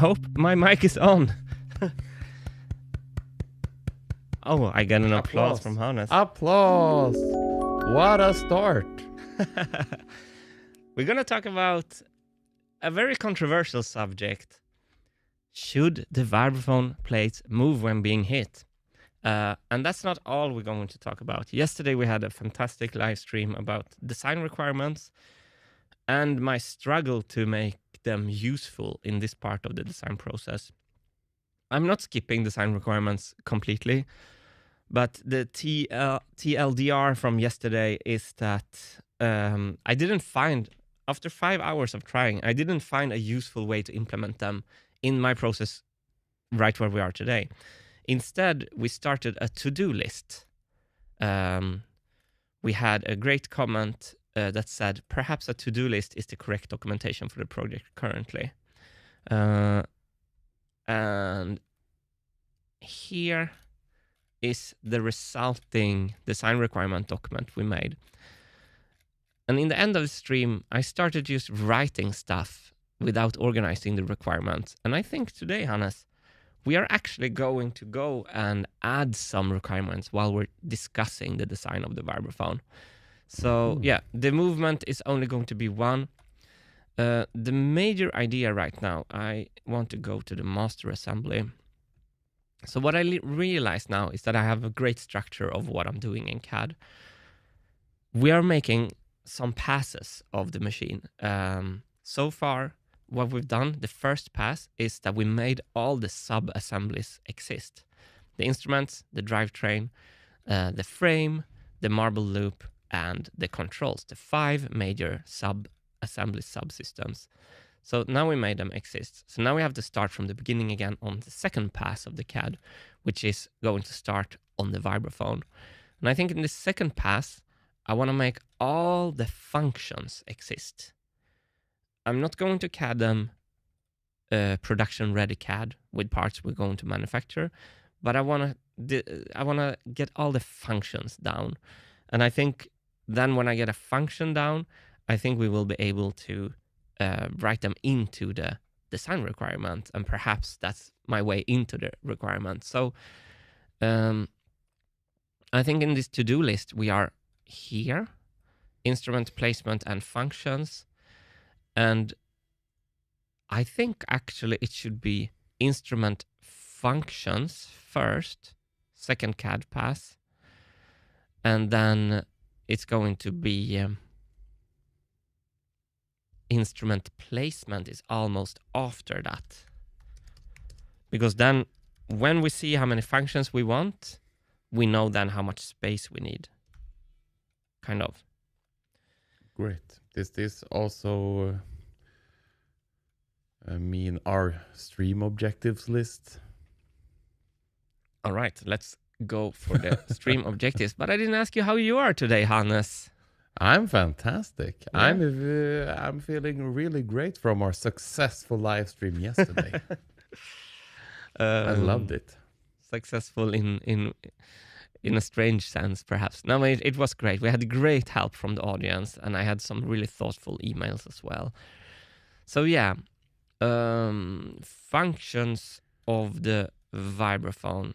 hope my mic is on. Oh, I got an applause from Hannes. Applause! What a start! We're going to talk about a very controversial subject. Should the vibraphone plate move when being hit? And that's not all we're going to talk about. Yesterday we had a fantastic live stream about design requirements and my struggle to make them useful in this part of the design process. I'm not skipping design requirements completely, but the TLDR from yesterday is that I didn't find, after 5 hours of trying, I didn't find a useful way to implement them in my process right where we are today. Instead, we started a to-do list. We had a great comment that said, perhaps a to-do list is the correct documentation for the project currently. And here is the resulting design requirement document we made. And in the end of the stream, I started just writing stuff without organizing the requirements. And I think today, Hannes, we are actually going to go and add some requirements while we're discussing the design of the vibraphone. So yeah, the movement is only going to be one. The major idea right now, I want to go to the master assembly. So what I realize now is that I have a great structure of what I'm doing in CAD. We are making some passes of the machine. So far, what we've done, the first pass, is that we made all the sub-assemblies exist. The instruments, the drivetrain, the frame, the marble loop, and the controls, the 5 major sub-assembly subsystems. So now we made them exist. So now we have to start from the beginning again on the second pass of the CAD, which is going to start on the vibraphone. And I think in the second pass, I want to make all the functions exist. I'm not going to CAD them production-ready CAD with parts we're going to manufacture, but I want to get all the functions down. And I think then when I get a function down, I think we will be able to write them into the design requirement, and perhaps that's my way into the requirement. So I think in this to-do list, we are here, instrument placement and functions. And I think actually it should be instrument functions first, second CAD pass, and then it's going to be instrument placement is almost after that. Because then when we see how many functions we want, we know then how much space we need. Kind of. Great. Does this also mean our stream objectives list? All right, let's go for the stream objectives. But I didn't ask you how you are today, Hannes. I'm fantastic. Yeah. I'm feeling really great from our successful live stream yesterday. I loved it. Successful in a strange sense, perhaps. No, it was great. We had great help from the audience, and I had some really thoughtful emails as well. So yeah, functions of the vibraphone.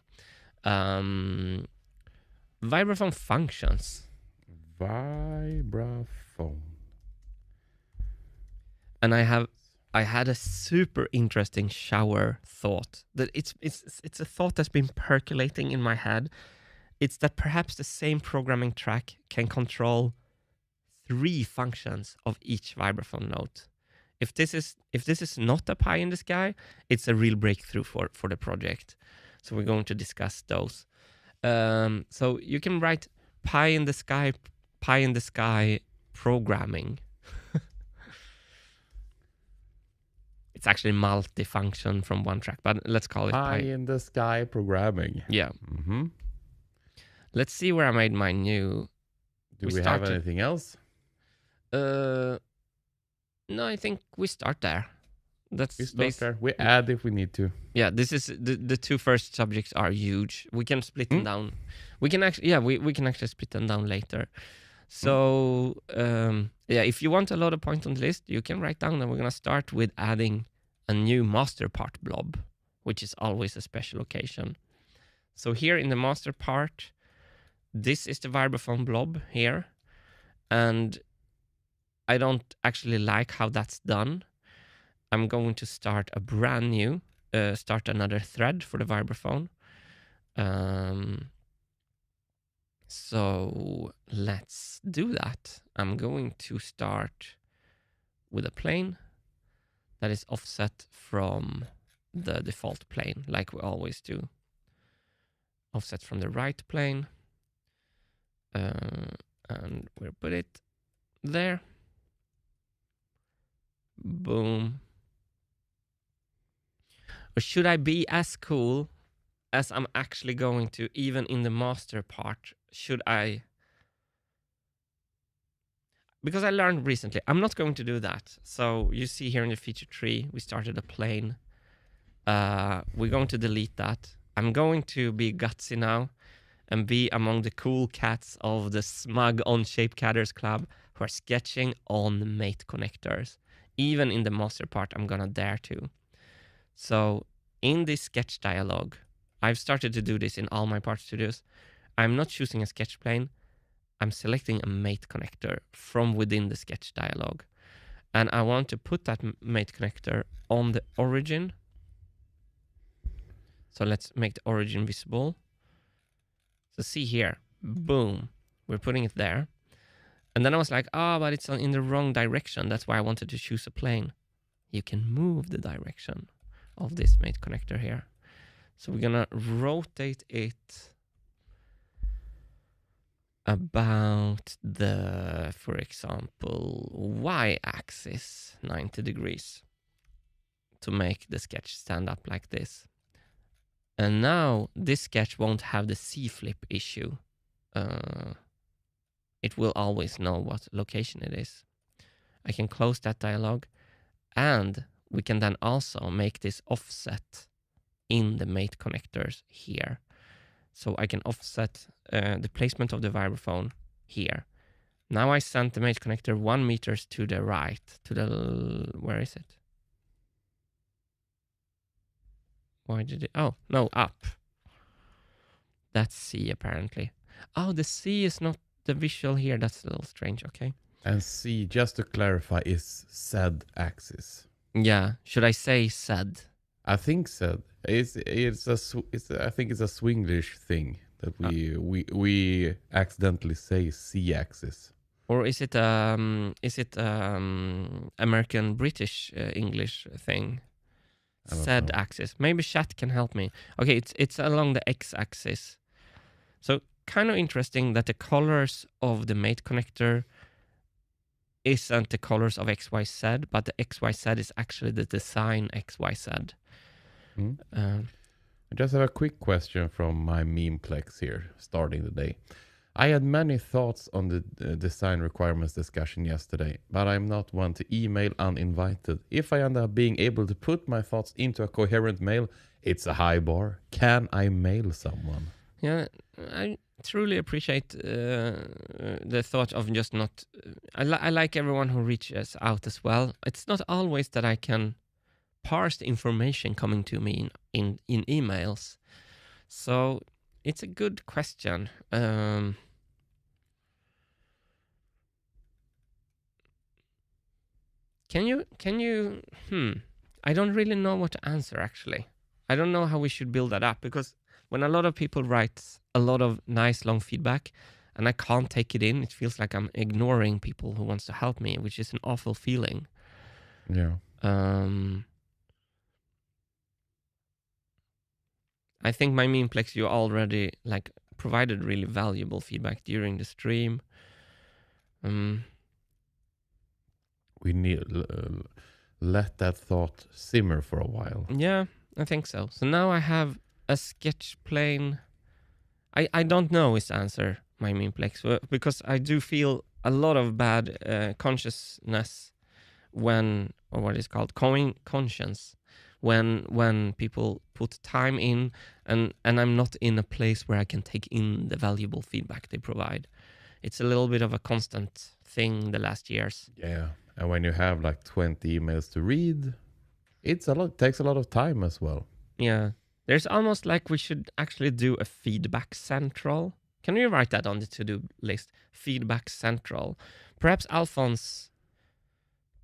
Vibraphone functions. Vibraphone. And I had a super interesting shower thought that it's a thought that's been percolating in my head. It's that perhaps the same programming track can control 3 functions of each vibraphone note. If this is not a pie in the sky, it's a real breakthrough for the project. So we're going to discuss those. So you can write pie in the sky programming. It's actually multi-function from one track, but let's call it pie in the sky programming. Yeah. Mm-hmm. Let's see where I made my new. Do we have anything else? No, I think we start there. We start there. We add if we need to. Yeah, this is the 2 first subjects are huge. We can split them down. We can actually, we can actually split them down later. So yeah, if you want a lot of points on the list, you can write down that we're gonna start with adding a new master part blob, which is always a special occasion. So here in the master part, this is the Vibraphone blob here. And I don't actually like how that's done. I'm going to start a brand new, start another thread for the Vibraphone. So let's do that. I'm going to start with a plane that is offset from the default plane, like we always do. Offset from the right plane. And we'll put it there. Boom. Or should I be as cool as I'm actually going to, even in the master part, should I? Because I learned recently, I'm not going to do that. So you see here in the feature tree, we started a plane. We're going to delete that. I'm going to be gutsy now and be among the cool cats of the smug on-shape-catters club who are sketching on mate connectors. Even in the master part, I'm gonna dare to. So in this sketch dialog, I've started to do this in all my part studios. I'm not choosing a sketch plane. I'm selecting a mate connector from within the sketch dialog. And I want to put that mate connector on the origin. So let's make the origin visible. So see here, boom, we're putting it there. And then I was like, but it's in the wrong direction. That's why I wanted to choose a plane. You can move the direction of this mate connector here. So we're gonna rotate it about the, for example, y-axis 90 degrees to make the sketch stand up like this. And now this sketch won't have the C-flip issue. It will always know what location it is. I can close that dialog, and we can then also make this offset in the mate connectors here. So I can offset the placement of the Vibraphone here. Now I sent the mate connector 1 meter to the right, to the, where is it? Why did it, oh, no, up. That's C apparently. Oh, the C is not the visual here. That's a little strange, okay. And C, just to clarify, is Z axis. Yeah, should I say Z? I think Z. I think it's a Swinglish thing that we accidentally say C axis. Or is it American British English thing? Z axis. Maybe chat can help me. Okay, it's along the X axis. So kind of interesting that the colors of the mate connector isn't the colors of XYZ, but the XYZ is actually the design XYZ. I just have a quick question from my memeplex here, starting the day. I had many thoughts on the design requirements discussion yesterday, but I'm not one to email uninvited. If I end up being able to put my thoughts into a coherent mail, it's a high bar. Can I mail someone? Yeah, I truly appreciate the thought of just not... I like everyone who reaches out as well. It's not always that I can parse the information coming to me in emails. So it's a good question. Can you? I don't really know what to answer, actually. I don't know how we should build that up, because when a lot of people write a lot of nice long feedback and I can't take it in, it feels like I'm ignoring people who wants to help me, which is an awful feeling. Yeah. I think my memeplex, you already provided really valuable feedback during the stream. We need let that thought simmer for a while. Yeah, I think so. So now I have a sketch plane. I don't know his answer, my memeplex, because I do feel a lot of bad consciousness when, or what is called conscience, when people put time in and I'm not in a place where I can take in the valuable feedback they provide. It's a little bit of a constant thing the last years. Yeah. And when you have like 20 emails to read, It's a lot. Takes a lot of time as well. Yeah. There's almost like we should actually do a feedback central. Can you write that on the to-do list? Feedback central. Perhaps Alfons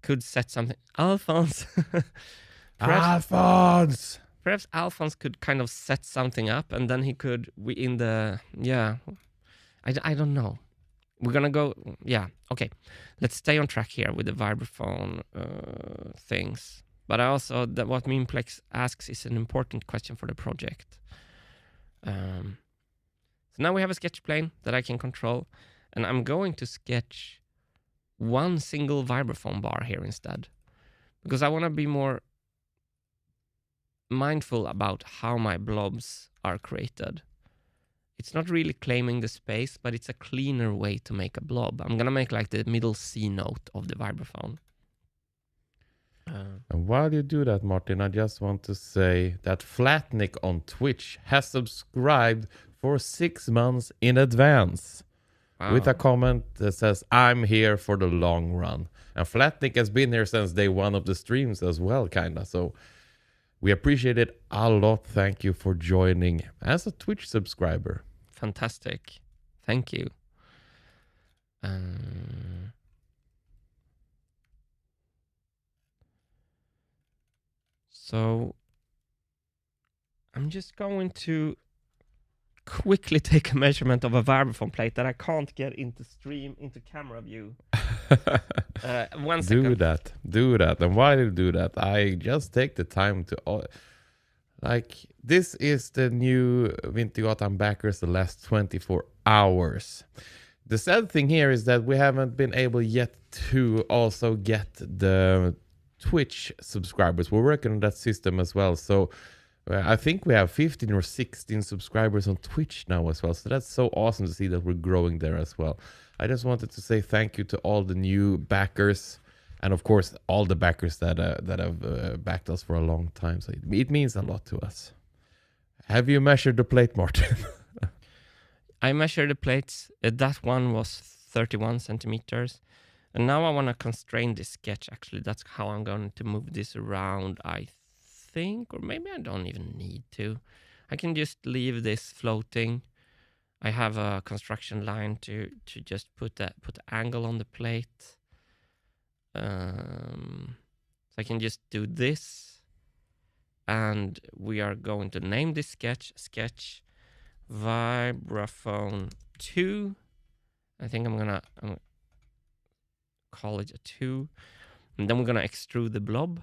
could set something. Alfons. Alfons! Perhaps Alphonse could kind of set something up, and then he could I don't know. We're gonna go. Yeah, okay. Let's stay on track here with the vibraphone things. But what Memeplex asks is an important question for the project. So now we have a sketch plane that I can control, and I'm going to sketch one single vibraphone bar here instead, because I want to be more mindful about how my blobs are created. It's not really claiming the space, but it's a cleaner way to make a blob. I'm gonna make like the middle C note of the vibraphone. And while you do that, Martin, I just want to say that Flatnick on Twitch has subscribed for 6 months in advance. Wow. With a comment that says, I'm here for the long run. And Flatnick has been here since day one of the streams as well, kinda. So we appreciate it a lot. Thank you for joining as a Twitch subscriber. Fantastic. Thank you. So I'm just going to quickly take a measurement of a vibraphone plate that I can't get into camera view. 1 second. Do that. And while you do that, I just take the time to... this is the new Wintergatan backers the last 24 hours. The sad thing here is that we haven't been able yet to also get the Twitch subscribers. We're working on that system as well. So I think we have 15 or 16 subscribers on Twitch now as well. So that's so awesome to see that we're growing there as well. I just wanted to say thank you to all the new backers. And of course, all the backers that have backed us for a long time. So it means a lot to us. Have you measured the plate, Martin? I measured the plates. That one was 31 centimeters. And now I want to constrain this sketch, actually. That's how I'm going to move this around, I think. Or maybe I don't even need to. I can just leave this floating. I have a construction line to just put the angle on the plate. So I can just do this. And we are going to name this sketch Vibraphone 2. I think I'm gonna call it a 2. And then we're gonna extrude the blob.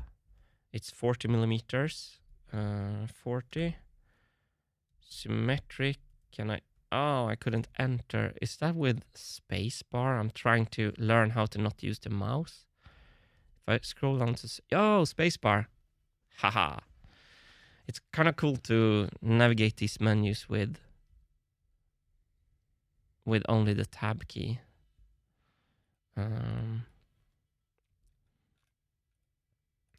It's 40 millimeters. 40. Symmetric. I couldn't enter. Is that with spacebar? I'm trying to learn how to not use the mouse. If I scroll down to... spacebar. Haha. It's kind of cool to navigate these menus with only the tab key.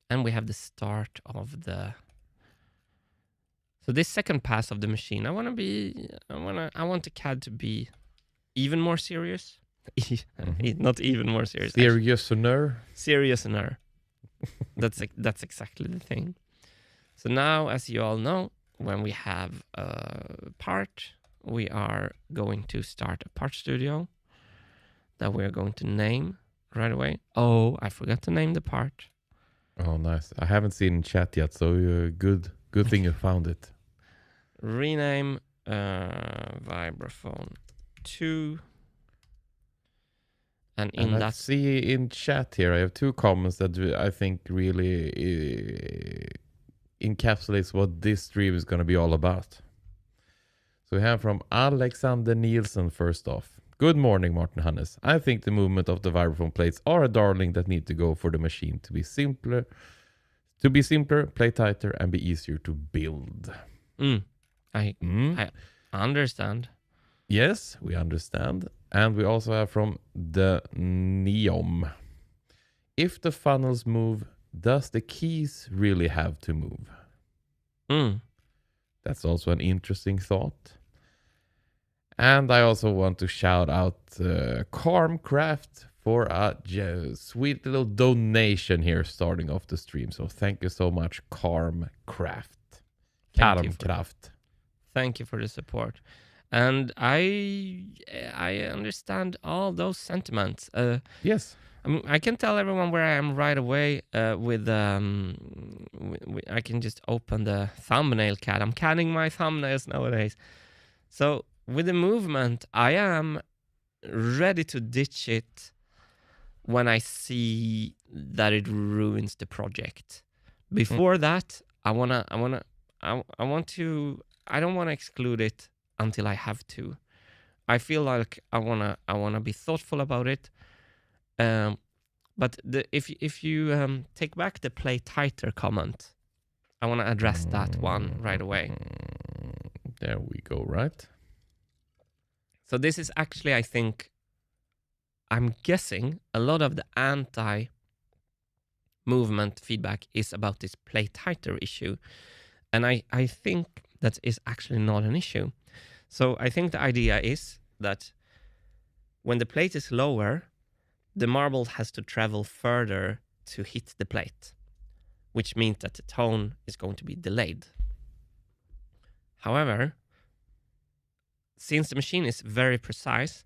And we have the start of the... So this second pass of the machine, I want the CAD to be even more serious. Not even more serious. Seriouser. That's exactly the thing. So now, as you all know, when we have a part, we are going to start a part studio that we're going to name right away. Oh, I forgot to name the part. Oh, nice. I haven't seen in chat yet, so good thing you found it. Rename Vibraphone 2. And I see in chat here, I have 2 comments that I think really encapsulates what this stream is going to be all about. So we have from Alexander Nielsen first off. Good morning, Martin Hannes. I think the movement of the vibraphone plates are a darling that need to go for the machine to be simpler, play tighter, and be easier to build. I understand. Yes, we understand. And we also have from the Neom. If the funnels move, does the keys really have to move? That's also an interesting thought. And I also want to shout out Carmcraft for a sweet little donation here starting off the stream. So thank you so much, Karmcraft. Thank you for the support. And I understand all those sentiments. Yes. I can tell everyone where I am right away with I can just open the thumbnail CAD. I'm CADing my thumbnails nowadays. So with the movement, I am ready to ditch it when I see that it ruins the project. Before that, I don't want to exclude it until I have to. I feel like I wanna be thoughtful about it. But if you take back the play tighter comment, I want to address that one right away. There we go, right? So this is actually, I think, I'm guessing a lot of the anti-movement feedback is about this play tighter issue. And I think that is actually not an issue. So I think the idea is that when the plate is lower, the marble has to travel further to hit the plate, which means that the tone is going to be delayed. However, since the machine is very precise,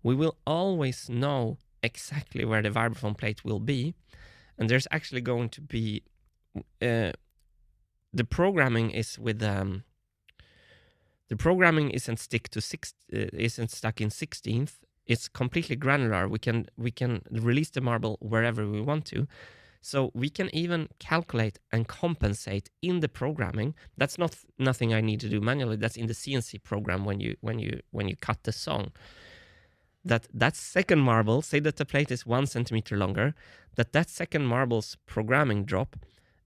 we will always know exactly where the vibraphone plate will be. And there's actually going to be... the programming is with... the programming isn't stuck in 16th. It's completely granular. We can release the marble wherever we want to. So we can even calculate and compensate in the programming. That's nothing I need to do manually. That's in the CNC program when you cut the song. That second marble, say that the plate is 1 centimeter longer, that second marble's programming drop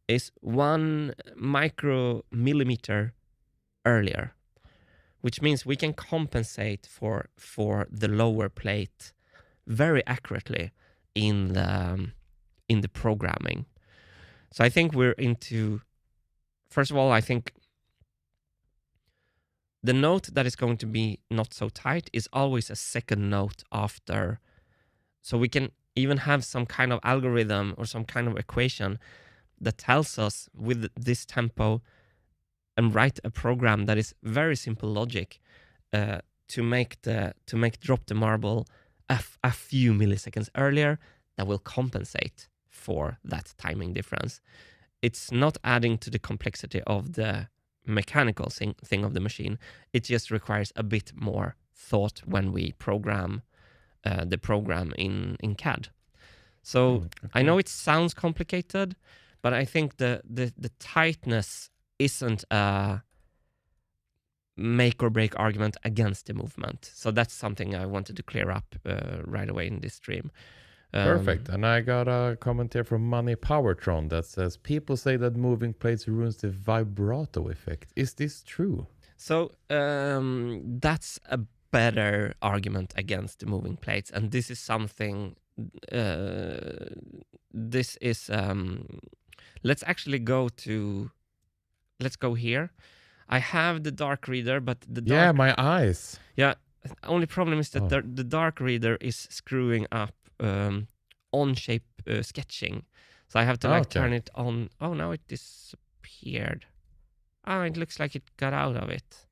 is 1 micromillimeter earlier, which means we can compensate for the lower plate very accurately in the programming. So I think we're into... First of all, I think the note that is going to be not so tight is always a second note after. So we can even have some kind of algorithm or some kind of equation that tells us with this tempo and write a program that is very simple logic to make drop the marble a few milliseconds earlier that will compensate for that timing difference. It's not adding to the complexity of the mechanical thing of the machine. It just requires a bit more thought when we program the program in CAD. So Okay. I know it sounds complicated, but I think the tightness isn't a make or break argument against the movement. So that's something I wanted to clear up right away in this stream. Perfect. And I got a comment here from Money Powertron that says, people say that moving plates ruins the vibrato effect. Is this true? So that's a better argument against the moving plates. And this is something... this is... let's actually go to... Let's go here. I have the dark reader, but the dark... Yeah, my eyes. Yeah, only problem is that the dark reader is screwing up on-shape sketching. So I have to turn it on. Oh, now it disappeared. Oh, it looks like it got out of it.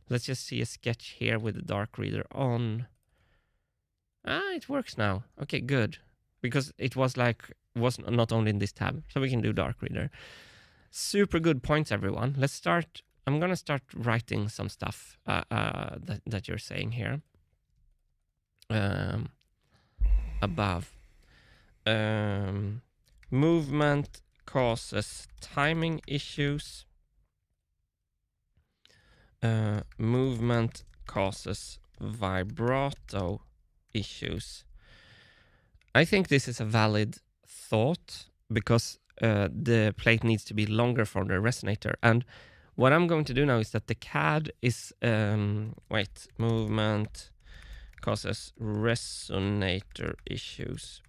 Let's just see a sketch here with the dark reader on. Ah, it works now. Okay, good. Because it was not only in this tab. So we can do dark reader. Super good points, everyone. Let's start. I'm going to start writing some stuff that you're saying here. Above. Movement causes timing issues. Movement causes vibrato issues. I think this is a valid thought because the plate needs to be longer for the resonator. And what I'm going to do now is that the CAD is... movement causes resonator issues.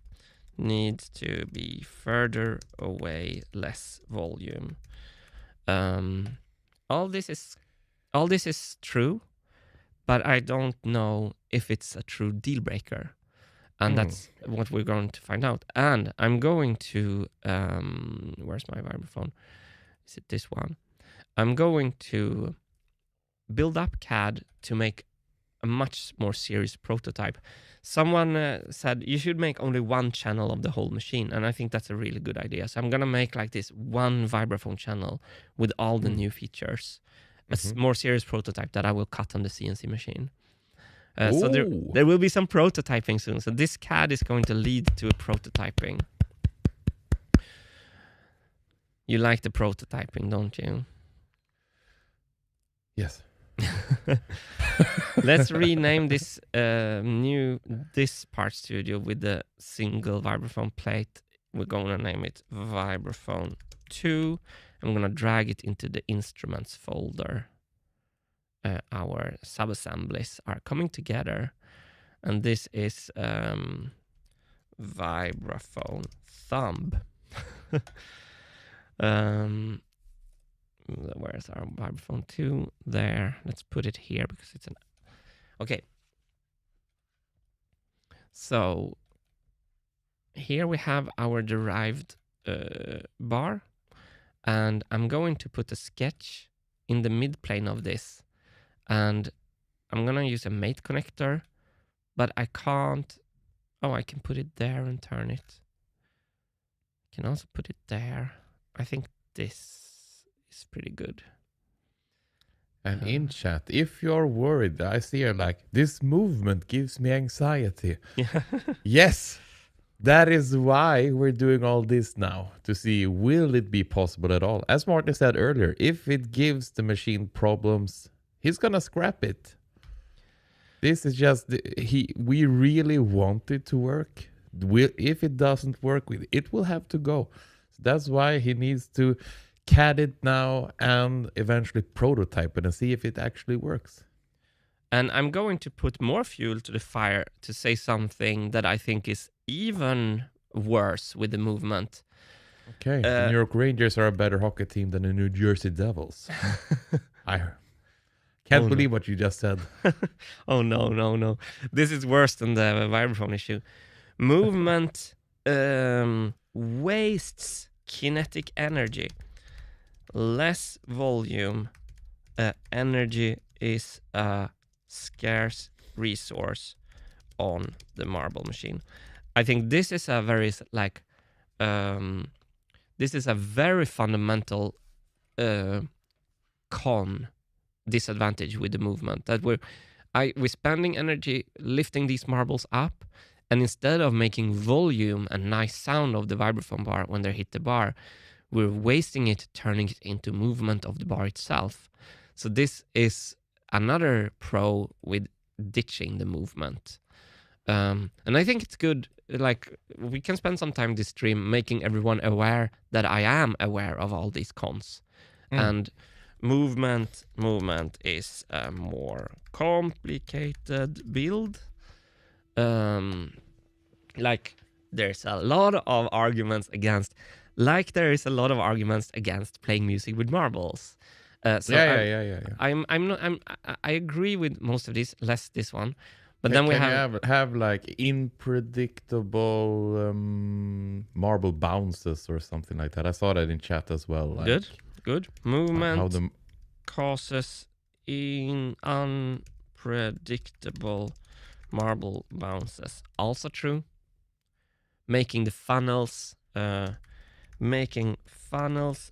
Needs to be further away, less volume. All this is true, but I don't know if it's a true deal breaker. And that's what we're going to find out. And I'm going to, where's my vibraphone? Is it this one? I'm going to build up CAD to make a much more serious prototype. Someone said you should make only one channel of the whole machine, and I think that's a really good idea. So I'm gonna make like this one vibraphone channel with all the new features, a more serious prototype that I will cut on the CNC machine. So there will be some prototyping soon. So this CAD is going to lead to a prototyping. You like the prototyping, don't you? Yes. Let's rename this this part studio with the single vibraphone plate. We're going to name it Vibraphone 2. I'm going to drag it into the instruments folder. Our sub-assemblies are coming together. And this is Vibraphone thumb. Where's our Vibraphone 2? There. Let's put it here because it's an... Okay. So here we have our derived bar. And I'm going to put a sketch in the mid-plane of this. And I'm going to use a mate connector. But I can't... Oh, I can put it there and turn it. I can also put it there. I think this is pretty good. And in chat, if you're worried, I see here like, this movement gives me anxiety. Yes, that is why we're doing all this now, to see will it be possible at all. As Martin said earlier, if it gives the machine problems, he's gonna scrap it. This is just, we really want it to work. If it doesn't work, it will have to go. So that's why he needs to CAD it now and eventually prototype it and see if it actually works. And I'm going to put more fuel to the fire to say something that I think is even worse with the movement. Okay, the New York Rangers are a better hockey team than the New Jersey Devils. I can't believe what you just said. Oh, no. This is worse than the vibraphone issue. Movement wastes kinetic energy. Less volume, energy is a scarce resource on the marble machine. I think this is a very very fundamental disadvantage with the movement, that we're spending energy lifting these marbles up, and instead of making volume and nice sound of the vibraphone bar when they hit the bar, we're wasting it, turning it into movement of the bar itself. So this is another pro with ditching the movement. And I think it's good, like, we can spend some time this stream making everyone aware that I am aware of all these cons. And movement is a more complicated build. Like, there's a lot of arguments against... Like there is a lot of arguments against playing music with marbles. I agree with most of these, less this one. But then we have like unpredictable marble bounces or something like that. I saw that in chat as well. Like, good. Movement causes in unpredictable marble bounces. Also true. Making the funnels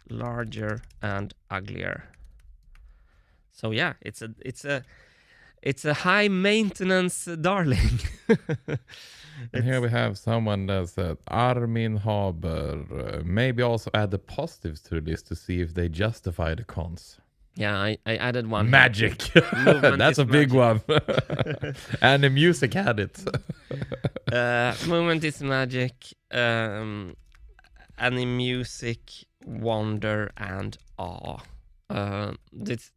larger and uglier. So yeah, it's a high maintenance darling. And here we have someone that said Armin Haber. Maybe also add the positives to the list to see if they justify the cons. Yeah, I added one. Magic. That's a big one. And the music had it. Movement is magic. Any music, wonder and awe. This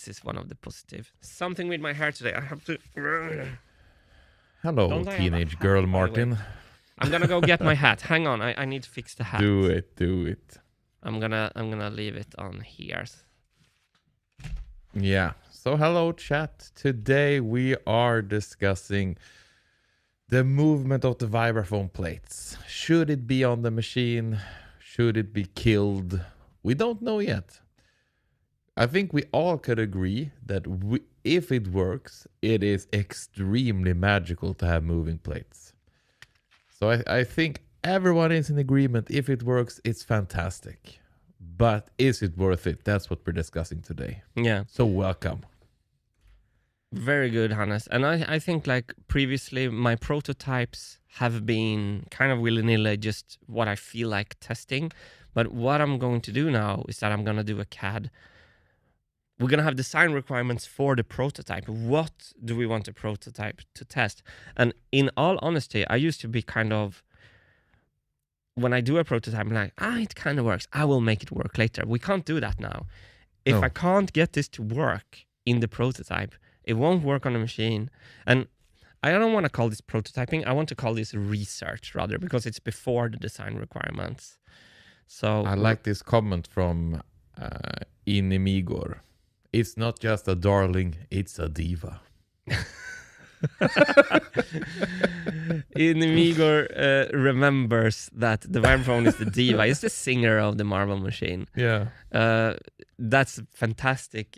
is one of the positive. Something with my hair today. I have to. Hello, teenage girl, Martin. I'm gonna go get my hat. Hang on, I need to fix the hat. Do it. I'm gonna leave it on here. Yeah. So hello chat. Today we are discussing the movement of the vibraphone plates. Should it be on the machine? Should it be killed? We don't know yet. I think we all could agree that if it works, it is extremely magical to have moving plates. So I think everyone is in agreement. If it works, it's fantastic. But is it worth it? That's what we're discussing today. Yeah. So welcome. Very good, Hannes. And I think like previously my prototypes have been kind of willy-nilly just what I feel like testing. But what I'm going to do now is that I'm going to do a CAD. We're going to have design requirements for the prototype. What do we want the prototype to test? And in all honesty, I used to be kind of, when I do a prototype, I'm like, it kind of works. I will make it work later. We can't do that now. If I can't get this to work in the prototype, it won't work on the machine. And I don't want to call this prototyping. I want to call this research rather, because it's before the design requirements. So I like this comment from Inimigor. It's not just a darling, it's a diva. Inimigor remembers that the Vibraphone is the diva. It's the singer of the Marvel machine. Yeah. That's fantastic.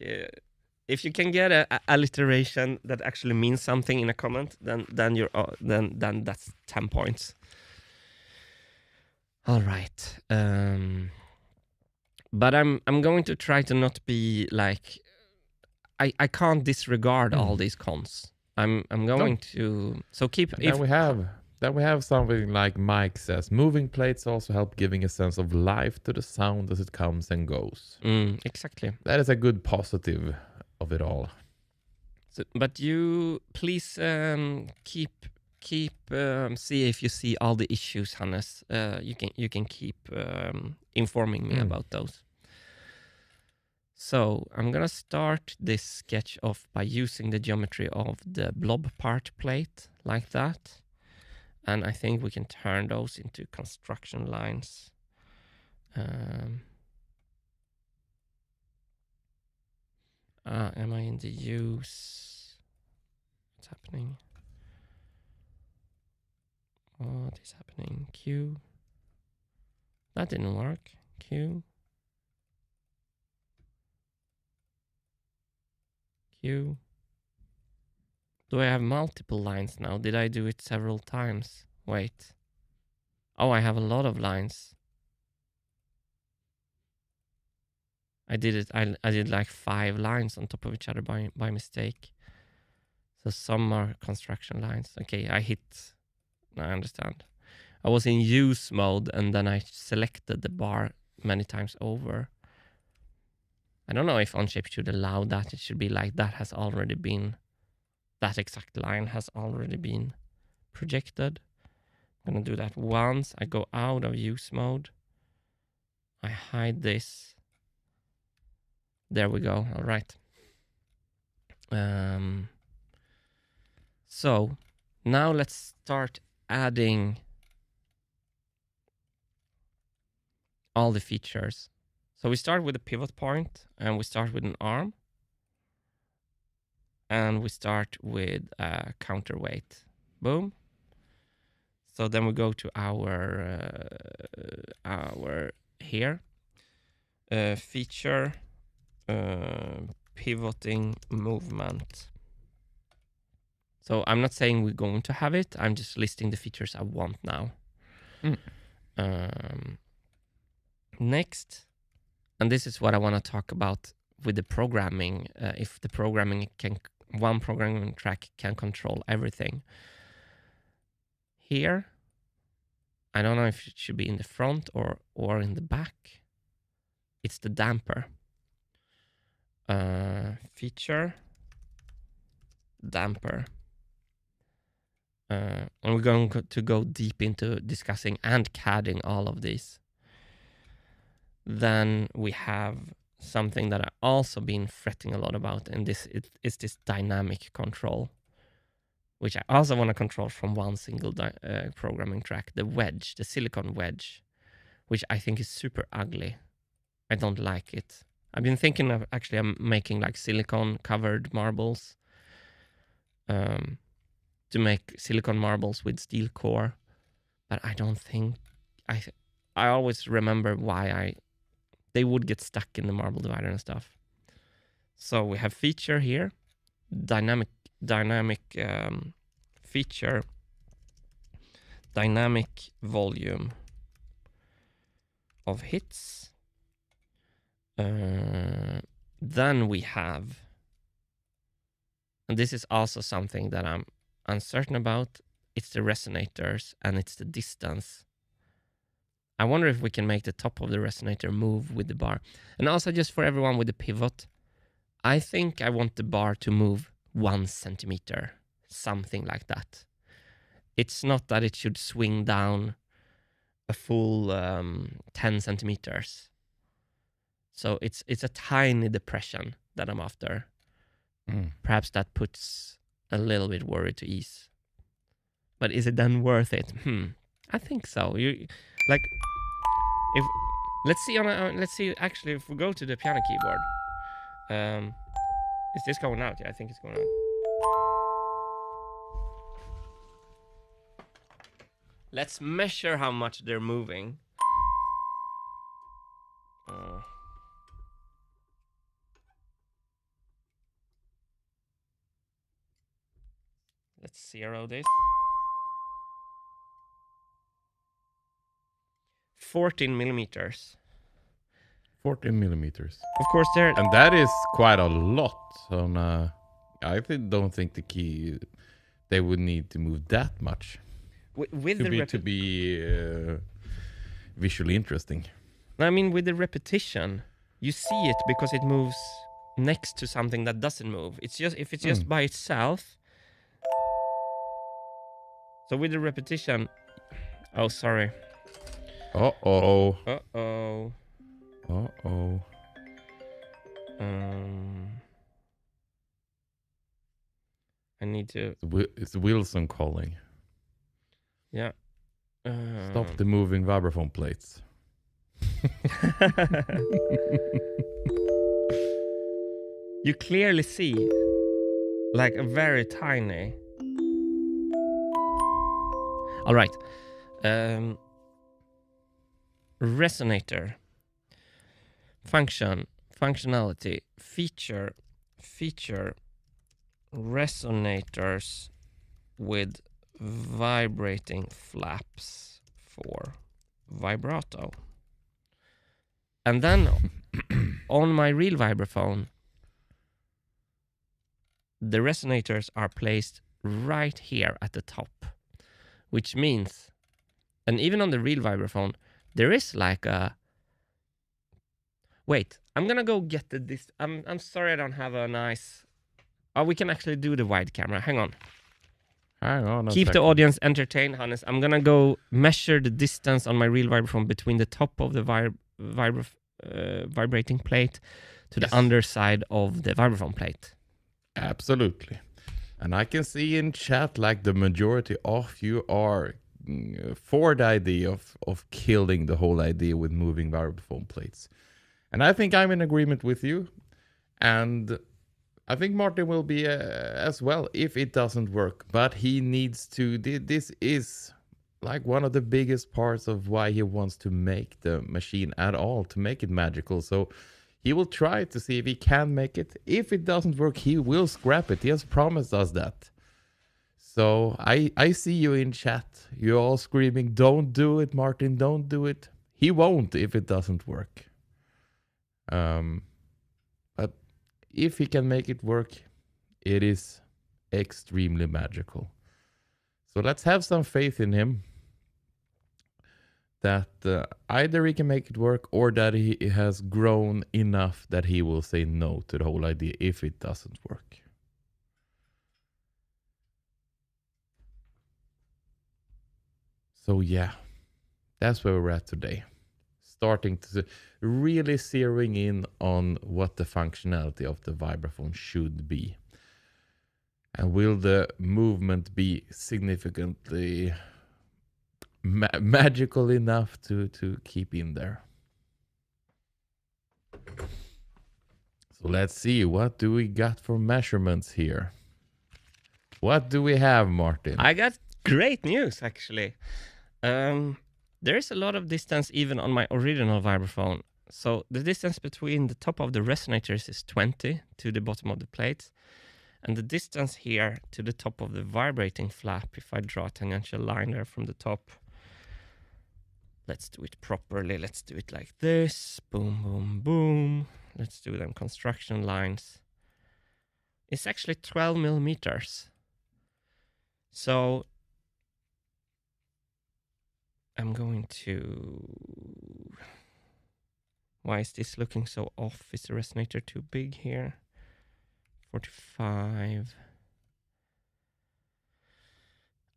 If you can get a alliteration that actually means something in a comment, then you're then that's 10 points. All right. But I'm going to try to not be like, I can't disregard all these cons. I'm going to keep. Then we have something like Mike says. Moving plates also help giving a sense of life to the sound as it comes and goes. Exactly. That is a good positive of it all. So, but you please keep see if you see all the issues, Hannes. You can keep informing me about those. So I'm gonna start this sketch off by using the geometry of the blob part plate like that, and I think we can turn those into construction lines. Am I in the use? What's happening? What is happening? Q. That didn't work. Q. Q. Do I have multiple lines now? Did I do it several times? Wait. Oh, I have a lot of lines. I did it. I did like 5 lines on top of each other by mistake. So some are construction lines. Okay, I understand. I was in use mode and then I selected the bar many times over. I don't know if Onshape should allow that. It should be like that exact line has already been projected. I'm gonna do that once. I go out of use mode. I hide this. There we go. All right. So now let's start adding all the features. So we start with a pivot point and we start with an arm. And we start with a counterweight. Boom. So then we go to our here feature pivoting movement. So I'm not saying we're going to have it. I'm just listing the features I want now. Next, and this is what I want to talk about with the programming. If the one programming track can control everything. Here, I don't know if it should be in the front or in the back. It's the damper. Feature, damper. And we're going to go deep into discussing and CADing all of these. Then we have something that I've also been fretting a lot about, and this is this dynamic control, which I also want to control from one single programming track, the silicon wedge, which I think is super ugly. I don't like it. I've been thinking of actually making like silicone covered marbles, to make silicone marbles with steel core, but I don't think I always remember why they would get stuck in the marble divider and stuff. So we have feature here, dynamic feature, dynamic volume of hits. Then we have, and this is also something that I'm uncertain about, it's the resonators and it's the distance. I wonder if we can make the top of the resonator move with the bar. And also just for everyone with the pivot, I think I want the bar to move 1 centimeter, something like that. It's not that it should swing down a full 10 centimeters. So it's a tiny depression that I'm after. Perhaps that puts a little bit worry to ease. But is it then worth it? I think so. Let's see actually if we go to the piano keyboard. Is this going out? Yeah, I think it's going out. Let's measure how much they're moving. Let's 0 this. 14 millimeters. 14 millimeters. Of course, and that is quite a lot. I don't think they would need to move that much to be visually interesting. I mean, with the repetition, you see it because it moves next to something that doesn't move. It's just if it's just by itself. So with the repetition, oh sorry. Uh-oh. Uh-oh. Uh-oh. I need to... It's Wilson calling. Yeah. Stop the moving vibraphone plates. You clearly see like a very tiny... All right. Resonator. Functionality. Feature. Resonators with vibrating flaps for vibrato. And then on my real vibraphone, the resonators are placed right here at the top, which means, and even on the real vibraphone, there is like a... Wait, I'm gonna go get this. I'm sorry I don't have a nice... Oh, we can actually do the wide camera. Hang on. Keep the audience entertained, Hannes. I'm gonna go measure the distance on my real vibraphone between the top of the vibrating plate to the underside of the vibraphone plate. Absolutely. And I can see in chat like the majority of you are for the idea of killing the whole idea with moving vibraphone plates. And I think I'm in agreement with you. And I think Martin will be as well if it doesn't work. But he needs to... This is like one of the biggest parts of why he wants to make the machine at all, to make it magical. So he will try to see if he can make it. If it doesn't work, he will scrap it. He has promised us that. So I see you in chat. You're all screaming, don't do it, Martin, don't do it. He won't if it doesn't work. But if he can make it work, it is extremely magical. So let's have some faith in him that either he can make it work or that he has grown enough that he will say no to the whole idea if it doesn't work. So yeah, that's where we're at today. Starting to really zeroing in on what the functionality of the vibraphone should be. And will the movement be significantly magical enough to keep in there? So let's see, what do we got for measurements here? What do we have, Martin? I got great news, actually. There's a lot of distance even on my original vibraphone. So the distance between the top of the resonators is 20 to the bottom of the plates. And the distance here to the top of the vibrating flap, if I draw a tangential line there from the top, let's do it properly. Let's do it like this. Boom, boom, boom. Let's do them construction lines. It's actually 12 millimeters. So I'm going to... Why is this looking so off? Is the resonator too big here? 45.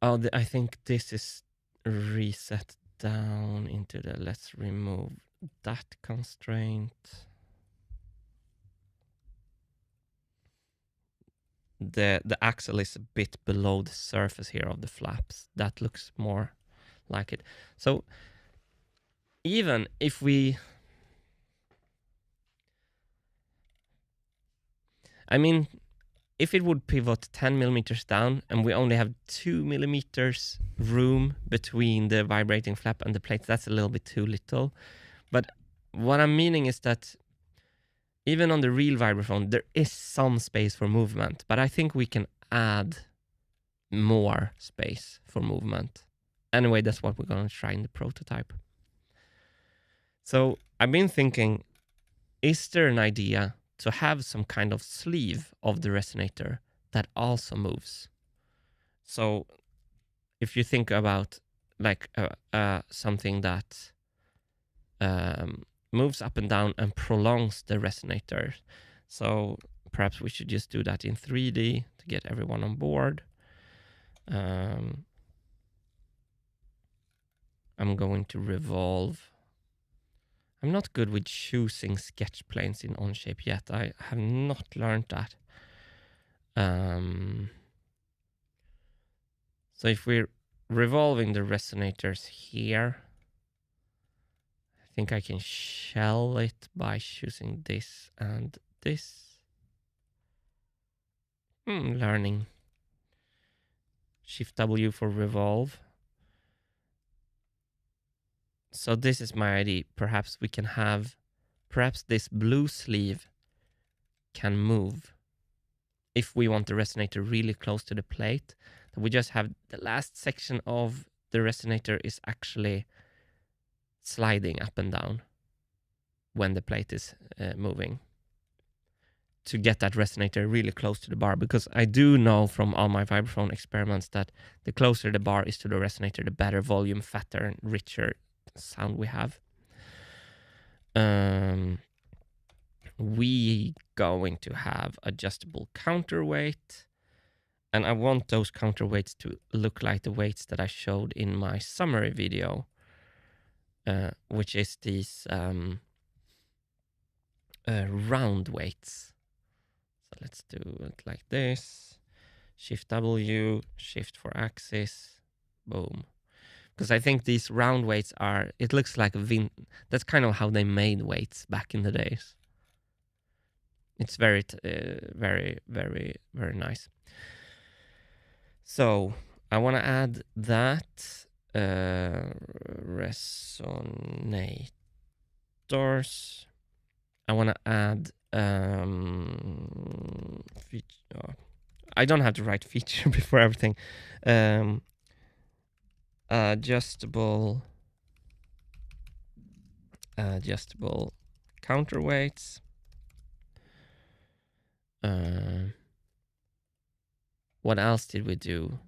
Oh, I think this is reset down into the... Let's remove that constraint. The axle is a bit below the surface here of the flaps. That looks more like it. So even if we... I mean, if it would pivot 10 millimeters down and we only have 2 millimeters room between the vibrating flap and the plates, that's a little bit too little. But what I'm meaning is that even on the real vibraphone, there is some space for movement, but I think we can add more space for movement. Anyway, that's what we're going to try in the prototype. So I've been thinking, is there an idea to have some kind of sleeve of the resonator that also moves? So if you think about like something that moves up and down and prolongs the resonator. So perhaps we should just do that in 3D to get everyone on board. I'm going to revolve. I'm not good with choosing sketch planes in Onshape yet. I have not learned that. So if we're revolving the resonators here, I think I can shell it by choosing this and this. Learning. Shift W for revolve. So this is my idea. Perhaps we can have, perhaps this blue sleeve can move. If we want the resonator really close to the plate, then we just have the last section of the resonator is actually sliding up and down when the plate is moving, to get that resonator really close to the bar. Because I do know from all my vibraphone experiments that the closer the bar is to the resonator, the better volume, fatter and richer sound we have. We going to have adjustable counterweight, and I want those counterweights to look like the weights that I showed in my summary video, which is these round weights. So let's do it like this. Shift W, shift for axis, boom. Because I think these round weights are, it looks like that's kind of how they made weights back in the days. It's very, very, very, very nice. So I want to add that resonators. I want to add feature. I don't have to write feature before everything. Adjustable counterweights. What else did we do?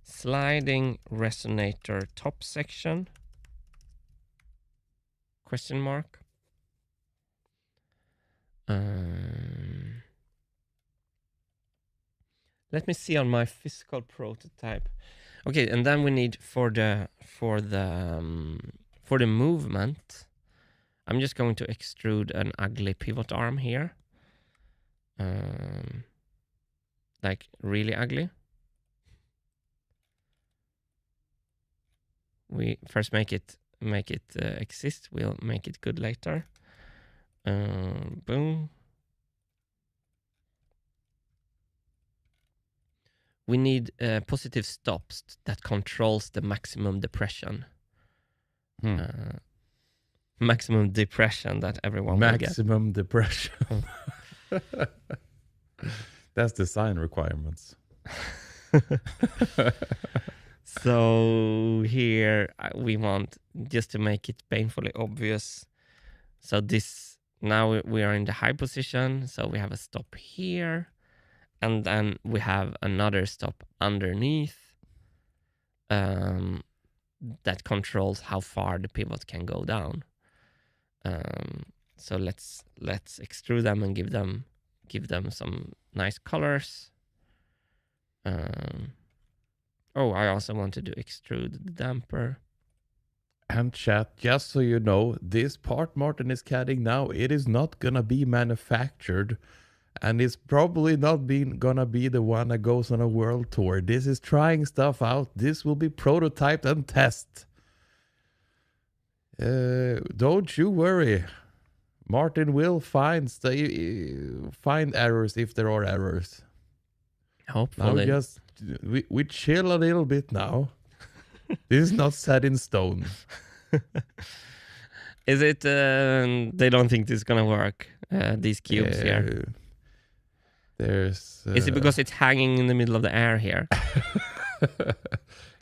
Sliding resonator top section? Question mark. Let me see on my physical prototype. Okay, and then we need for the movement, I'm just going to extrude an ugly pivot arm here. Like really ugly. We first make it exist. We'll make it good later. Boom. We need positive stops that controls the maximum depression. Maximum depression that everyone will get. Maximum depression. That's design requirements. So here we want, just to make it painfully obvious. So this, now we are in the high position. So we have a stop here. And then we have another stop underneath that controls how far the pivot can go down. So let's extrude them and give them some nice colors. I also wanted to extrude the damper. And chat, just so you know, this part Martin is CADing now, it is not gonna be manufactured. And it's probably not gonna be the one that goes on a world tour. This is trying stuff out. This will be prototyped and test. Don't you worry. Martin will find errors if there are errors. Hopefully. Now just we chill a little bit now. This is not set in stone. Is it? They don't think this is gonna work. These cubes here. There's. Is it because it's hanging in the middle of the air here?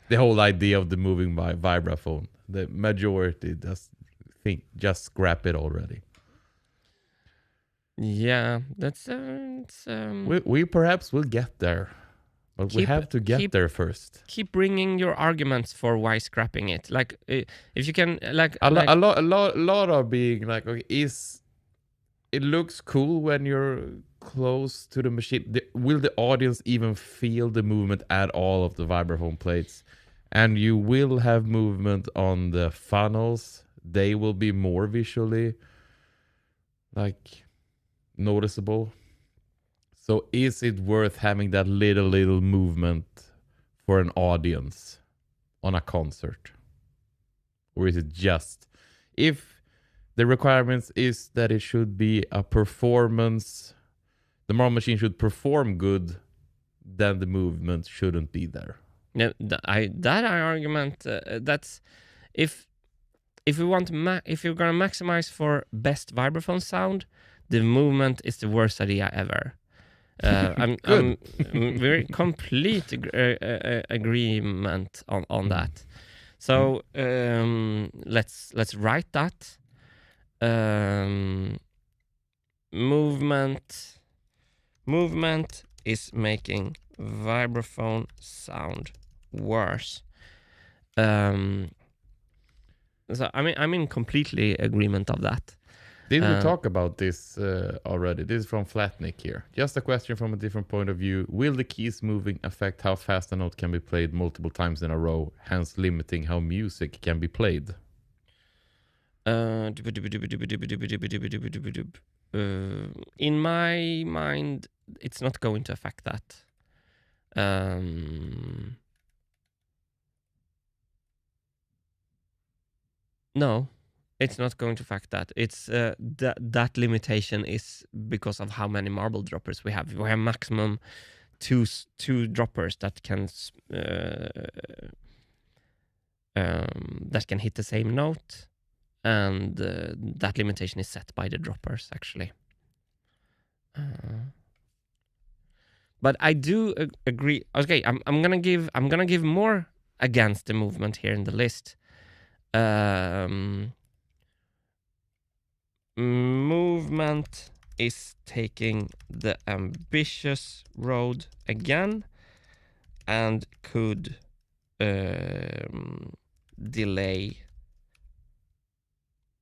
The whole idea of the moving vibraphone. The majority just scrap it already. Yeah, that's. We perhaps will get there, but we have to get there first. Keep bringing your arguments for why scrapping it. Like, if you can, like a lot of being like, okay, it looks cool when you're close to the machine. Will the audience even feel the movement at all of the vibraphone plates? And you will have movement on the funnels. They will be more visually like noticeable. So is it worth having that little movement for an audience on a concert? Or is it just, if the requirements is that it should be a performance, the marble machine should perform good, then the movement shouldn't be there. Yeah, that argument, that's if we want if you're gonna maximize for best vibraphone sound, the movement is the worst idea ever. I'm very complete agreement on that. So let's write that. Movement is making vibraphone sound worse. So I'm in completely agreement of that. Did we talk about this already? This is from Flatnick here. Just a question from a different point of view. Will the keys moving affect how fast a note can be played multiple times in a row, hence limiting how music can be played? In my mind, it's not going to affect that. No, it's not going to affect that. It's that limitation is because of how many marble droppers we have. We have maximum two droppers that can hit the same note, and that limitation is set by the droppers actually. But I do agree. Okay, I'm gonna give more against the movement here in the list. Movement is taking the ambitious road again and could delay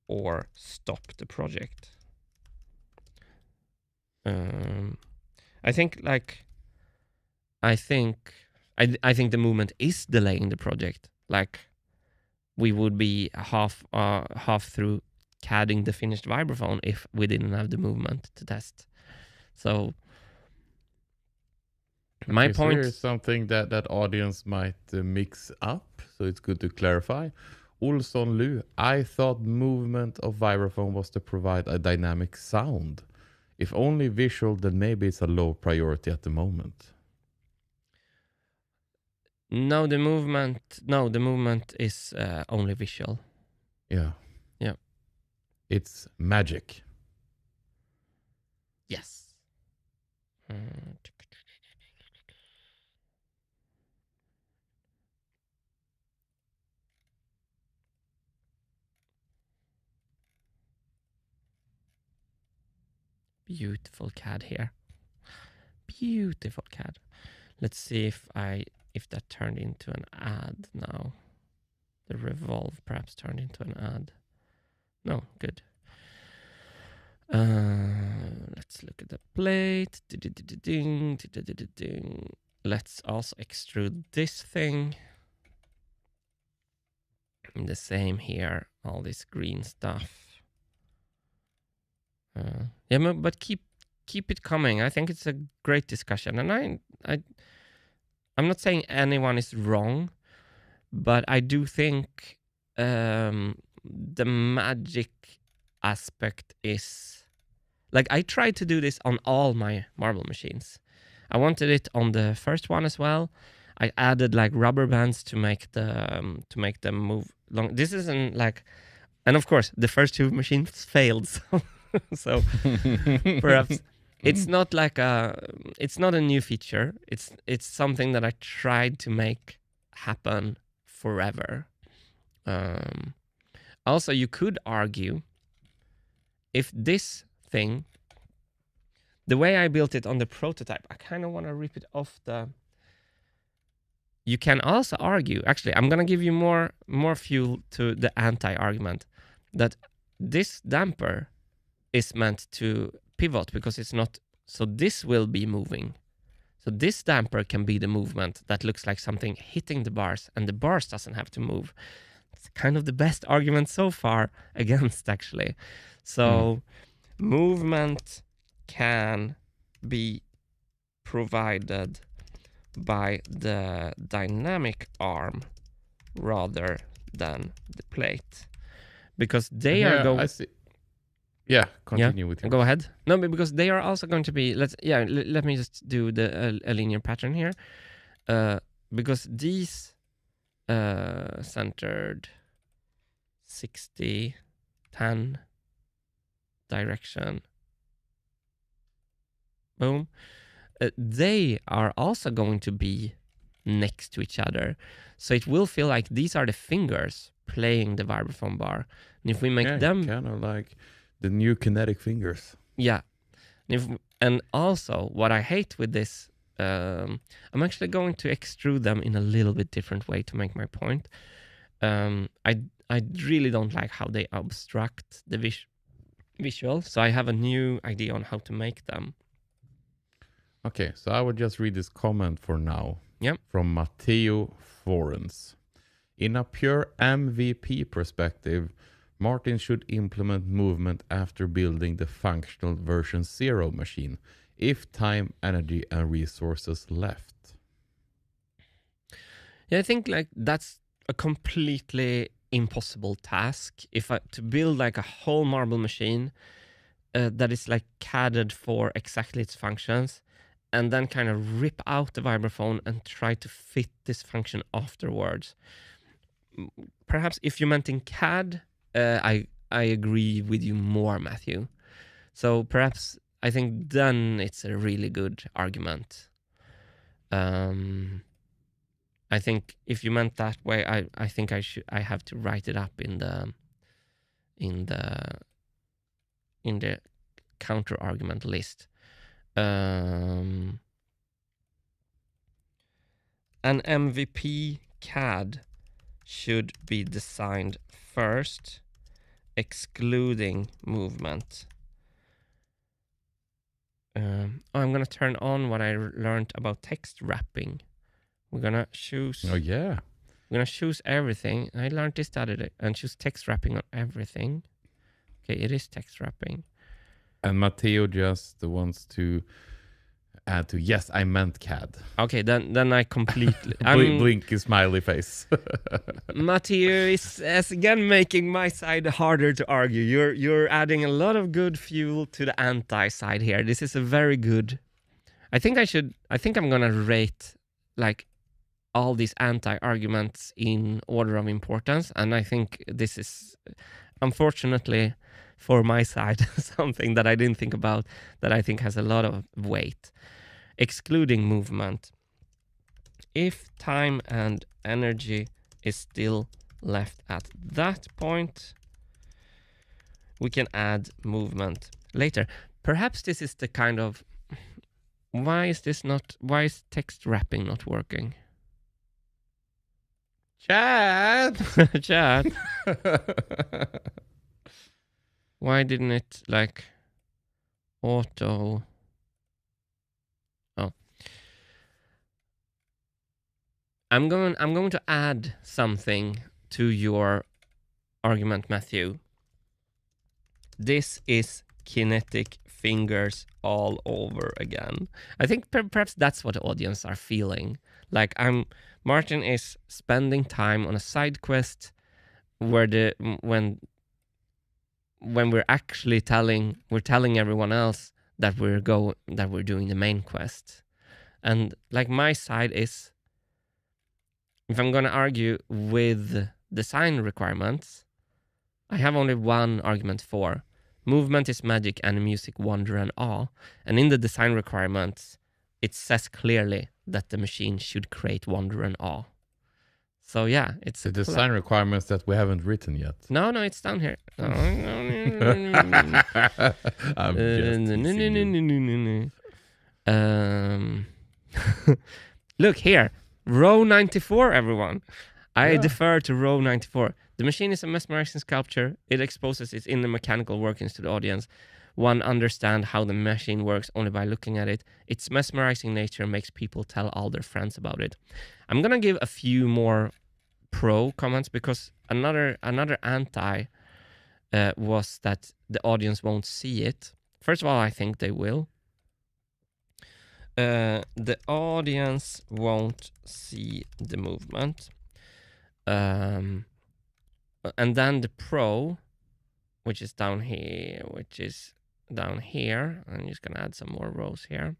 or stop the project. I think the movement is delaying the project. Like, we would be half through CADing the finished vibraphone if we didn't have the movement to test. So my point is something that audience might mix up, so it's good to clarify. Olson Lu, I thought movement of Vibraphone was to provide a dynamic sound. If only visual, then maybe it's a low priority at the moment. No, the movement is only visual. Yeah. Yeah. It's magic. Yes. Beautiful CAD here. Beautiful CAD. Let's see if that turned into an ad now. The revolve perhaps turned into an ad. No, good. Let's look at the plate. Let's also extrude this thing. And the same here, all this green stuff. Yeah, but keep it coming. I think it's a great discussion, and I'm not saying anyone is wrong, but I do think the magic aspect is like I tried to do this on all my marble machines. I wanted it on the first one as well. I added like rubber bands to make them move long. This isn't like, and of course the first two machines failed. So perhaps it's not like it's not a new feature. It's something that I tried to make happen forever. Also, you could argue if this thing, the way I built it on the prototype, I kind of want to rip it off the. You can also argue, actually, I'm going to give you more fuel to the anti-argument that this damper is meant to pivot because it's not, so this will be moving. So this damper can be the movement that looks like something hitting the bars and the bars doesn't have to move. It's kind of the best argument so far against, actually. So movement can be provided by the dynamic arm rather than the plate, because they are going. I see. Yeah, continue with yours. Go ahead. No, because they are also going to be. Let me just do the a linear pattern here, because these centered 60, 10 direction. Boom. They are also going to be next to each other. So it will feel like these are the fingers playing the vibraphone bar. And if we make them... kind of like the new kinetic fingers. Yeah. And also, what I hate with this, I'm actually going to extrude them in a little bit different way to make my point. I really don't like how they obstruct the visual. So I have a new idea on how to make them. Okay, so I would just read this comment for now. Yep. From Matteo Forens. In a pure MVP perspective, Martin should implement movement after building the functional version 0 machine, if time, energy, and resources left. Yeah, I think like that's a completely impossible task. To build like a whole marble machine that is like CAD'd for exactly its functions, and then kind of rip out the vibraphone and try to fit this function afterwards. Perhaps if you meant in CAD, I agree with you more, Matthew. So perhaps I think then it's a really good argument. I think if you meant that way, I think I have to write it up in the counter argument list. An MVP CAD should be designed first, excluding movement. I'm going to turn on what I learned about text wrapping. We're going to choose... Oh, yeah. We're going to choose everything. I learned this the other day. And choose text wrapping on everything. Okay, it is text wrapping. And Matteo just wants to add to yes, I meant CAD. Okay, then I completely... Blinky smiley face. Matthew is again making my side harder to argue. You're adding a lot of good fuel to the anti side here. This is a very good... I think I'm gonna rate like all these anti-arguments in order of importance, and I think this is, unfortunately for my side, something that I didn't think about that I think has a lot of weight. Excluding movement. If time and energy is still left at that point, we can add movement later. Perhaps this is the kind of... Why is text wrapping not working? Chat! Chat. Why didn't it like auto? Oh. I'm going to add something to your argument, Matthew. This is kinetic fingers all over again. I think perhaps that's what the audience are feeling. Like Martin is spending time on a side quest where when we're actually telling everyone else that we're doing the main quest. And like my side is, if I'm going to argue with design requirements, I have only one argument for. Movement is magic and music wonder and awe. And in the design requirements, it says clearly that the machine should create wonder and awe. So yeah, it's the design requirements that we haven't written yet. No, it's down here. I'm just Look here, row 94, everyone. I defer to row 94. The machine is a mesmerizing sculpture. It exposes its inner mechanical workings to the audience. One understands how the machine works only by looking at it. Its mesmerizing nature makes people tell all their friends about it. I'm gonna give a few more pro comments because another anti was that the audience won't see it. First of all, I think they will. The audience won't see the movement. And then the pro, which is down here, I'm just gonna add some more rows here,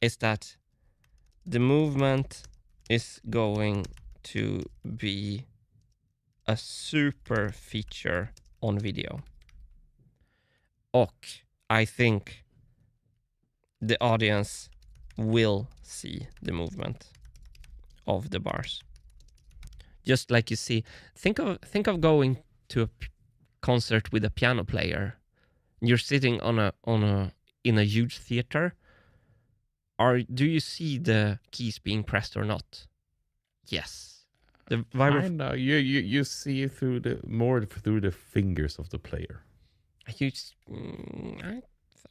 is that the movement is going to be a super feature on video. Och I think the audience will see the movement of the bars. Just like you see, think of going to a concert with a piano player. You're sitting in a huge theater. Do you see the keys being pressed or not? Yes. The I know you see through the fingers of the player. I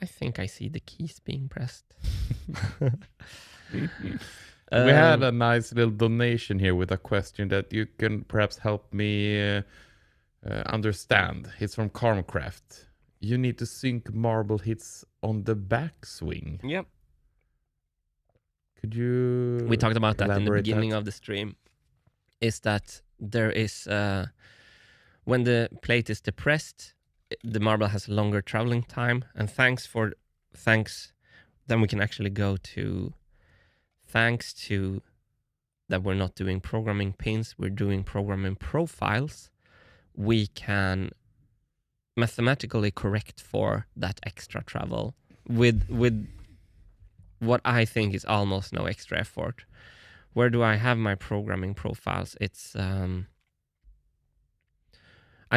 think I see the keys being pressed. We had a nice little donation here with a question that you can perhaps help me understand. It's from Karmcraft. You need to sync marble hits on the backswing. Yep. Could you... We talked about that in the beginning of the stream. Is that there is... when the plate is depressed, the marble has a longer traveling time. And thanks, then we can actually go to... Thanks to that we're not doing programming pins, we're doing programming profiles, we can mathematically correct for that extra travel with what I think is almost no extra effort. Where do I have my programming profiles? It's I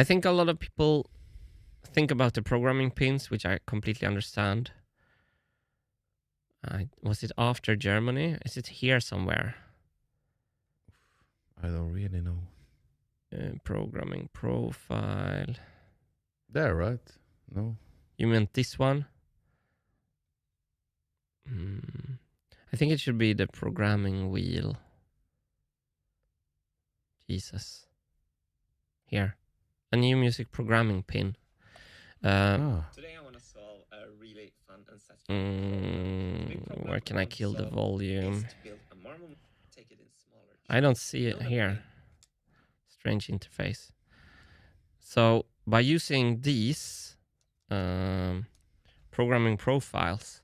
think a lot of people think about the programming pins, which I completely understand. Was it after Germany? Is it here somewhere? I don't really know. Programming profile. There, right? No. You meant this one? I think it should be the programming wheel. Jesus. Here. A new music programming pin. Today I want to solve a really fun Where can I kill the volume? I don't see it here. Strange interface. So by using these programming profiles,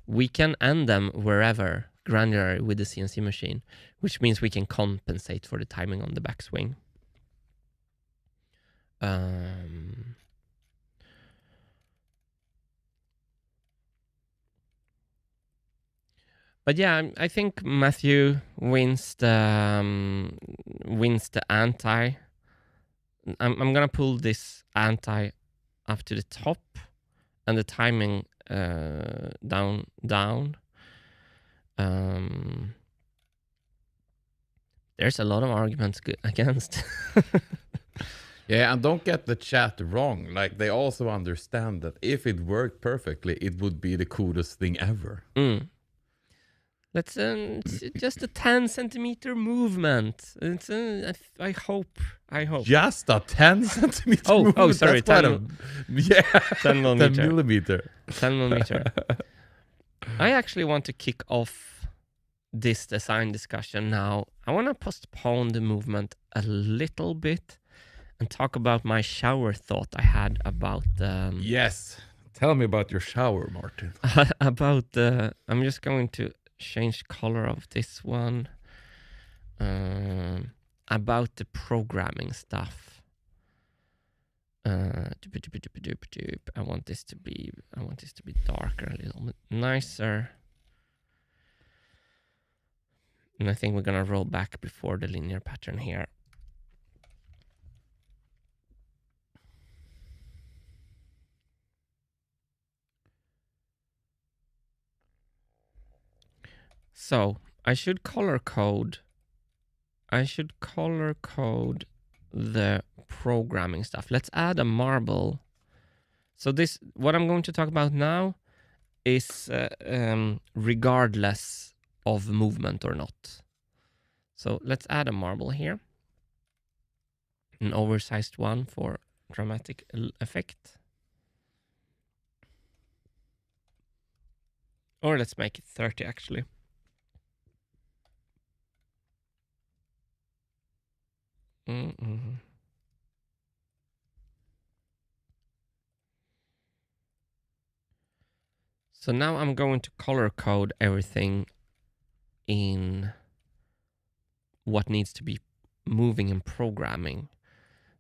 we can end them wherever granular with the CNC machine, which means we can compensate for the timing on the backswing. But yeah, I think Matthew wins the anti. I'm gonna pull this anti up to the top, and the timing down. There's a lot of arguments against. Yeah, and don't get the chat wrong. Like, they also understand that if it worked perfectly, it would be the coolest thing ever. Let's it's just a 10 centimeter movement. It's I hope. Just a 10 centimeter movement. Oh, sorry, 10 millimeter. 10 millimeter. I actually want to kick off this design discussion now. I want to postpone the movement a little bit and talk about my shower thought I had about Yes. Tell me about your shower, Martin. About I'm just going to change color of this one. About the programming stuff. I want this to be darker, a little bit nicer. And I think we're gonna roll back before the linear pattern here. So I should color code the programming stuff. Let's add a marble. So this, what I'm going to talk about now, is regardless of movement or not. So let's add a marble here, an oversized one for dramatic effect. Or let's make it 30 actually. So now I'm going to color code everything in what needs to be moving in programming.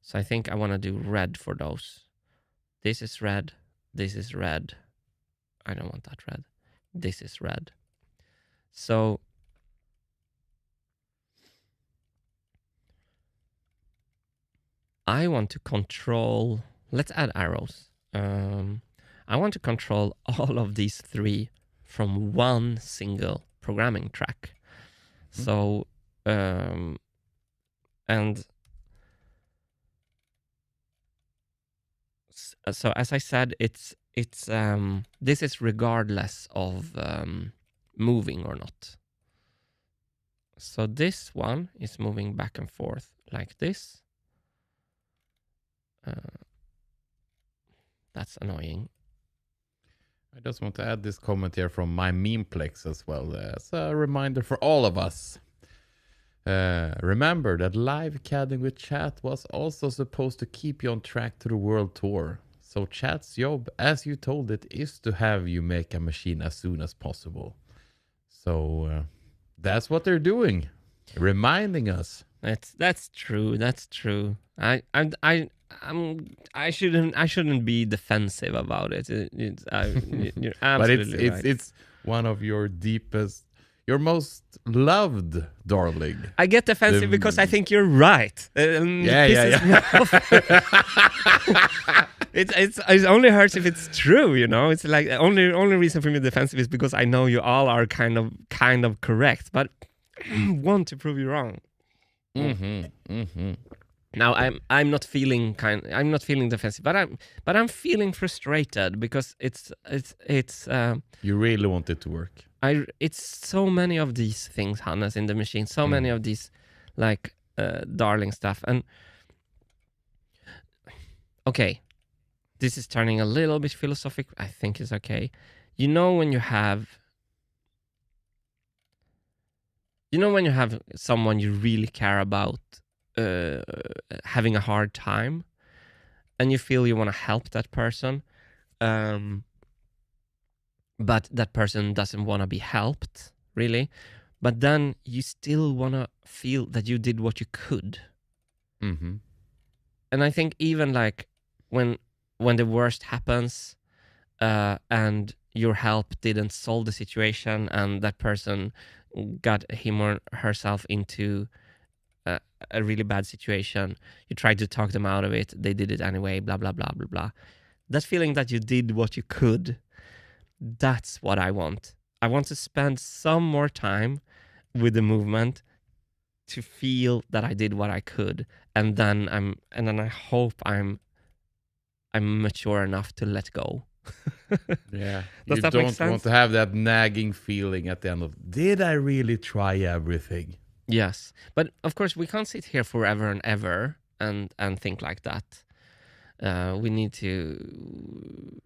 So I think I want to do red for those. This is red. This is red. I don't want that red. This is red. So I want to control, let's add arrows. I want to control all of these three from one single programming track. So, and so as I said, it's this is regardless of moving or not. So this one is moving back and forth like this. That's annoying. I just want to add this comment here from my memeplex as well, as a reminder for all of us. Remember that live CADing with chat was also supposed to keep you on track to the world tour. So chat's job, as you told it, is to have you make a machine as soon as possible. So that's what they're doing, reminding us. That's true. That's true. I shouldn't be defensive about it. You're absolutely but it's one of your deepest, your most loved darling. I get defensive because I think you're right. Yeah. It only hurts if it's true, you know. It's like only reason for me defensive is because I know you all are kind of correct, but I want to prove you wrong. Now I'm not feeling defensive, but I'm feeling frustrated because it's you really want it to work. It's so many of these things, Hannes, in the machine, so many of these like darling stuff. And okay, this is turning a little bit philosophic. I think it's okay. You know when you have someone you really care about having a hard time, and you feel you want to help that person, but that person doesn't want to be helped, really. But then you still want to feel that you did what you could. Mm-hmm. And I think even like when the worst happens and your help didn't solve the situation and that person got him or herself into a really bad situation, you tried to talk them out of it, they did it anyway, blah, blah, blah, blah, blah. That feeling that you did what you could, that's what I want. I want to spend some more time with the movement to feel that I did what I could, and then I hope I'm mature enough to let go. Yeah. Does You that make don't sense? want to have that nagging feeling at the end of, did I really try everything? Yes, but of course we can't sit here forever and ever and think like that. We need to.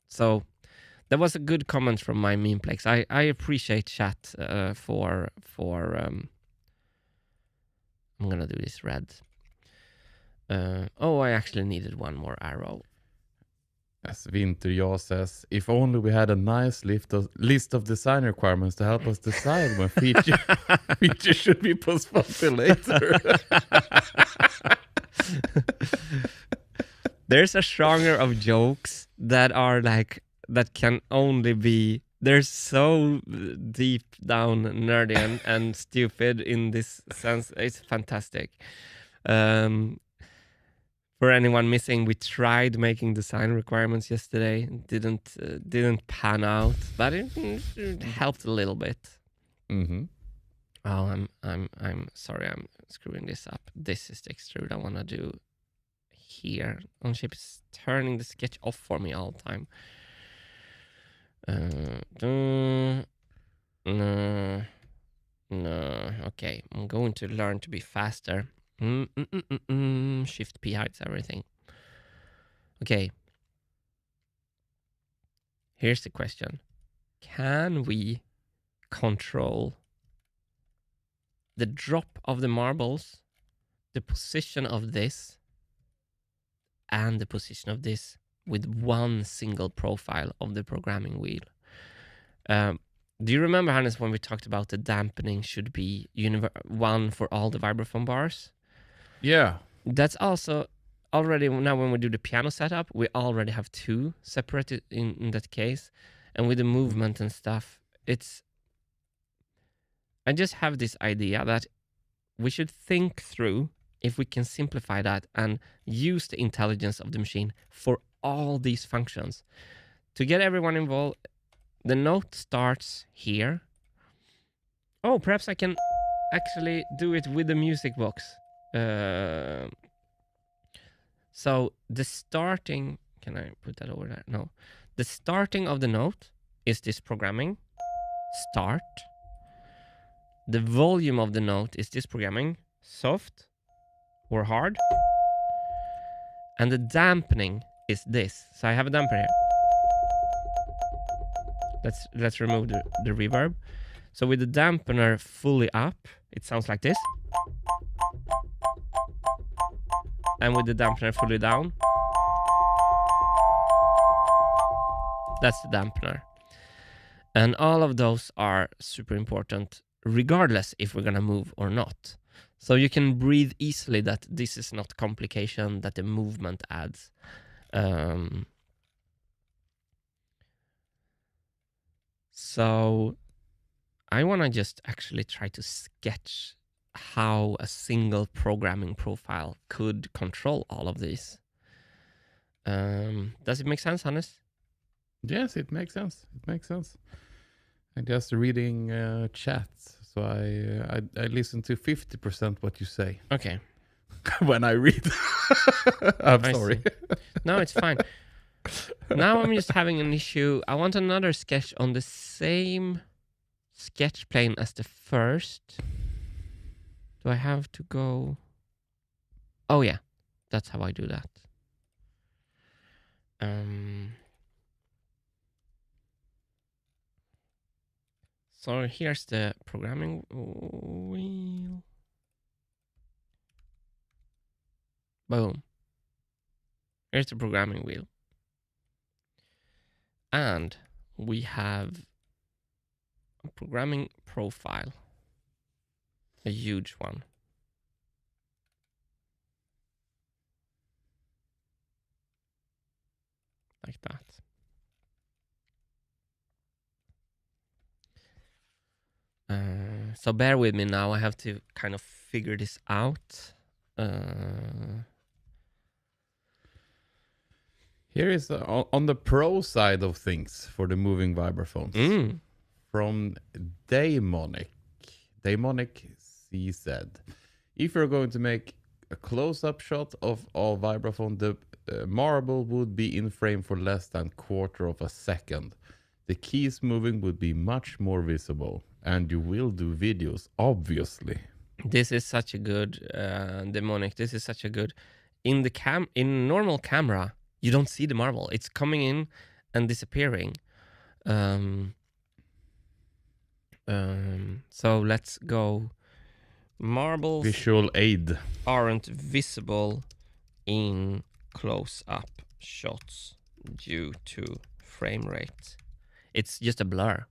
So that was a good comment from my memeplex. I appreciate chat for I'm gonna do this red. I actually needed one more arrow. As Wintergatan says, if only we had a nice list of design requirements to help us decide when feature should be postponed till later. There's a genre of jokes that are like, that can only be, they're so deep down nerdy and stupid in this sense. It's fantastic. For anyone missing, we tried making design requirements yesterday. Didn't pan out, but it helped a little bit. Mm-hmm. Oh, I'm sorry, I'm screwing this up. This is the extrude I want to do here. Onshape is turning the sketch off for me all the time. No. Okay, I'm going to learn to be faster. Shift P hides everything. Okay. Here's the question. Can we control the drop of the marbles, the position of this, and the position of this with one single profile of the programming wheel? Do you remember, Hannes, when we talked about the dampening should be one for all the vibraphone bars? Yeah. That's also already, now when we do the piano setup, we already have two separated in that case. And with the movement and stuff, I just have this idea that we should think through if we can simplify that and use the intelligence of the machine for all these functions. To get everyone involved, the note starts here. Oh, perhaps I can actually do it with the music box. So the starting, can I put that over there? No. The starting of the note is this programming, start. The volume of the note is this programming, soft or hard. And the dampening is this. So I have a damper here. Let's remove the reverb. So with the dampener fully up, it sounds like this. And with the dampener fully down, that's the dampener. And all of those are super important, regardless if we're gonna move or not. So you can breathe easily that this is not complication that the movement adds. So I want to just actually try to sketch how a single programming profile could control all of these. Does it make sense, Hannes? Yes, it makes sense. It makes sense. I'm just reading chats, so I listen to 50% what you say. Okay. When I read. I'm sorry. No, it's fine. Now I'm just having an issue. I want another sketch on the same sketch plane as the first. Do I have to go? Oh yeah, that's how I do that. So here's the programming wheel. Boom. Here's the programming wheel. And we have a programming profile. A huge one. Like that. So bear with me now. I have to kind of figure this out. Here is on the pro side of things for the moving vibraphones. From Daemonic CZ. If you're going to make a close-up shot of all vibraphone, the marble would be in frame for less than quarter of a second. The keys moving would be much more visible, and you will do videos, obviously. This is such a good Demonic. This is such a good in normal camera. You don't see the marble. It's coming in and disappearing. So let's go. Marbles visual aid aren't visible in close-up shots due to frame rate. It's just a blur.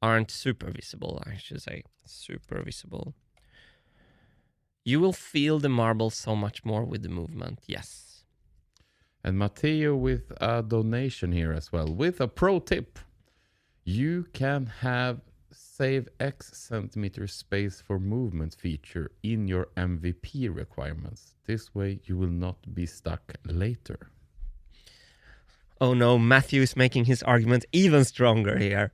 Aren't super visible, I should say. Super visible. You will feel the marble so much more with the movement, yes. And Matteo with a donation here as well. With a pro tip. You can have save X centimeter space for movement feature in your MVP requirements. This way you will not be stuck later. Oh no, Matthew is making his argument even stronger here.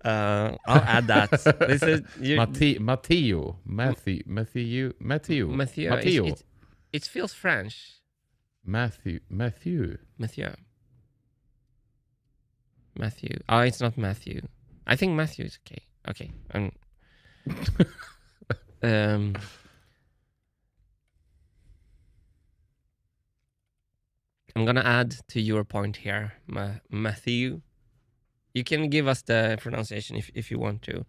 I'll add that. This is Matthew. It feels French. Matthew. Oh, it's not Matthew. I think Matthew is okay. Okay. I'm gonna add to your point here, Matthew. You can give us the pronunciation if you want to.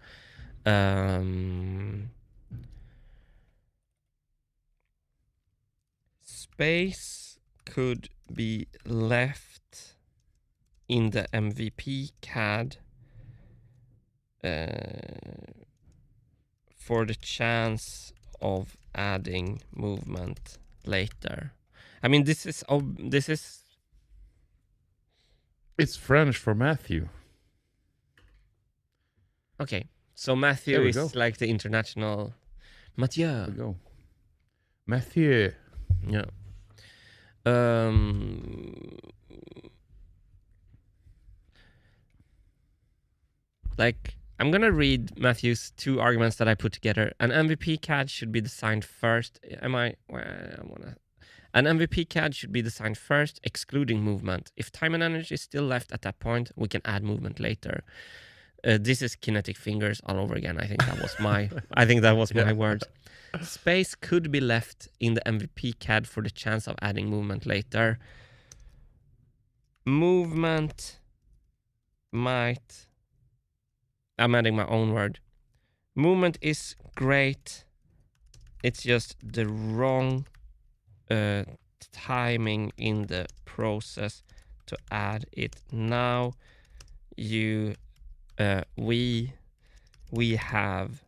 Space could be left in the MVP CAD for the chance of adding movement later. I mean, this is. It's French for Matthew. Okay, so Matthew is like the international Mathieu. There we go. Mathieu. Yeah. Like, I'm gonna read Matthew's two arguments that I put together. An MVP CAD should be designed first. An MVP CAD should be designed first, excluding movement. If time and energy is still left at that point, we can add movement later. This is kinetic fingers all over again. I think that was my word. Space could be left in the MVP CAD for the chance of adding movement later. Movement might... I'm adding my own word. Movement is great. It's just the wrong timing in the process to add it now. We have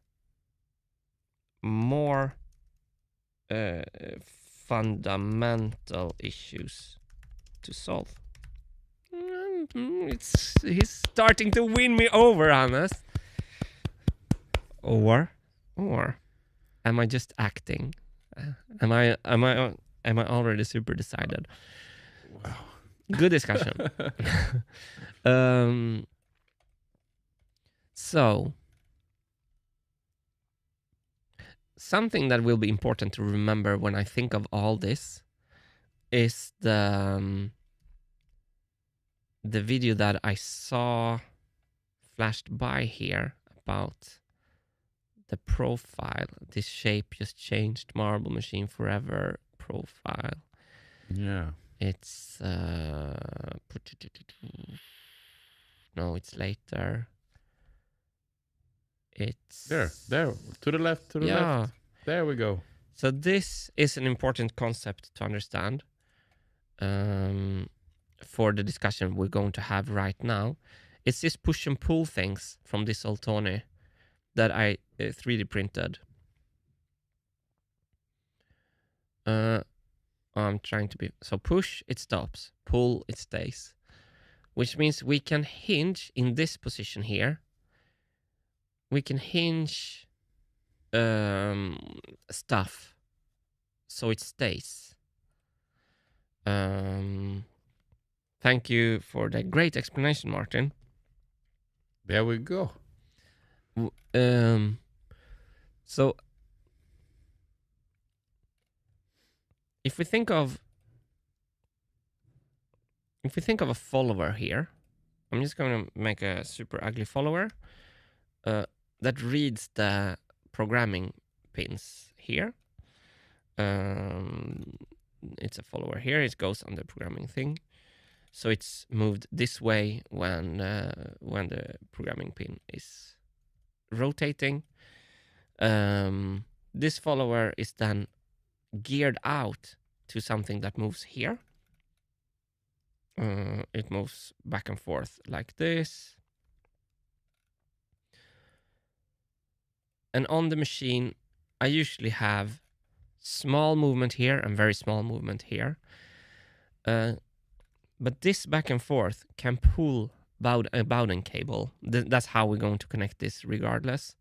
more fundamental issues to solve. He's starting to win me over, Hannes. Or am I just acting? Am I already super decided? Wow. Good discussion. So, something that will be important to remember when I think of all this is the video that I saw flashed by here about the profile. This shape just changed, marble machine forever profile. Yeah. It's no, it's later. It's There, to the left, to the left. There we go. So this is an important concept to understand for the discussion we're going to have right now. It's this push and pull things from this Altoni that I 3D printed. I'm trying to be... So push, it stops. Pull, it stays. Which means we can hinge in this position here. We can hinge stuff so it stays. Thank you for the great explanation, Martin. There we go. So if we think of a follower here, I'm just going to make a super ugly follower that reads the programming pins here. It's a follower here. It goes on the programming thing. So it's moved this way when the programming pin is rotating. This follower is then geared out to something that moves here. It moves back and forth like this. And on the machine, I usually have small movement here and very small movement here. But this back and forth can pull a Bowden cable. That's how we're going to connect this regardless.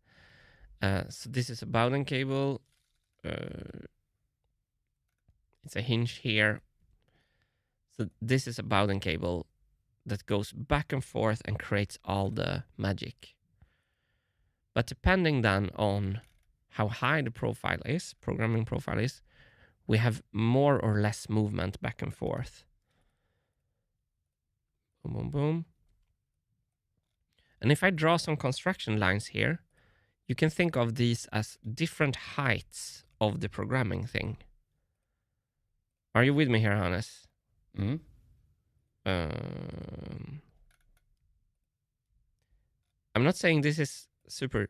So this is a Bowden cable. It's a hinge here. So this is a Bowden cable that goes back and forth and creates all the magic. But depending then on how high the programming profile is, we have more or less movement back and forth. Boom, boom, boom. And if I draw some construction lines here, you can think of these as different heights of the programming thing. Are you with me here, Hannes? Mm-hmm. I'm not saying this is super,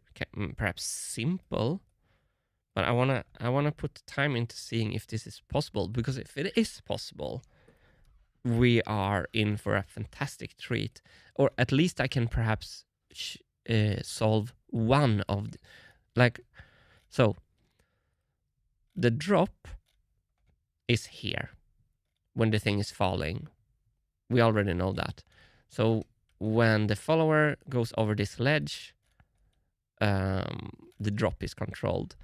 perhaps simple, but I wanna put time into seeing if this is possible, because if it is possible, we are in for a fantastic treat. Or at least I can perhaps solve one of so the drop is here when the thing is falling. We already know that. So when the follower goes over this ledge, the drop is controlled.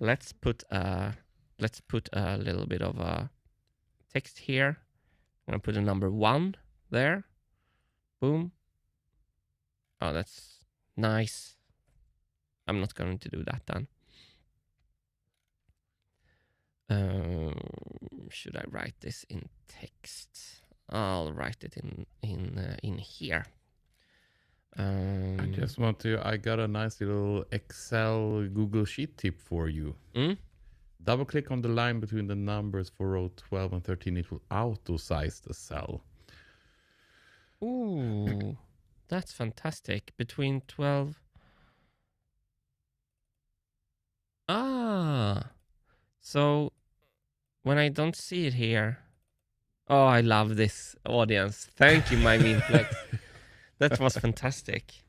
Let's put a little bit of a text here. I'm gonna put a number 1 there. Boom. Oh, that's nice. I'm not going to do that then. Should I write this in text? I'll write it in here. I got a nice little Excel Google Sheet tip for you. Double click on the line between the numbers for row 12 and 13. It will auto size the cell. Ooh, that's fantastic. Between 12. So when I don't see it here. Oh, I love this audience. Thank you, my Meanplex. That was fantastic.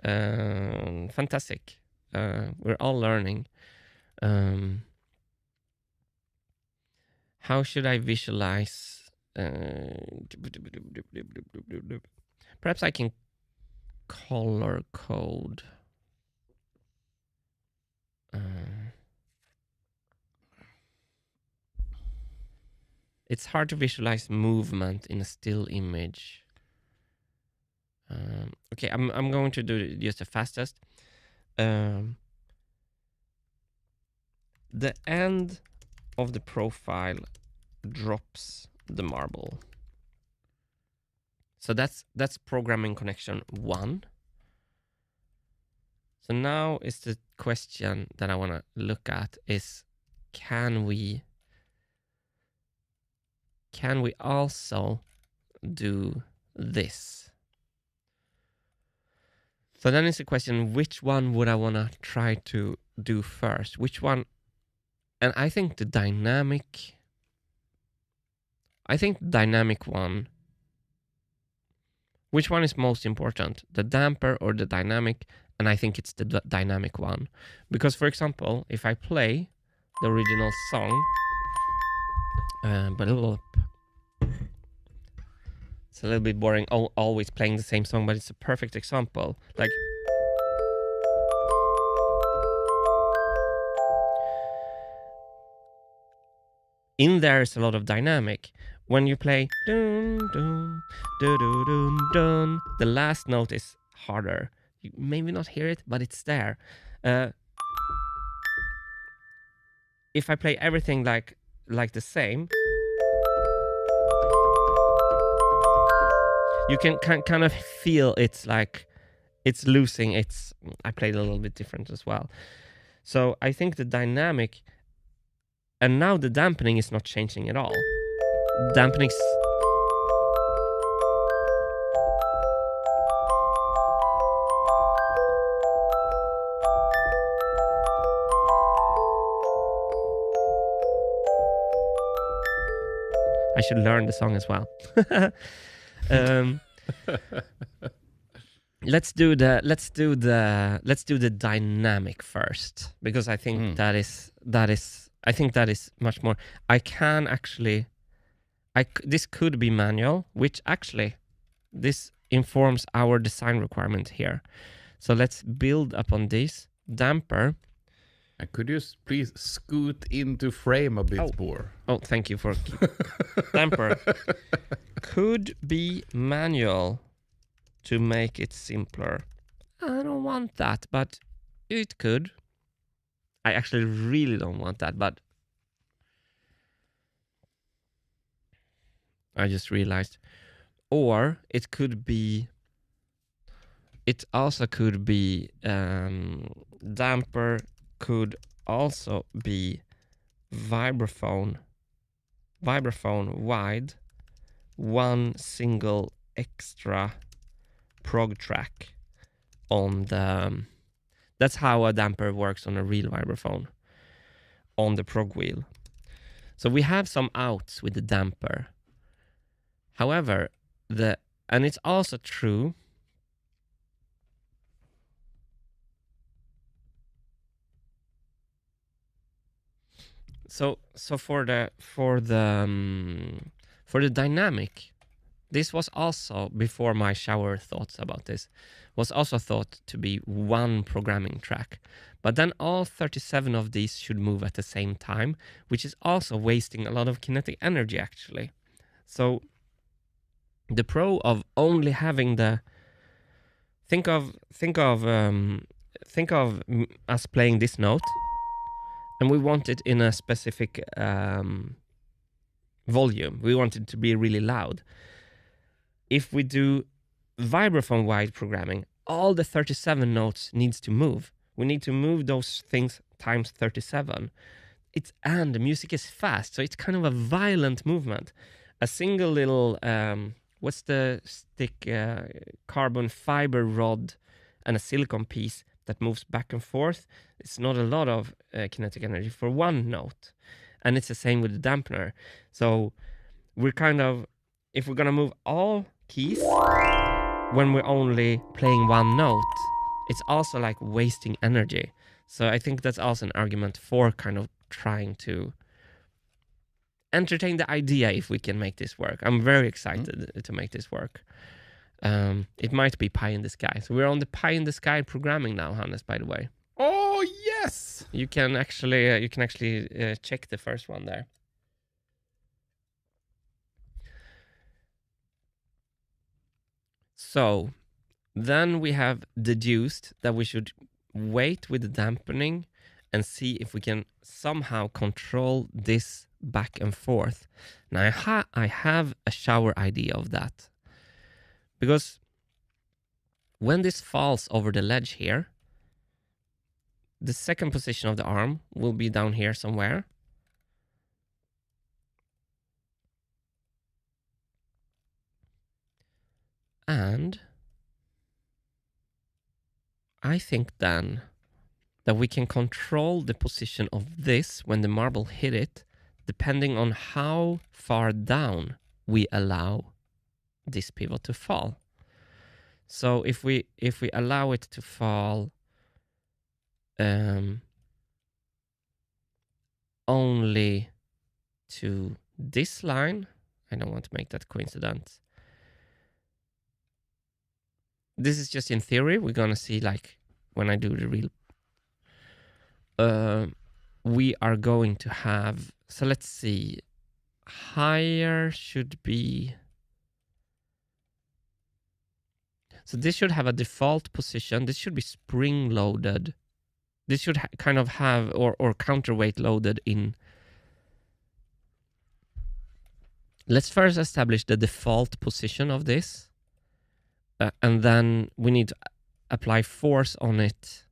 Fantastic. We're all learning. How should I visualize? Perhaps I can color code. It's hard to visualize movement in a still image. Okay, I'm going to do just the fastest. The end of the profile drops the marble. So that's programming connection 1. So now is the question that I want to look at is, can we can we also do this? So then it's a question, which one would I want to try to do first? Which one? And I think the dynamic one, which one is most important? The damper or the dynamic? And I think it's the dynamic one. Because, for example, if I play the original song, but it's a little bit boring, always playing the same song, but it's a perfect example. Like, in there is a lot of dynamic. When you play dun, dun, dun, dun, dun, dun, the last note is harder. You maybe not hear it, but it's there. If I play everything like the same, you can kind of feel it's like it's losing its. I played a little bit different as well. So I think the dynamic, and now the dampening is not changing at all. Dampening. I should learn the song as well. Let's do the dynamic first, because I think that is much more. I can actually, this could be manual, which actually this informs our design requirement here. So let's build upon this damper. And could you please scoot into frame a bit more? Oh, thank you for damper. Could be manual to make it simpler. I don't want that, but it could. I actually really don't want that, but I just realized. Or it could be, it also could be damper could also be vibraphone wide, one single extra prog track on the, that's how a damper works on a real vibraphone, on the prog wheel. So we have some outs with the damper. However, and it's also true, so for the dynamic, this was also, before my shower thoughts about this, was also thought to be one programming track. But then all 37 of these should move at the same time, which is also wasting a lot of kinetic energy, actually. So the pro of only having the, think of us playing this note, and we want it in a specific volume. We want it to be really loud. If we do vibraphone wide programming, all the 37 notes needs to move. We need to move those things times 37. And the music is fast, so it's kind of a violent movement. A single little, what's the stick, carbon fiber rod and a silicon piece that moves back and forth. It's not a lot of kinetic energy for one note. And it's the same with the dampener. So we're kind of, if we're going to move all keys when we're only playing one note, it's also like wasting energy. So I think that's also an argument for kind of trying to entertain the idea if we can make this work. I'm very excited to make this work. It might be pie in the sky. So we're on the pie in the sky programming now, Hannes, by the way. Oh, yes! You can actually check the first one there. So then we have deduced that we should wait with the dampening and see if we can somehow control this back and forth. Now I have a shower idea of that. Because when this falls over the ledge here, the second position of the arm will be down here somewhere. And I think then that we can control the position of this when the marble hit it, depending on how far down we allow this pivot to fall. So if we allow it to fall only to this line, I don't want to make that coincidence. This is just in theory. We're gonna see, like, when I do the real. We are going to have. So let's see. Higher should be. So this should have a default position. This should be spring loaded. This should kind of have or counterweight loaded in. Let's first establish the default position of this. And then we need to apply force on it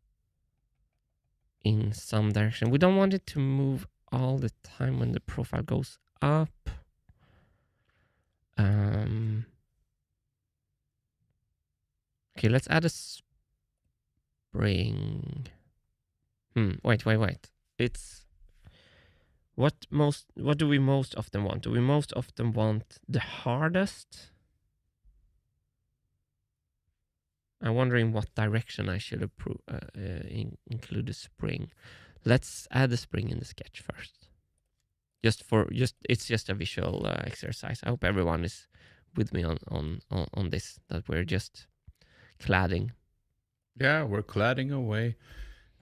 in some direction. We don't want it to move all the time when the profile goes up. Okay, let's add a spring. Wait. It's what do we most often want? Do we most often want the hardest? I'm wondering what direction I should include a spring. Let's add a spring in the sketch first. It's just a visual exercise. I hope everyone is with me on this, that we're just cladding. Yeah, we're cladding away.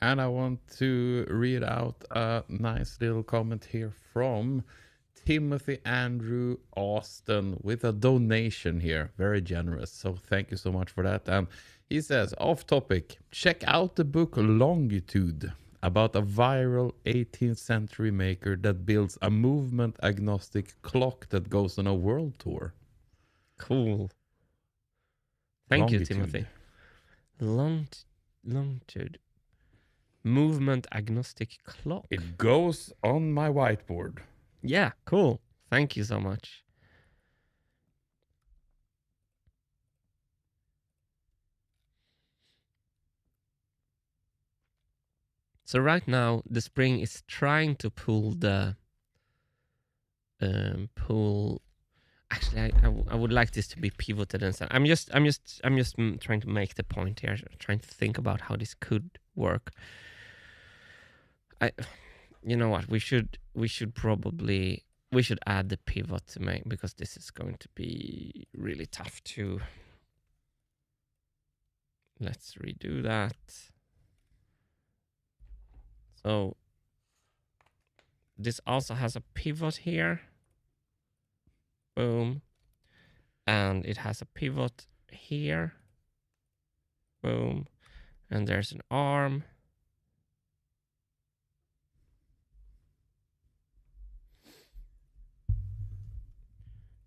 And I want to read out a nice little comment here from Timothy Andrew Austin with a donation here. Very generous. So thank you so much for that. And he says, off topic, check out the book Longitude about a viral 18th century maker that builds a movement agnostic clock that goes on a world tour. Cool. Thank Longitude. you, Timothy. Longitude. Movement agnostic clock. It goes on my whiteboard. Yeah, cool. Thank you so much. So right now the spring is trying to pull the pull. Actually, I would like this to be pivoted and stuff. I'm just trying to make the point here, trying to think about how this could work. You know what? We should add the pivot to make, because this is going to be really tough to. Let's redo that. So this also has a pivot here. Boom. And it has a pivot here. Boom. And there's an arm.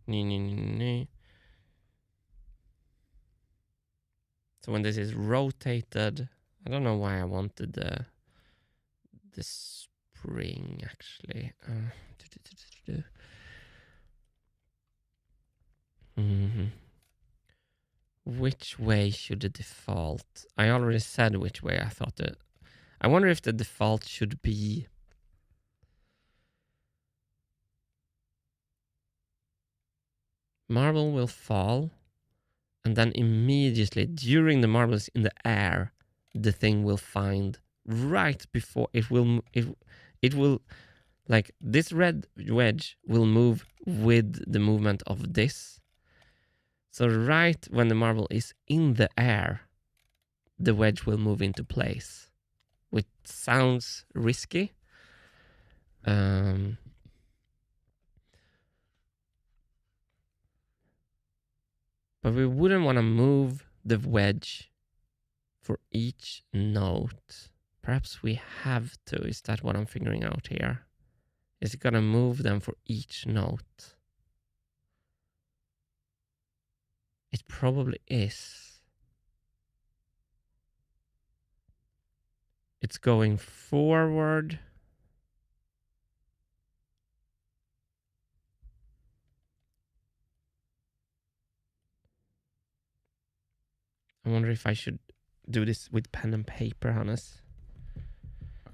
So when this is rotated, I don't know why I wanted the spring actually. Which way should the default? I already said which way I thought it. I wonder if the default should be. Marble will fall, and then immediately during the marble is in the air, the thing will find right before it will like this red wedge will move with the movement of this. So right when the marble is in the air, the wedge will move into place, which sounds risky. But we wouldn't want to move the wedge for each note. Perhaps we have to. Is that what I'm figuring out here? Is it going to move them for each note? It probably is. It's going forward. I wonder if I should do this with pen and paper, Hannes.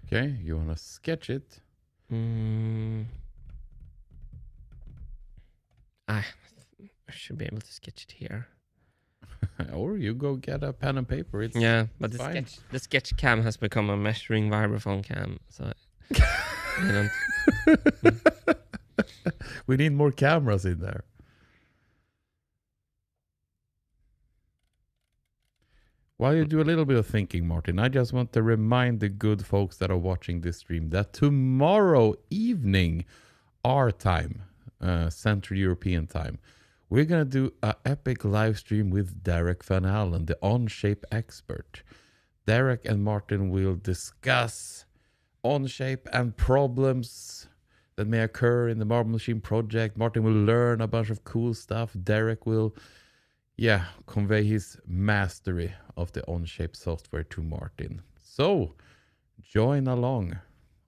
Okay, you want to sketch it? I should be able to sketch it here. Or you go get a pen and paper. It's but fine. the sketch cam has become a measuring vibraphone cam, so I don't. We need more cameras in there. While you do a little bit of thinking, Martin, I just want to remind the good folks that are watching this stream that tomorrow evening, our time, Central European time, we're going to do an epic live stream with Derek Van Allen, the on-shape expert. Derek and Martin will discuss on-shape and problems that may occur in the Marble Machine project. Martin will learn a bunch of cool stuff. Derek will convey his mastery of the on-shape software to Martin. So join along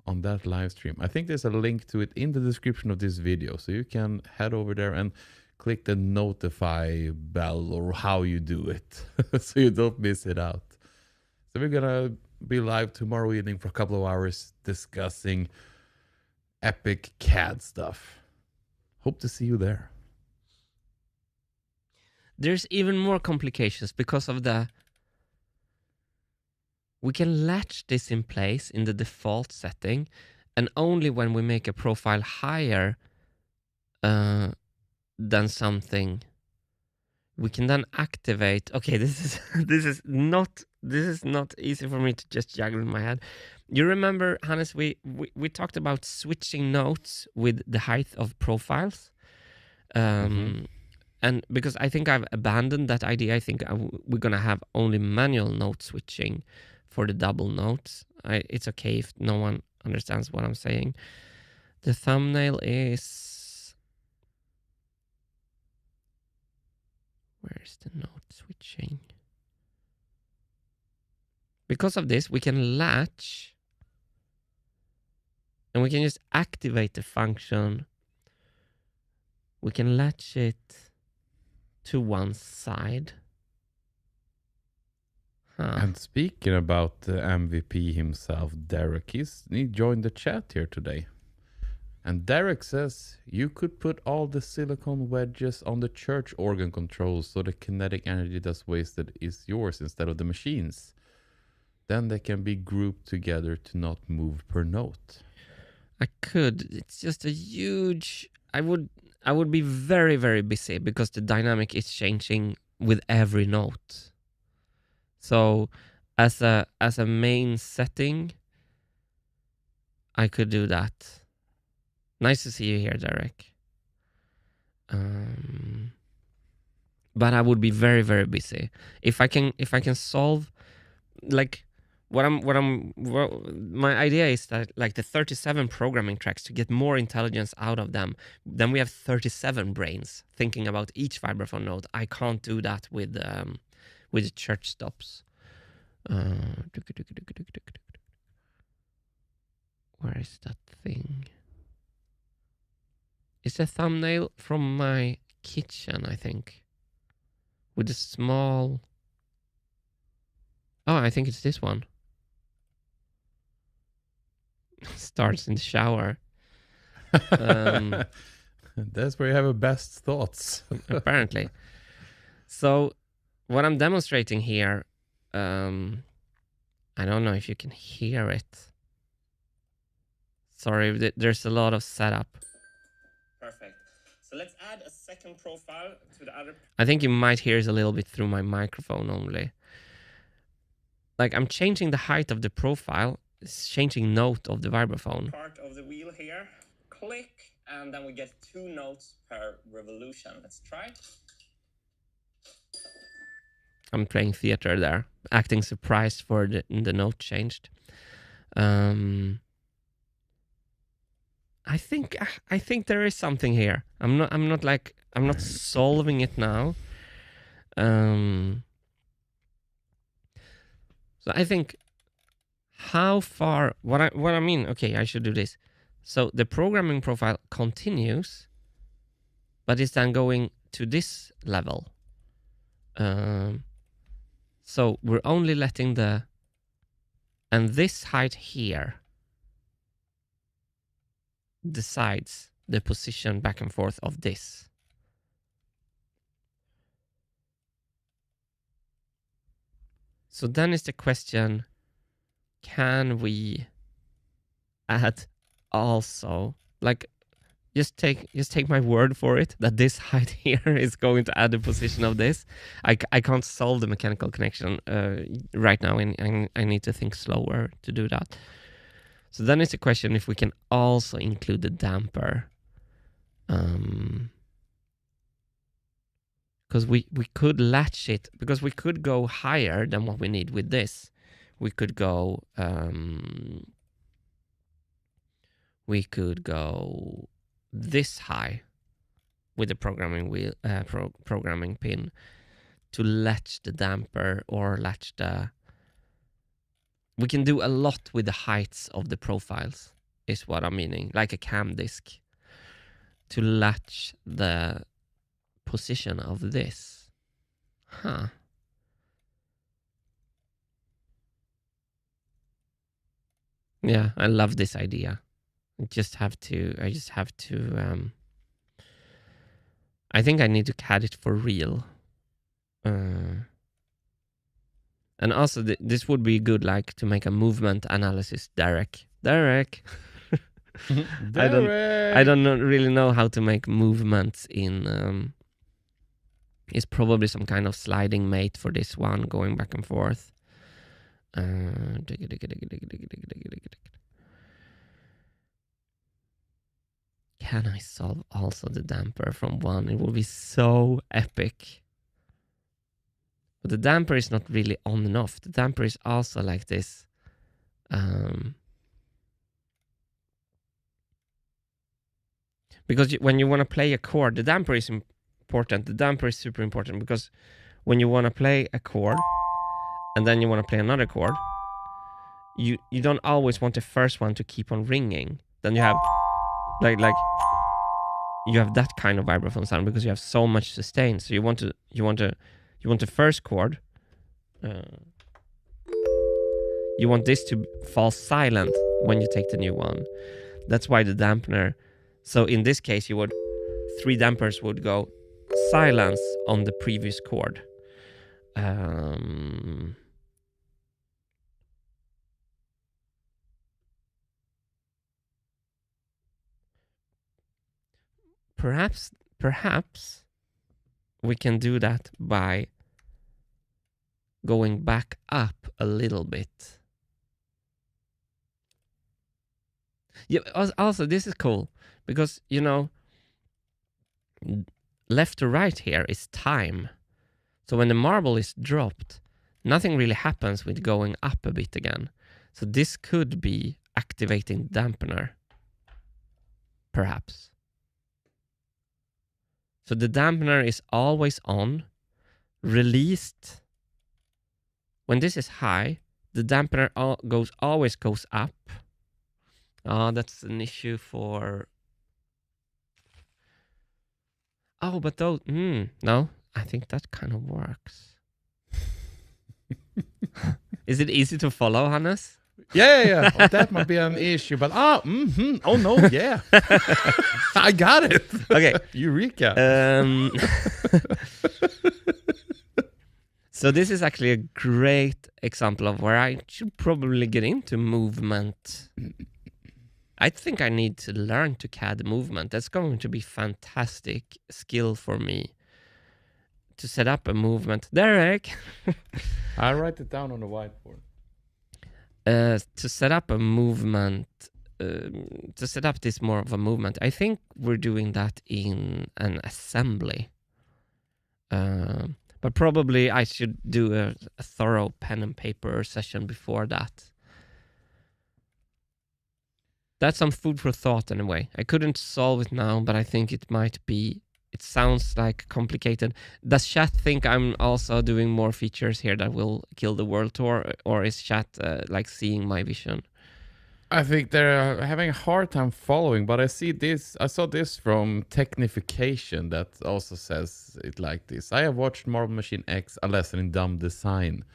on that live stream. I think there's a link to it in the description of this video, so you can head over there and click the notify bell or how you do it so you don't miss it out. So we're gonna be live tomorrow evening for a couple of hours discussing epic CAD stuff. Hope to see you there. There's even more complications because of we can latch this in place in the default setting, and only when we make a profile higher than something, we can then activate. Okay, this is not easy for me to just juggle in my head. You remember, Hannes, we talked about switching notes with the height of profiles. And because I think I've abandoned that idea, I think we're going to have only manual note switching for the double notes. It's okay if no one understands what I'm saying. The thumbnail is... Where's the note switching? Because of this, we can latch and we can just activate the function. We can latch it to one side. And speaking about the MVP himself, Derek, he joined the chat here today. And Derek says you could put all the silicone wedges on the church organ controls so the kinetic energy that's wasted is yours instead of the machines. Then they can be grouped together to not move per note. I could. It's just a huge... I would be very, very busy because the dynamic is changing with every note. So as a main setting, I could do that. Nice to see you here, Derek. But I would be very, very busy. If I can solve, like, my idea is that, like, the 37 programming tracks, to get more intelligence out of them, then we have 37 brains thinking about each vibraphone node. I can't do that with church stops. Where is that thing? It's a thumbnail from my kitchen, I think, with a small... Oh, I think it's this one. Starts in the shower. That's where you have your best thoughts. Apparently. So what I'm demonstrating here, I don't know if you can hear it. Sorry, there's a lot of setup. Perfect. So let's add a second profile to the other. I think you might hear it a little bit through my microphone only. Like, I'm changing the height of the profile. It's changing note of the vibraphone. Part of the wheel here. Click, and then we get 2 notes per revolution. Let's try. I'm playing theater there, acting surprised for the note changed. I think there is something here. I'm not solving it now. So I think how far, what I mean, okay, I should do this. So the programming profile continues, but it's then going to this level. So we're only letting and this height here decides the position back and forth of this. So then is the question, can we add also, like, just take my word for it that this height here is going to add the position of this. I can't solve the mechanical connection right now, and I need to think slower to do that. So then it's a question if we can also include the damper. Because we could latch it, because we could go higher than what we need with this. We could go this high with the programming wheel, programming pin to latch the damper or latch the. We can do a lot with the heights of the profiles, is what I'm meaning, like a cam disk, to latch the position of this. Huh. Yeah, I love this idea. I just have to. I think I need to CAD it for real. And also, this would be good, like, to make a movement analysis. Derek. Derek. I don't really know how to make movements in. It's probably some kind of sliding mate for this one, going back and forth. Can I solve also the damper from one? It will be so epic. But the damper is not really on and off. The damper is also like this. Because when you want to play a chord, the damper is important. The damper is super important because when you want to play a chord and then you want to play another chord, you don't always want the first one to keep on ringing. Then you have like you have that kind of vibraphone sound because you have so much sustain. So you want the first chord. You want this to fall silent when you take the new one. That's why the dampener. So in this case, 3 dampers would go silence on the previous chord. Perhaps we can do that by going back up a little bit. Yeah, also this is cool because, left to right here is time. So when the marble is dropped, nothing really happens with going up a bit again. So this could be activating the dampener, perhaps. So the dampener is always on, released. When this is high, the dampener always goes up. That's an issue for... Oh, but those... no, I think that kind of works. Is it easy to follow, Hannes? Yeah. Oh, that might be an issue, but oh no, yeah. I got it. Okay. Eureka. So this is actually a great example of where I should probably get into movement. I think I need to learn to CAD movement. That's going to be fantastic skill for me to set up a movement. Derek! I'll write it down on the whiteboard. To set up a movement, to set up this more of a movement, I think we're doing that in an assembly. But probably I should do a thorough pen and paper session before that. That's some food for thought anyway. I couldn't solve it now, but I think it might be... It sounds like complicated. Does chat think I'm also doing more features here that will kill the world tour? Or is chat like seeing my vision? I think they're having a hard time following, but I saw this from Technification that also says it like this. I have watched Marble Machine X, A Lesson in Dumb Design.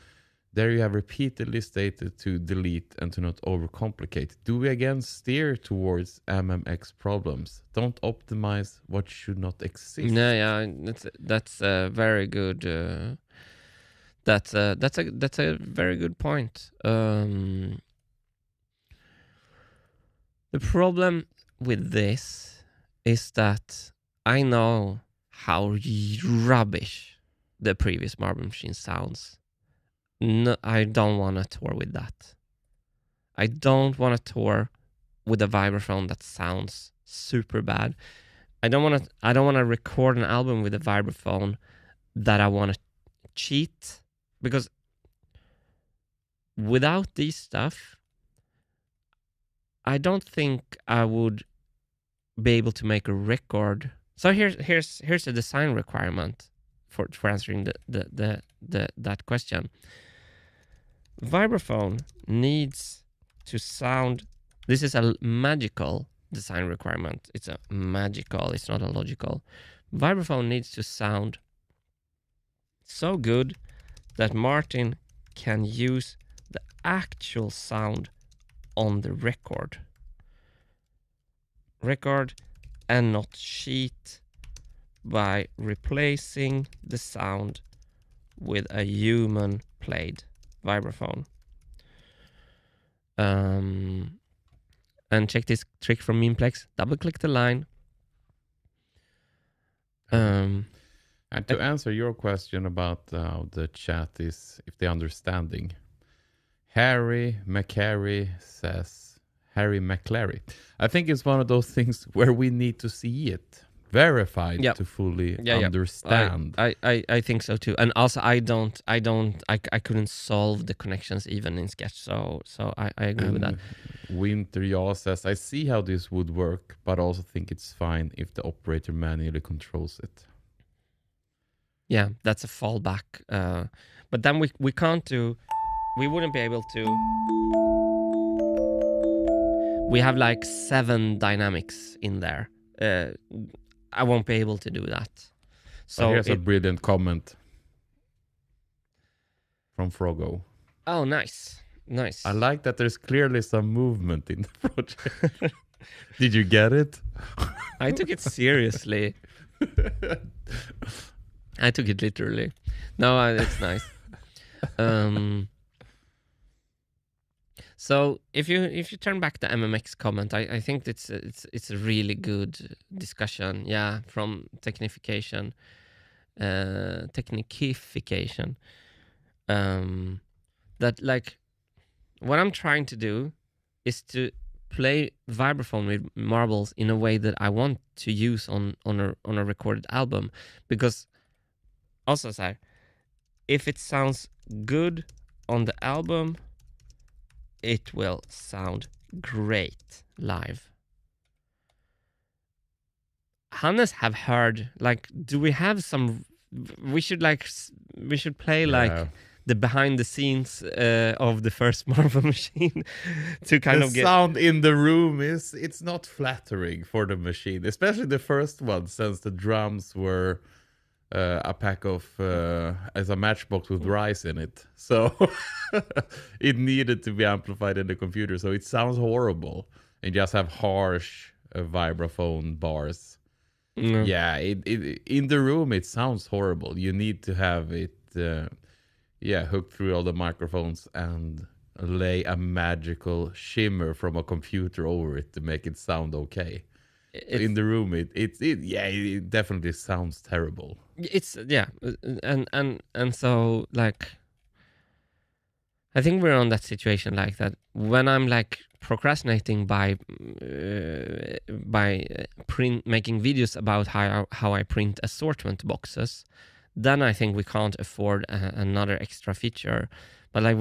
There you have repeatedly stated to delete and to not overcomplicate. Do we again steer towards MMX problems? Don't optimize what should not exist. No, yeah, that's a very good. That's a very good point. The problem with this is that I know how rubbish the previous Marble Machine sounds. No, I don't want to tour with that. I don't want to tour with a vibraphone that sounds super bad. I don't want to record an album with a vibraphone that I want to cheat, because without these stuff, I don't think I would be able to make a record. So here's a design requirement for answering that question. Vibraphone needs to sound. This is a magical design requirement. It's a magical. It's not a logical. Vibraphone needs to sound so good that Martin can use the actual sound on the record and not cheat by replacing the sound with a human played vibraphone. And check this trick from Memeplex. Double click the line. And to answer your question about the chat is if they're understanding, Harry McCary says, Harry McClary. I think it's one of those things where we need to see it verified to fully understand. I think so too. And also I couldn't solve the connections even in Sketch, so I agree with that. Winter says, I see how this would work, but also think it's fine if the operator manually controls it. Yeah, that's a fallback. But then we wouldn't be able to. We have like 7 dynamics in there. I won't be able to do that. So here's a brilliant comment from Frogo. Oh, nice. I like that there's clearly some movement in the project. Did you get it? I took it seriously. I took it literally. No, it's nice. So if you turn back the MMX comment, I think it's a really good discussion. Yeah, from technification. That like what I'm trying to do is to play vibraphone with marbles in a way that I want to use on a recorded album, because also sorry, if it sounds good on the album, it will sound great live. Hannes have heard, like, do we have some? We should play like the behind the scenes of the first Marble Machine to kind of get the sound in the room it's not flattering for the machine, especially the first one, since the drums were a pack of as a matchbox with rice in it, so it needed to be amplified in the computer, so it sounds horrible and just have harsh vibraphone bars. Yeah, it in the room it sounds horrible. You need to have it hooked through all the microphones and lay a magical shimmer from a computer over it to make it sound okay. In the room it definitely sounds terrible. It's and so like I think we're on that situation like that when I'm like procrastinating by making videos about how I print assortment boxes, then I think we can't afford another extra feature. But like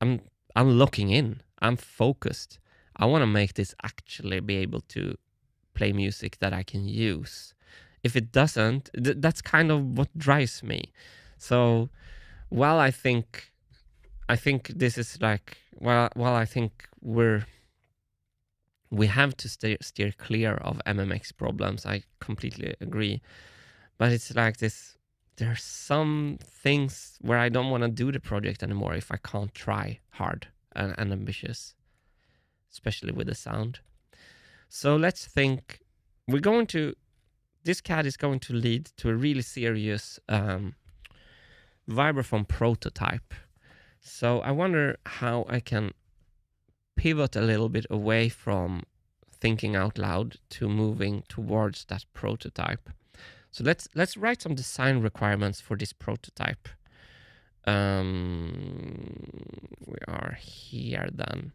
I'm locking in. I'm focused. I want to make this actually be able to play music that I can use. If it doesn't, that's kind of what drives me. So while I think this is like, while I think we're we have to steer clear of MMX problems. I completely agree. But it's like this, there's some things where I don't want to do the project anymore if I can't try hard and ambitious, especially with the sound. So let's think, this CAD is going to lead to a really serious Vibraphone prototype. So I wonder how I can pivot a little bit away from thinking out loud to moving towards that prototype. So let's write some design requirements for this prototype. We are here then.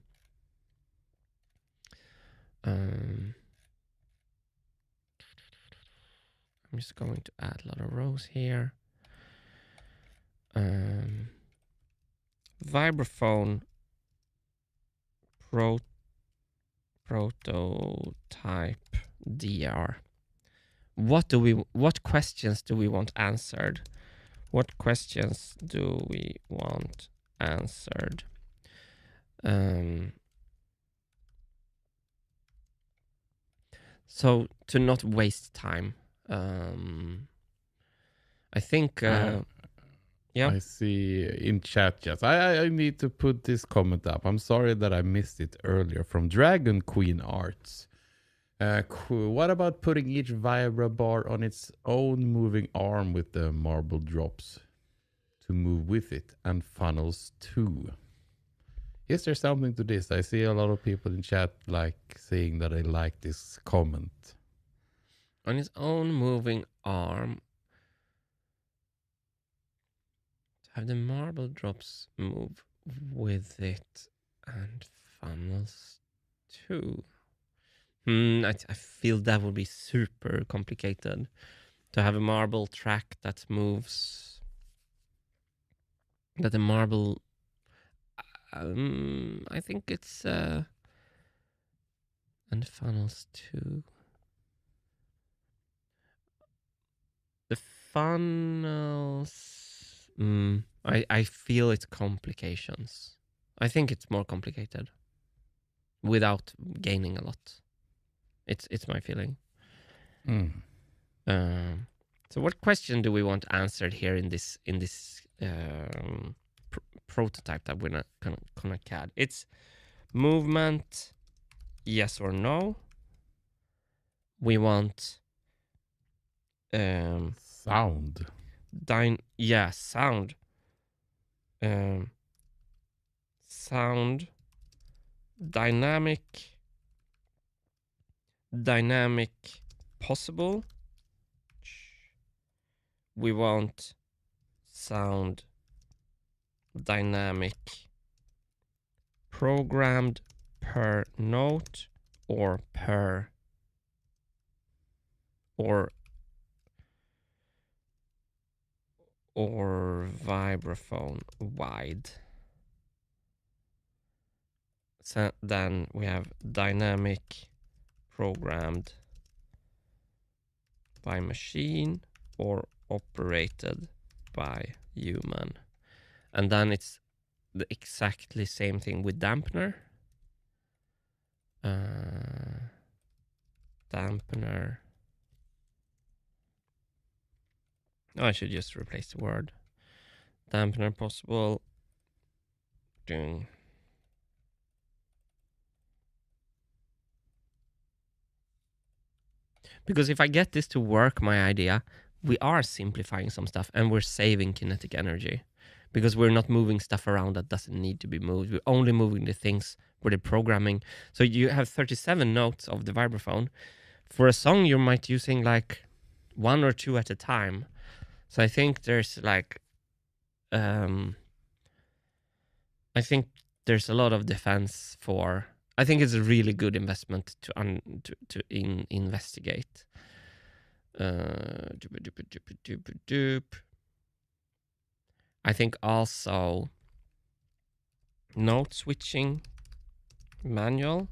I'm just going to add a lot of rows here. Vibraphone prototype DR. What questions do we want answered? What questions do we want answered? So to not waste time. I think yeah. I see in chat. Yes, I need to put this comment up. I'm sorry that I missed it earlier from Dragon Queen Arts. What about putting each vibra bar on its own moving arm with the marble drops to move with it and funnels too? Is there something to this? I see a lot of people in chat like saying that they like this comment. On its own moving arm. Have the marble drops move with it and funnels too. I feel that would be super complicated to have a marble track that moves. But the marble, I think it's and funnels too. The funnels. I feel it's complications. I think it's more complicated without gaining a lot. It's my feeling. So what question do we want answered here in this prototype that we're not gonna CAD? It's movement, yes or no. We want sound. Sound. Sound. Dynamic possible. We want sound dynamic programmed per note or vibraphone wide. So then we have dynamic programmed by machine or operated by human. And then it's the exactly same thing with dampener. Dampener. Oh, I should just replace the word. Dampener possible. Because if I get this to work, my idea, we are simplifying some stuff and we're saving kinetic energy because we're not moving stuff around that doesn't need to be moved. We're only moving the things where the programming. So you have 37 notes of the vibraphone. For a song, you might using like 1 or 2 at a time. So I think there's like, I think there's a lot of defense for. I think it's a really good investment to investigate. I think also note switching manual.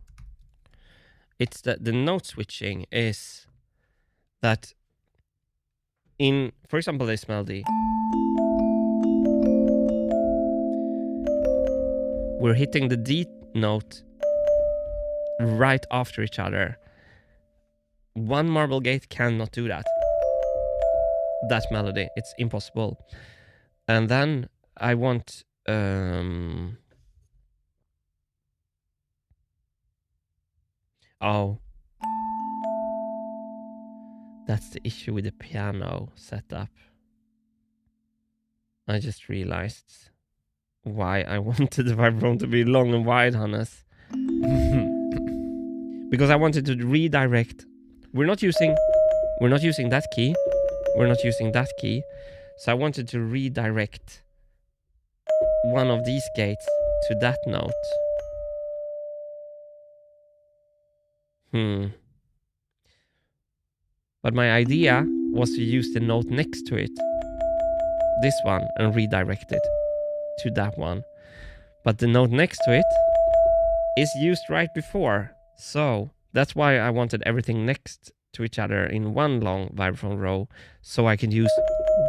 It's that the note switching is that in, for example, this melody, we're hitting the D note right after each other. One marble gate cannot do that. That melody, it's impossible. And then I want oh, that's the issue with the piano setup. I just realized why I wanted the vibraphone to be long and wide, Hannes. Because I wanted to redirect. We're not using that key. We're not using that key. So I wanted to redirect one of these gates to that note. But my idea was to use the note next to it, this one, and redirect it to that one. But the note next to it is used right before. So that's why I wanted everything next to each other in one long vibraphone row, so I can use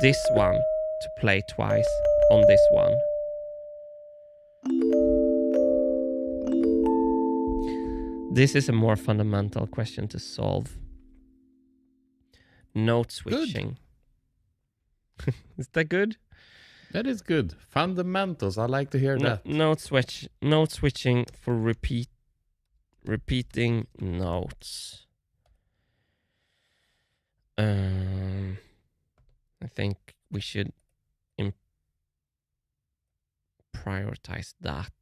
this one to play twice on this one. This is a more fundamental question to solve. Note switching. Is that good? That is good. Fundamentals. I like to hear that. Note switching for repeating notes. I think we should prioritize that.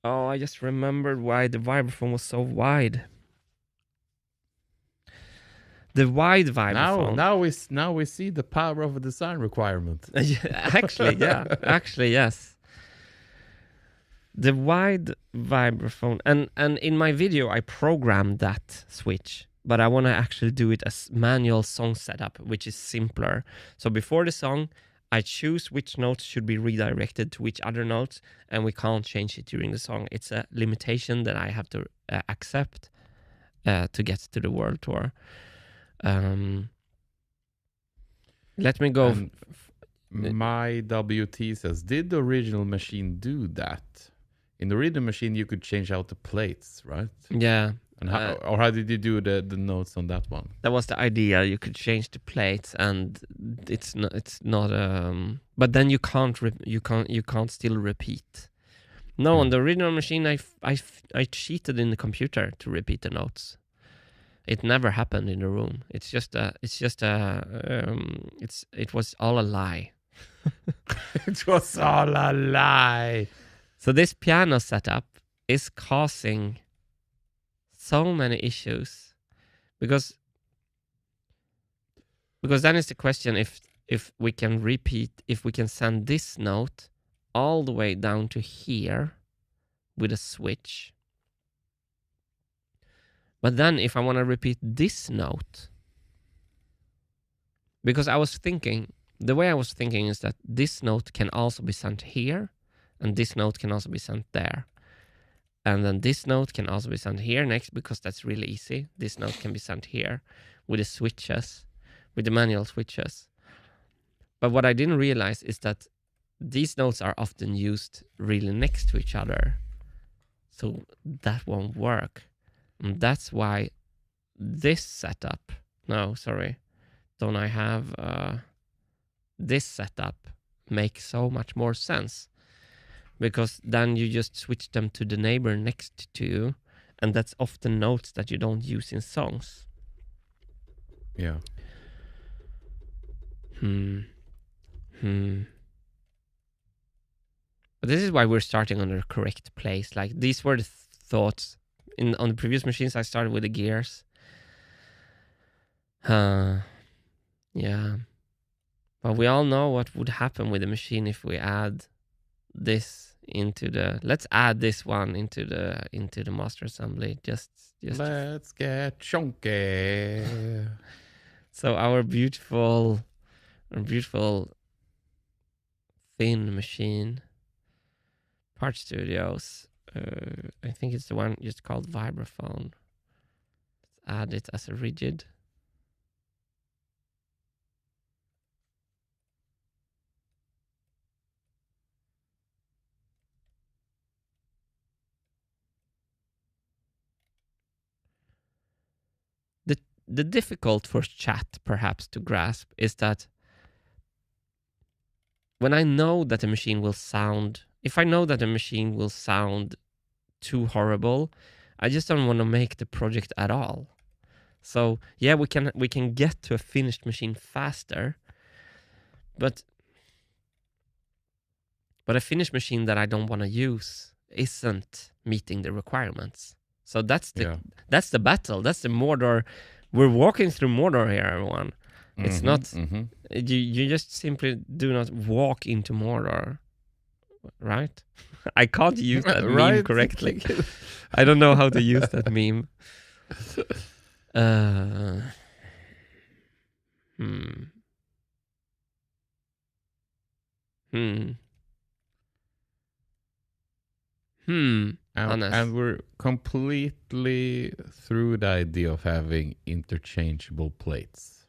Oh, I just remembered why the vibraphone was so wide. The wide vibraphone. Now we see the power of a design requirement. Actually, yeah. Actually, yes. The wide vibraphone, and in my video I programmed that switch, but I want to actually do it as manual song setup, which is simpler. So before the song, I choose which notes should be redirected to which other notes, and we can't change it during the song. It's a limitation that I have to accept to get to the world tour. Let me go. My WT says, did the original machine do that? In the original machine, you could change out the plates, right? Yeah. And how did you do the notes on that one? That was the idea. You could change the plates, and it's not. But then you can't still repeat. No, on the original machine, I cheated in the computer to repeat the notes. It never happened in the room. It was all a lie. It was all a lie. So this piano setup is causing so many issues because then is the question if we can repeat, if we can send this note all the way down to here with a switch. But then if I want to repeat this note, because the way I was thinking is that this note can also be sent here, and this note can also be sent there. And then this note can also be sent here next, because that's really easy. This note can be sent here with the switches, with the manual switches. But what I didn't realize is that these notes are often used really next to each other. So that won't work. And that's why this setup, don't I have this setup makes so much more sense. Because then you just switch them to the neighbor next to you, and that's often notes that you don't use in songs. Yeah. But this is why we're starting on the correct place. Like, these were the thoughts. On the previous machines, I started with the gears. Yeah. But we all know what would happen with the machine if we add this into the... Let's add this one into the master assembly. Just Let's get chunky. So our beautiful thin machine, Part Studios. I think it's the one just called Vibraphone. Let's add it as a rigid. the difficult for chat perhaps to grasp is that when I know that a machine will sound, if I know that a machine will sound too horrible, I just don't want to make the project at all. So yeah, we can get to a finished machine faster, but a finished machine that I don't want to use isn't meeting the requirements. So that's the battle. That's the Mordor. We're walking through Mordor here, everyone. It's not you just simply do not walk into Mordor, right? I can't use that meme correctly. I don't know how to use that meme. And we're completely through the idea of having interchangeable plates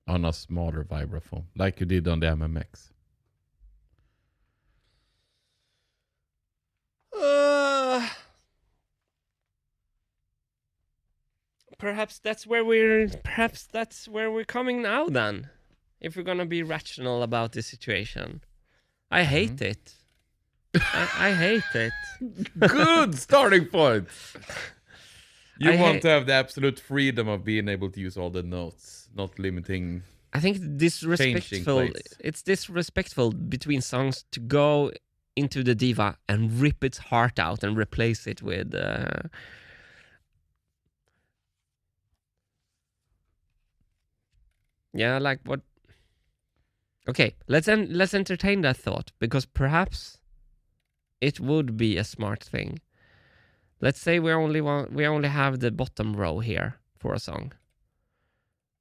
on a smaller vibraphone, like you did on the MMX. Perhaps that's where we're coming now then. If we're gonna be rational about this situation. I hate it. I hate it. Good starting point. You want to have the absolute freedom of being able to use all the notes, not limiting. I think disrespectful. It's disrespectful between songs to go into the diva and rip its heart out and replace it with. Yeah, like what? Okay, let's entertain that thought, because perhaps it would be a smart thing. Let's say we only have the bottom row here for a song.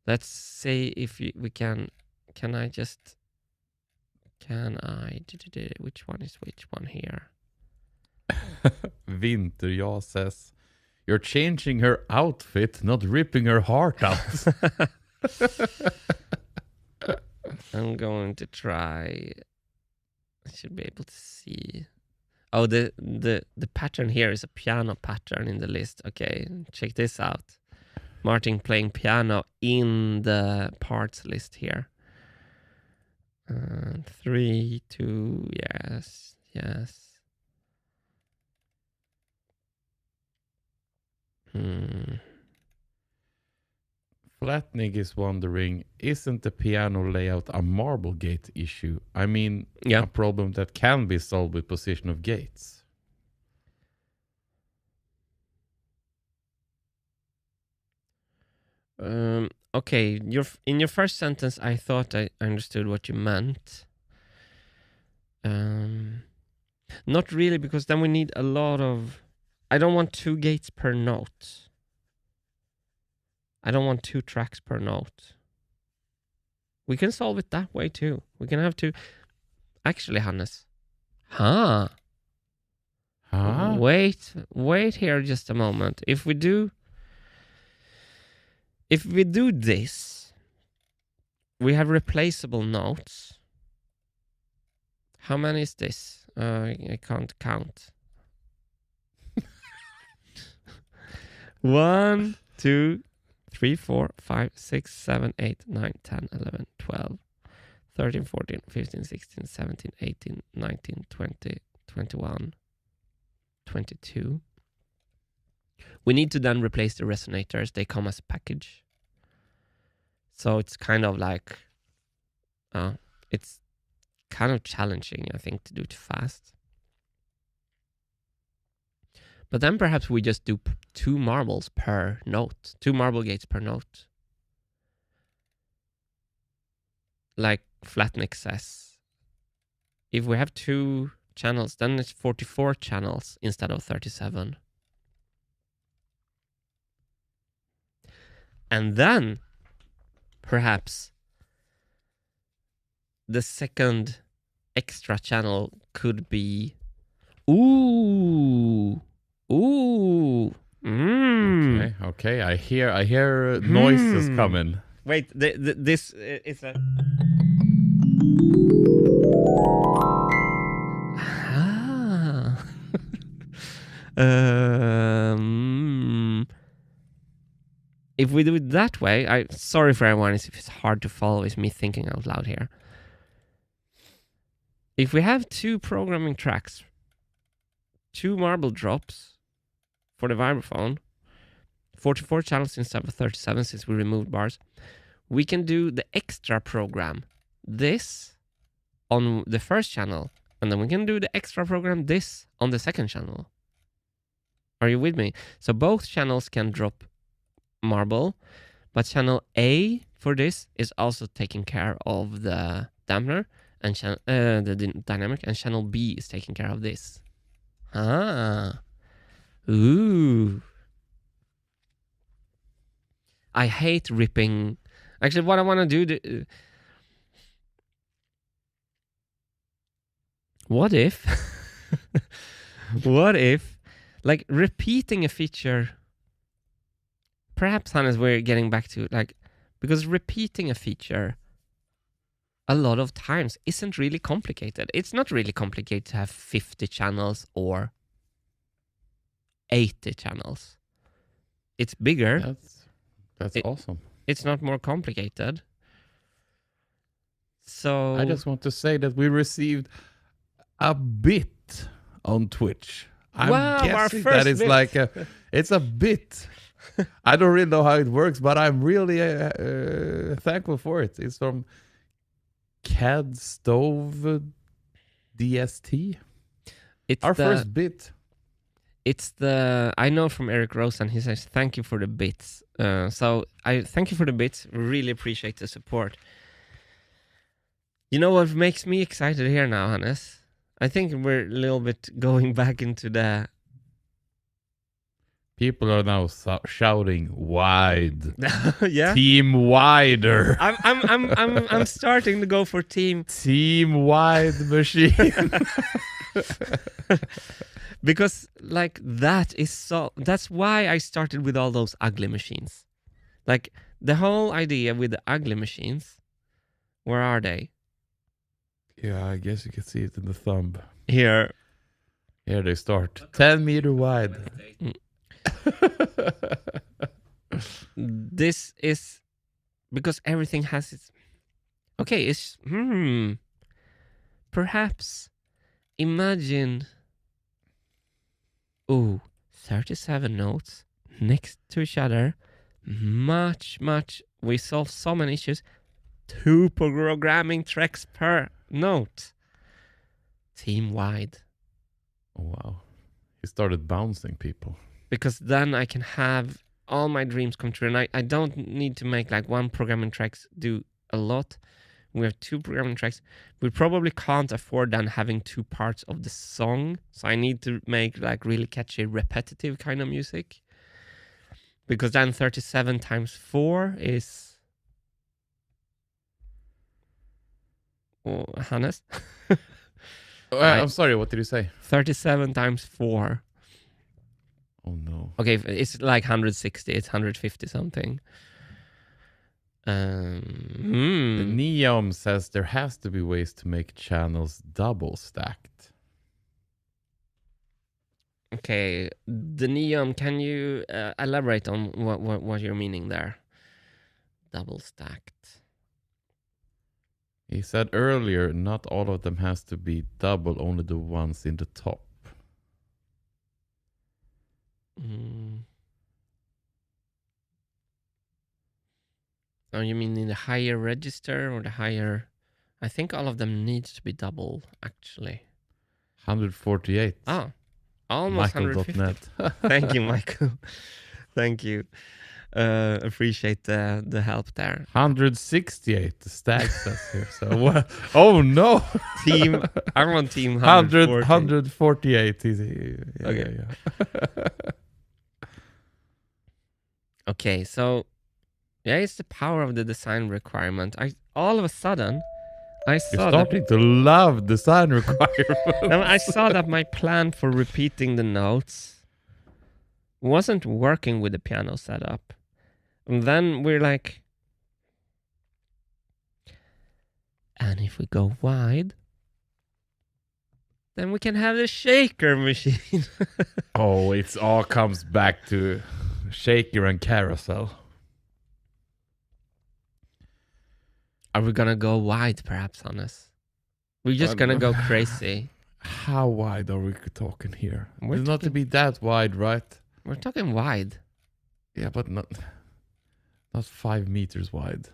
Let's say if we can. Which one is which one here? Wintergatan says, "You're changing her outfit, not ripping her heart out." I'm going to try. I should be able to see. Oh, the pattern here is a piano pattern in the list. Okay, check this out. Martin playing piano in the parts list here. 3, 2, yes. Flatnig is wondering, isn't the piano layout a marble gate issue? I mean, a problem that can be solved with position of gates. Okay, in your first sentence, I thought I understood what you meant. Not really, because then we need a lot of... I don't want 2 gates per note. I don't want 2 tracks per note. We can solve it that way too. We can have 2... Actually, Hannes. Huh? Wait here just a moment. If we do this, we have replaceable notes. How many is this? I can't count. 1, 2, 3, 4, 5, 6, 7, 8, 9, 10, 11, 12, 13, 14, 15, 16, 17, 18, 19, 20, 21, 22. We need to then replace the resonators. They come as a package. So it's kind of like... it's kind of challenging, I think, to do it fast. But then perhaps we just do 2 marbles per note. 2 marble gates per note. Like Flatnik says. If we have 2 channels, then it's 44 channels instead of 37. And then, perhaps, the second extra channel could be... Ooh. Okay. I hear noises coming. Wait, this is a... if we do it that way, sorry for everyone if it's hard to follow, it's me thinking out loud here. If we have 2 programming tracks, 2 marble drops for the vibraphone, 44 channels instead of 37 since we removed bars, we can do the extra program, this, on the first channel, and then we can do the extra program, this, on the second channel. Are you with me? So both channels can drop marble, but channel A for this is also taking care of the dampener and the dynamic, and channel B is taking care of this. Ooh. I hate ripping. Actually, what I want to do... what if... what if... like, repeating a feature... Perhaps, Hannes, we're getting back to... like, because repeating a feature... a lot of times isn't really complicated. It's not really complicated to have 50 channels or 80 channels. It's bigger. That's awesome. It's not more complicated. So I just want to say that we received a bit on Twitch. I'm guessing that is bit. Like it's a bit. I don't really know how it works, but I'm really thankful for it. It's from CAD Stove DST. It's our first bit. It's the... I know from Eric Rosen, he says, thank you for the bits. So I thank you for the bits. Really appreciate the support. You know what makes me excited here now, Hannes? I think we're a little bit going back into the... People are now shouting wide. Yeah. Team wider. I'm starting to go for team wide machine. Because like that's why I started with all those ugly machines. Like the whole idea with the ugly machines, where are they? Yeah, I guess you can see it in the thumb. Here they start. 10 meter wide. This is because everything has its... okay, it's... perhaps imagine... 37 notes next to each other. Much. We solve so many issues. 2 programming tracks per note. Team wide. Oh, wow. He started bouncing people. Because then I can have all my dreams come true. And I don't need to make like 1 programming tracks do a lot. We have 2 programming tracks. We probably can't afford then having 2 parts of the song. So I need to make like really catchy, repetitive kind of music. Because then 37 times 4 is... Hannes? I'm sorry, what did you say? 37 times 4. Oh no. Okay, it's like 160. It's 150 something. The Neom says there has to be ways to make channels double stacked. Okay, the Neom, can you elaborate on what you're meaning there? Double stacked. He said earlier, not all of them has to be double, only the ones in the top. Oh, you mean in the higher register or the higher... I think all of them needs to be double, actually. 148. Oh, almost Michael.net. 150. Thank you, Michael. Thank you. Appreciate the help there. 168, the stag says here. So what? Oh no! I'm on team 148. Okay. Okay, so yeah, it's the power of the design requirement. All of a sudden I saw You're starting to love design requirements. I saw that my plan for repeating the notes wasn't working with the piano setup. And then we're like, and if we go wide, then we can have the shaker machine. Oh, it all comes back to shaker and carousel. Are we gonna go wide, perhaps, Hannes? We're just gonna go crazy. How wide are we talking here? We're It's not to be that wide, right? We're talking wide. Yeah, but not 5 meters wide.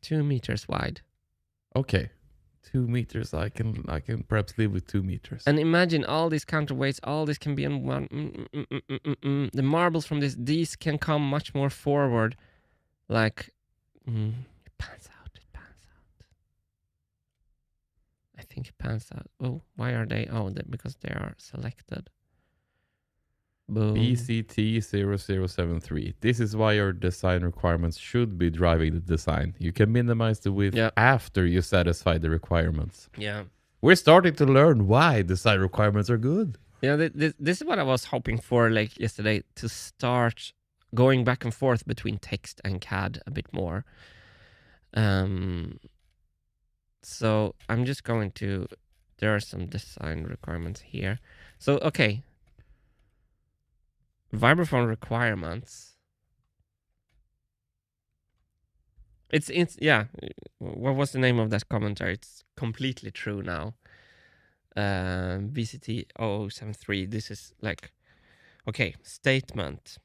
2 meters wide. Okay, 2 meters. I can perhaps live with 2 meters. And imagine all these counterweights. All this can be on one. The marbles from these can come much more forward. Like, it pans out. It pans out. I think it pans out. Oh, why are they? Oh, because they are selected. Boom. BCT0073. This is why your design requirements should be driving the design. You can minimize the width after you satisfy the requirements. Yeah. We're starting to learn why design requirements are good. Yeah, this is what I was hoping for, like yesterday, to start going back and forth between text and CAD a bit more. So I'm just going to. There are some design requirements here. So okay. Vibraphone requirements. It's yeah. What was the name of that commentary? It's completely true now. VCT 0073. This is like, okay, statement.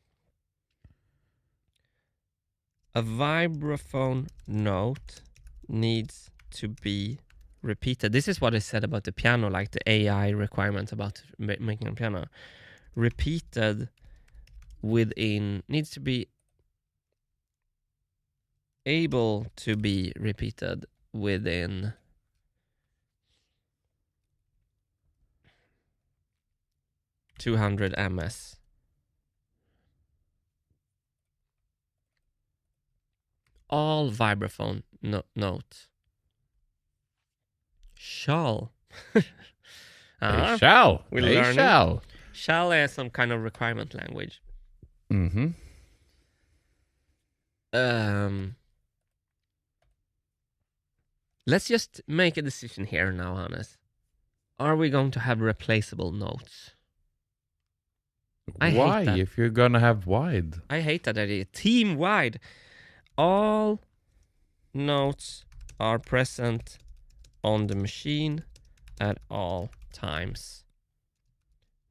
A vibraphone note needs to be repeated. This is what I said about the piano, like the AI requirement about making a piano. Repeated within, needs to be able to be repeated within 200 ms. All vibraphone notes shall. They shall. They shall. Shall is some kind of requirement language. Mm-hmm. Let's just make a decision here now, Hannes. Are we going to have replaceable notes? Why? If you're gonna have wide. I hate that idea. Team wide. All notes are present on the machine at all times.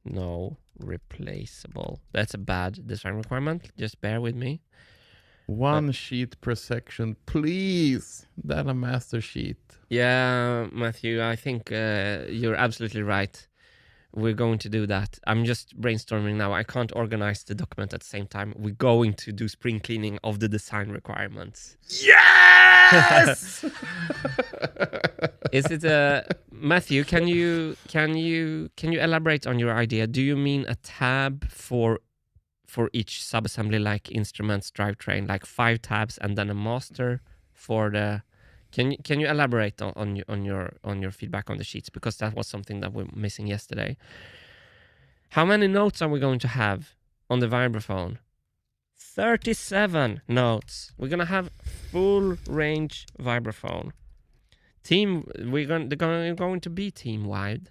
No replaceable. That's a bad design requirement. Just bear with me. One sheet per section, please. Then a master sheet. Yeah, Matthew, I think you're absolutely right. We're going to do that. I'm just brainstorming now. I can't organize the document at the same time. We're going to do spring cleaning of the design requirements. Yes! Is it Matthew, can you elaborate on your idea? Do you mean a tab for each subassembly, like instruments, drivetrain, like 5 tabs and then a master for the? Can you elaborate on your feedback on the sheets, because that was something that we're missing yesterday. How many notes are we going to have on the vibraphone? 37 notes. We're gonna have full range vibraphone. They're going to be team wide.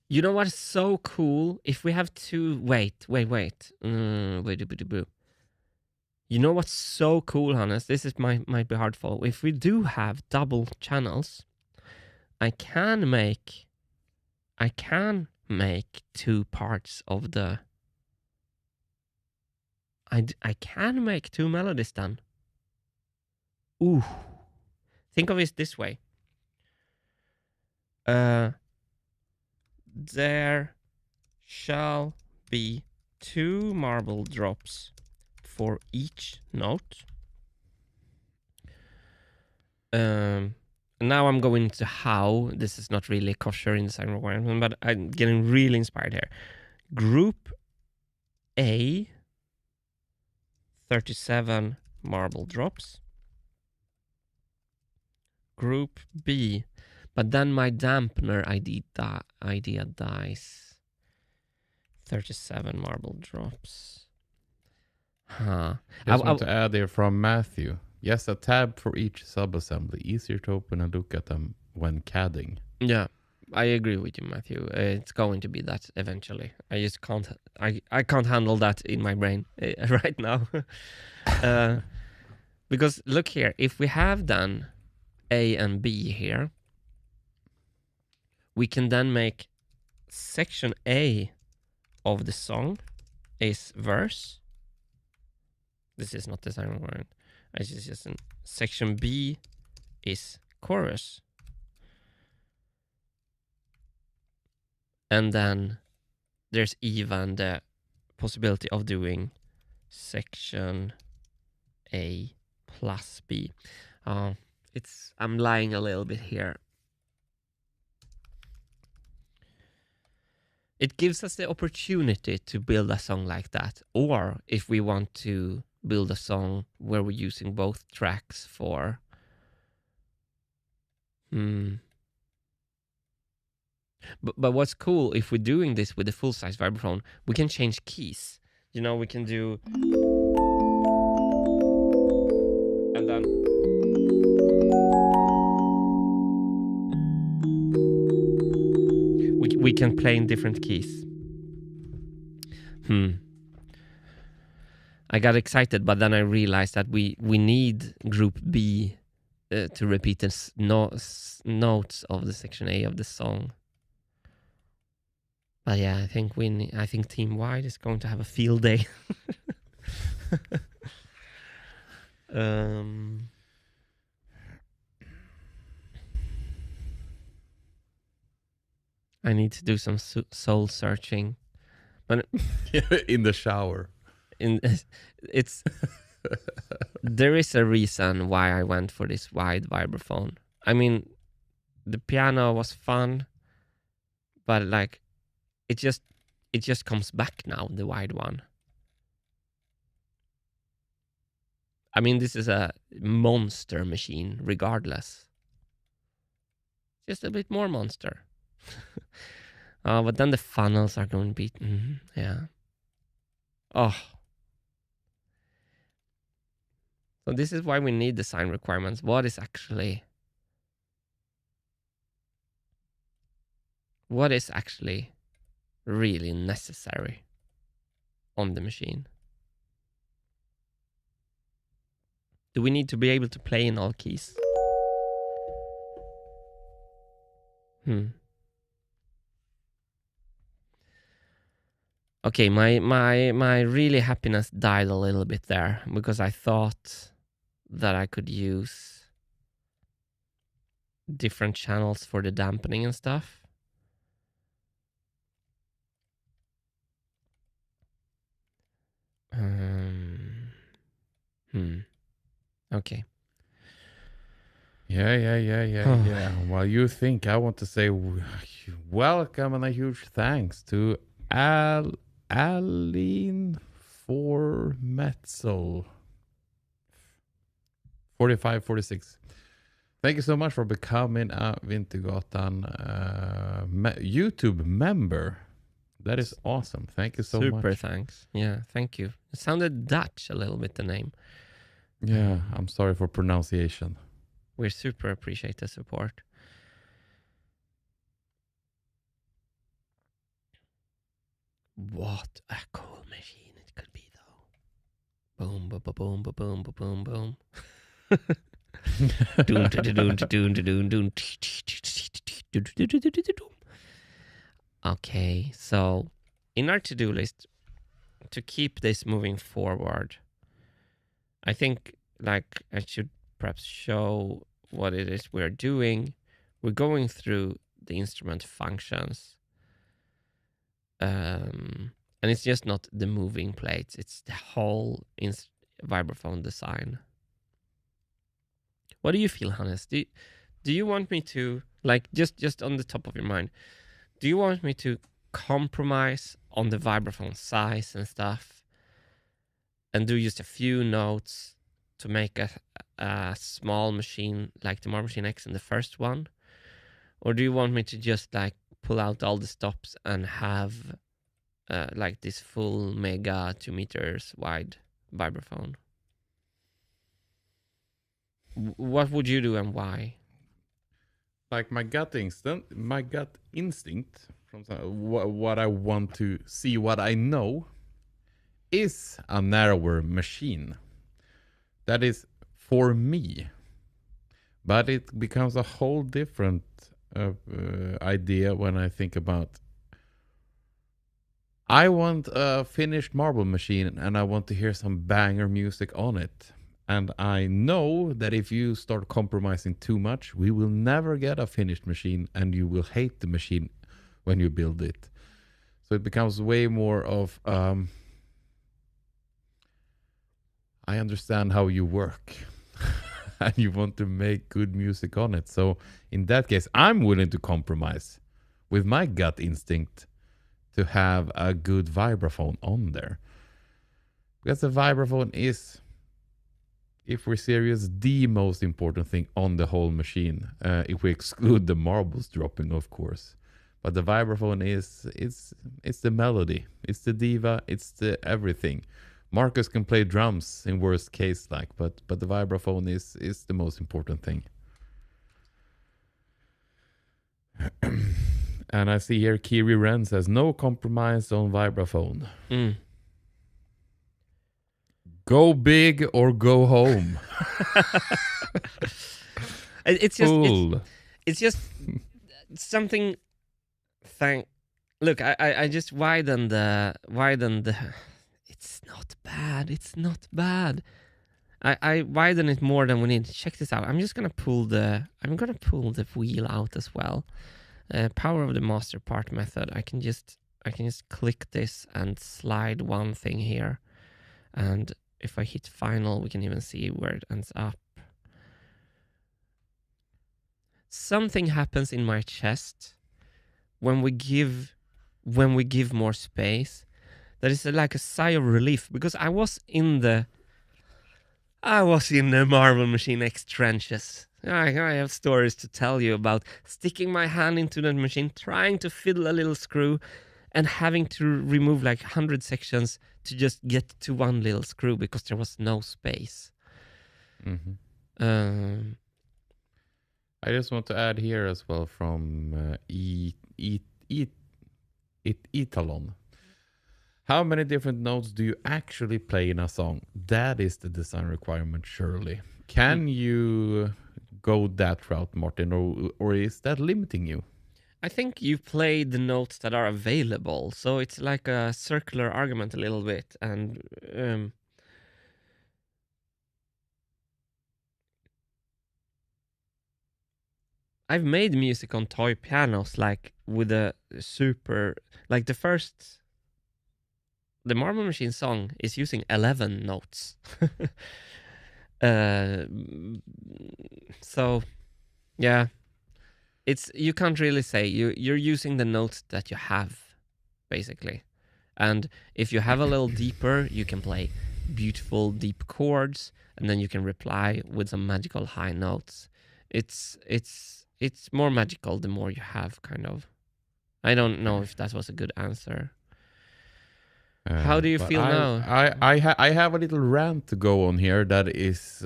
You know what's so cool? If we have two... Wait. You know what's so cool, Hannes? This is might be hard for. If we do have double channels, I can make 2 parts of the... I can make 2 melodies then. Ooh. Think of it this way. There shall be 2 marble drops for each note. Now I'm going to how. This is not really kosher in design requirement, but I'm getting really inspired here. Group A, 37 marble drops. Group B, but then my dampener idea dies. 37 marble drops. Huh. I want to add here from Matthew. Yes, a tab for each subassembly. Easier to open and look at them when CADing. Yeah. I agree with you, Matthew. It's going to be that eventually. I just can't. I can't handle that in my brain right now. Because look here, if we have done A and B here, we can then make section A of the song is verse. This is not the same word. It's just section B is chorus. And then there's even the possibility of doing section A plus B. I'm lying a little bit here. It gives us the opportunity to build a song like that. Or if we want to build a song where we're using both tracks for... But what's cool, if we're doing this with a full-size vibraphone, we can change keys. You know, we can do... And then... We can play in different keys. I got excited, but then I realized that we need group B to repeat the notes of the section A of the song. But yeah, I think Team Wide is going to have a field day. I need to do some soul searching, but in the shower. There is a reason why I went for this wide vibraphone. I mean, the piano was fun, but like it just comes back now, the wide one. I mean, this is a monster machine regardless. Just a bit more monster. But then the funnels are going to be... yeah. Oh. So this is why we need design requirements. What is actually really necessary on the machine? Do we need to be able to play in all keys? Okay, my really happiness died a little bit there because I thought that I could use different channels for the dampening and stuff. Okay. Yeah. While you think, I want to say welcome and a huge thanks to Aline for Metzel 4546. Thank you so much for becoming a Wintergatan YouTube member. That is awesome. Thank you so much. Super thanks. Yeah, thank you. It sounded Dutch a little bit, the name. Yeah, I'm sorry for pronunciation. We super appreciate the support. What a cool machine it could be, though. Boom, boom, boom, boom, boom, boom, boom. Okay, so in our to-do list, to keep this moving forward, I think like I should perhaps show what it is we're doing. We're going through the instrument functions. And it's just not the moving plates, it's the whole vibraphone design. What do you feel, Hannes? Do you want me to, like, just on the top of your mind, do you want me to compromise on the vibraphone size and stuff and do just a few notes to make a small machine like the Mar Machine X in the first one? Or do you want me to just like pull out all the stops and have like this full mega 2 meters wide vibraphone? What would you do and why? like my gut instinct from what I want to see, what I know, is a narrower machine. That is for me. But it becomes a whole different idea when I think about I want a finished marble machine and I want to hear some banger music on it. And I know that if you start compromising too much, we will never get a finished machine and you will hate the machine when you build it. So it becomes way more of I understand how you work and you want to make good music on it. So in that case, I'm willing to compromise with my gut instinct to have a good vibraphone on there. Because the vibraphone is, if we're serious, the most important thing on the whole machine. If we exclude the marbles dropping, of course. But the vibraphone it's the melody, it's the diva, it's the everything. Marcus can play drums in worst case, but the vibraphone is the most important thing. And I see here Kiri Ren says no compromise on vibraphone. Go big or go home. It's just something. Look, I just widened the. It's not bad. It's not bad. I widen it more than we need. Check this out. I'm gonna pull the wheel out as well. Power of the master part method. I can just click this and slide one thing here, and if I hit final, we can even see where it ends up. Something happens in my chest when we give more space. That is like a sigh of relief, because I was in the Marvel Machine X trenches. I have stories to tell you about sticking my hand into the machine, trying to fiddle a little screw, and having to remove like 100 sections to just get to one little screw because there was no space. Mm-hmm. I just want to add here as well from Italon. How many different notes do you actually play in a song? That is the design requirement, surely. Can you go that route, Martin, or is that limiting you? I think you play the notes that are available, so it's like a circular argument a little bit, and I've made music on toy pianos, like with a super, like the Marble Machine song is using 11 notes. So yeah, you can't really say. You're using the notes that you have, basically. And if you have a little deeper, you can play beautiful deep chords, and then you can reply with some magical high notes. It's more magical the more you have, kind of. I don't know if that was a good answer. How do you feel now? I have a little rant to go on here that is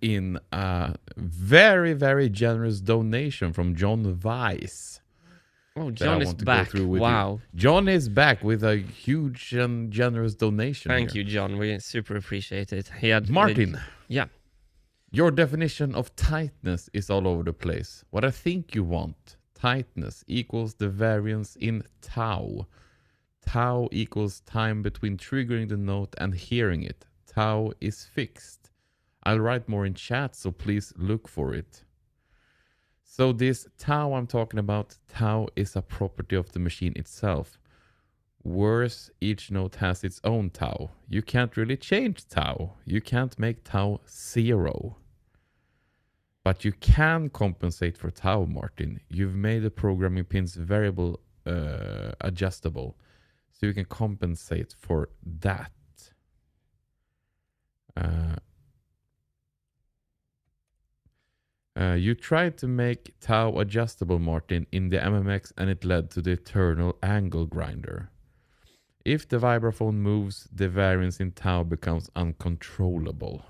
in a very, very generous donation from John Weiss. Oh, John is back. Wow. John is back with a huge and generous donation. Thank you, John. We super appreciate it. Martin. Yeah. Your definition of tightness is all over the place. What I think you want, tightness equals the variance in tau. Tau equals time between triggering the note and hearing it. Tau is fixed. I'll write more in chat, so please look for it. So this tau I'm talking about, tau is a property of the machine itself. Worse, each note has its own tau. You can't really change tau. You can't make tau 0. But you can compensate for tau, Martin. You've made the programming pins variable adjustable. So you can compensate for that. You tried to make tau adjustable, Martin, in the MMX, and it led to the eternal angle grinder. If the vibraphone moves, the variance in tau becomes uncontrollable.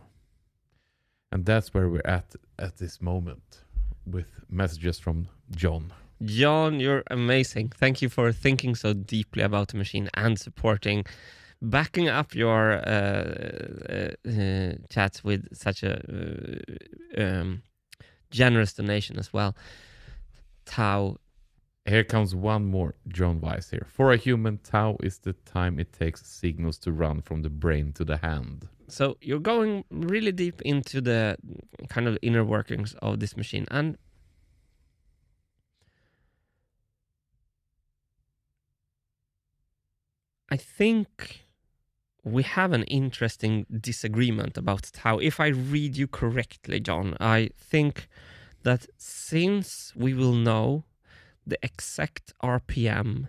And that's where we're at this moment. with messages from John. John, you're amazing. Thank you for thinking so deeply about the machine and backing up your chats with such a generous donation as well. Tau. Here comes one more, John Weiss here. For a human, tau is the time it takes signals to run from the brain to the hand. So you're going really deep into the kind of inner workings of this machine. And I think we have an interesting disagreement about tau. If I read you correctly, John, I think that since we will know the exact RPM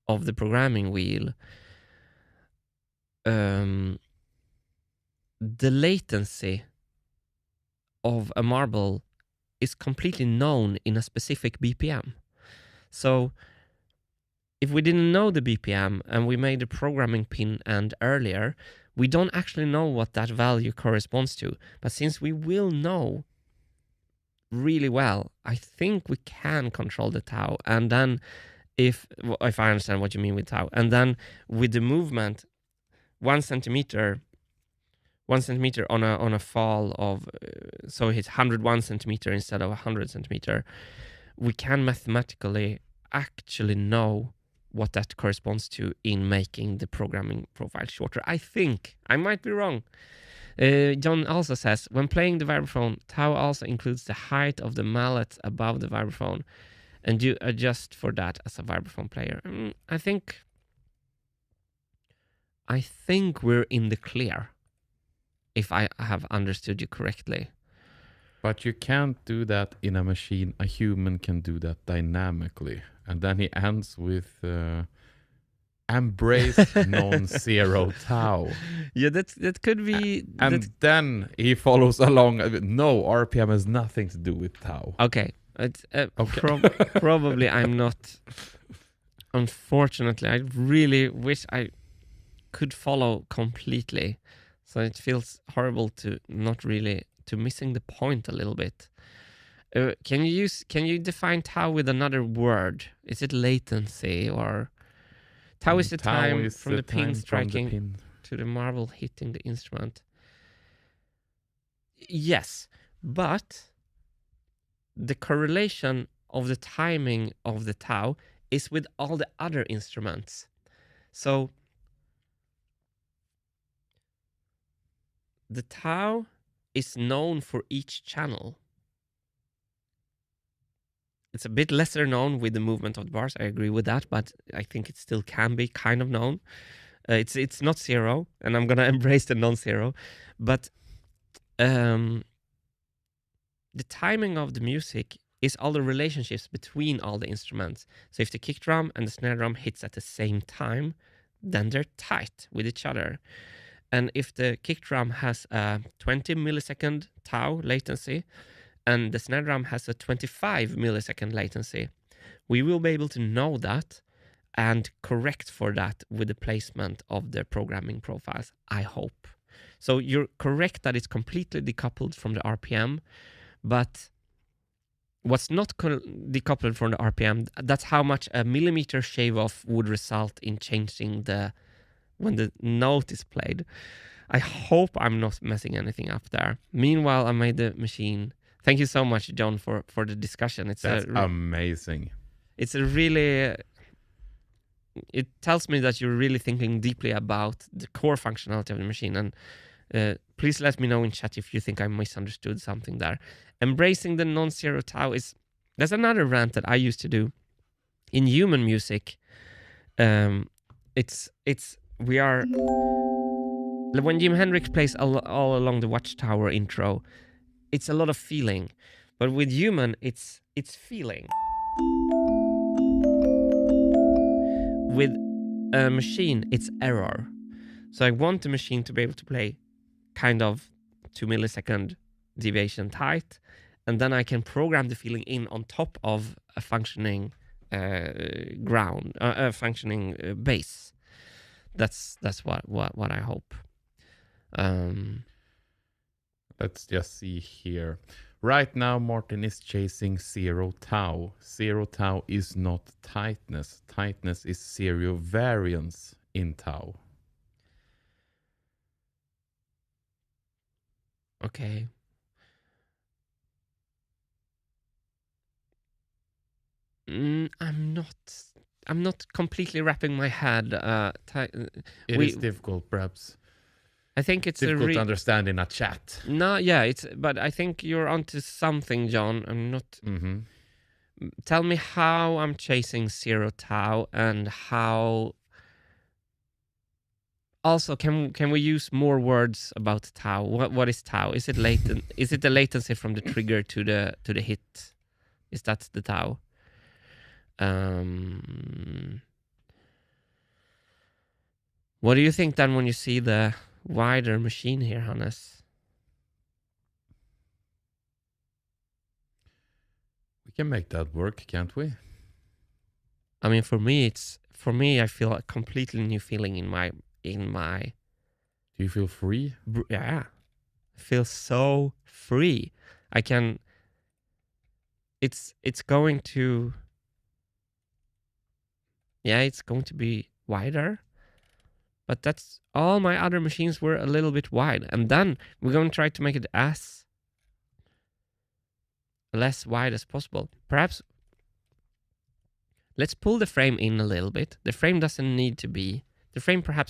of the programming wheel, the latency of a marble is completely known in a specific BPM. So if we didn't know the BPM and we made a programming pin end earlier, we don't actually know what that value corresponds to. But since we will know really well, I think we can control the tau. And then if I understand what you mean with tau, and then with the movement, 1 centimeter on a fall of, so it's 101 centimeter instead of 100 centimeter, we can mathematically actually know what that corresponds to in making the programming profile shorter. I think. I might be wrong. John also says, when playing the vibraphone, tau also includes the height of the mallet above the vibraphone, and you adjust for that as a vibraphone player. I think we're in the clear, if I have understood you correctly. But you can't do that in a machine. A human can do that dynamically. And then he ends with embrace non-zero tau. Yeah, that could be. And then he follows along. No, RPM has nothing to do with tau. Okay. Probably I'm not. Unfortunately, I really wish I could follow completely. So it feels horrible to missing the point a little bit. Can you define tau with another word? Is it latency, or tau is the time from the pin striking to the marble hitting the instrument? Yes, but the correlation of the timing of the tau is with all the other instruments. So the tau is known for each channel. It's a bit lesser known with the movement of the bars. I agree with that, but I think it still can be kind of known. It's not zero, and I'm gonna embrace the non-zero. But the timing of the music is all the relationships between all the instruments. So if the kick drum and the snare drum hits at the same time, then they're tight with each other. And if the kick drum has a 20 millisecond tau latency, and the snare drum has a 25 millisecond latency, we will be able to know that and correct for that with the placement of the programming profiles, I hope. So you're correct that it's completely decoupled from the RPM, but what's not decoupled from the RPM, that's how much a millimeter shave off would result in changing when the note is played. I hope I'm not messing anything up there. Meanwhile, I made the machine. Thank you so much, John, for the discussion. That's amazing. It's a really... It tells me that you're really thinking deeply about the core functionality of the machine. And please let me know in chat if you think I misunderstood something there. Embracing the non-zero tau that's another rant that I used to do. In human music, when Jimi Hendrix plays all along the Watchtower intro, it's a lot of feeling, but with human, it's feeling. With a machine, it's error. So I want the machine to be able to play kind of 2 millisecond deviation tight, and then I can program the feeling in on top of a functioning functioning bass. That's what I hope. Let's just see here. Right now, Martin is chasing 0 tau. 0 tau is not tightness. Tightness is 0 variance in tau. Okay. I'm not completely wrapping my head. It is difficult, perhaps. I think it's difficult to understand in a chat. No, yeah, but I think you're onto something, John. I'm not. Tell me how I'm chasing 0 tau and how. Also, can we use more words about tau? What is tau? Is it latent? Is it the latency from the trigger to the hit? Is that the tau? What do you think then when you see the wider machine here, Hannes? We can make that work, can't we? I mean, for me, I feel a completely new feeling in my. Do you feel free? Yeah, I feel so free. I can. It's going to. Yeah, it's going to be wider. But that's all my other machines were a little bit wide. And then we're going to try to make it as less wide as possible. Perhaps let's pull the frame in a little bit. The frame perhaps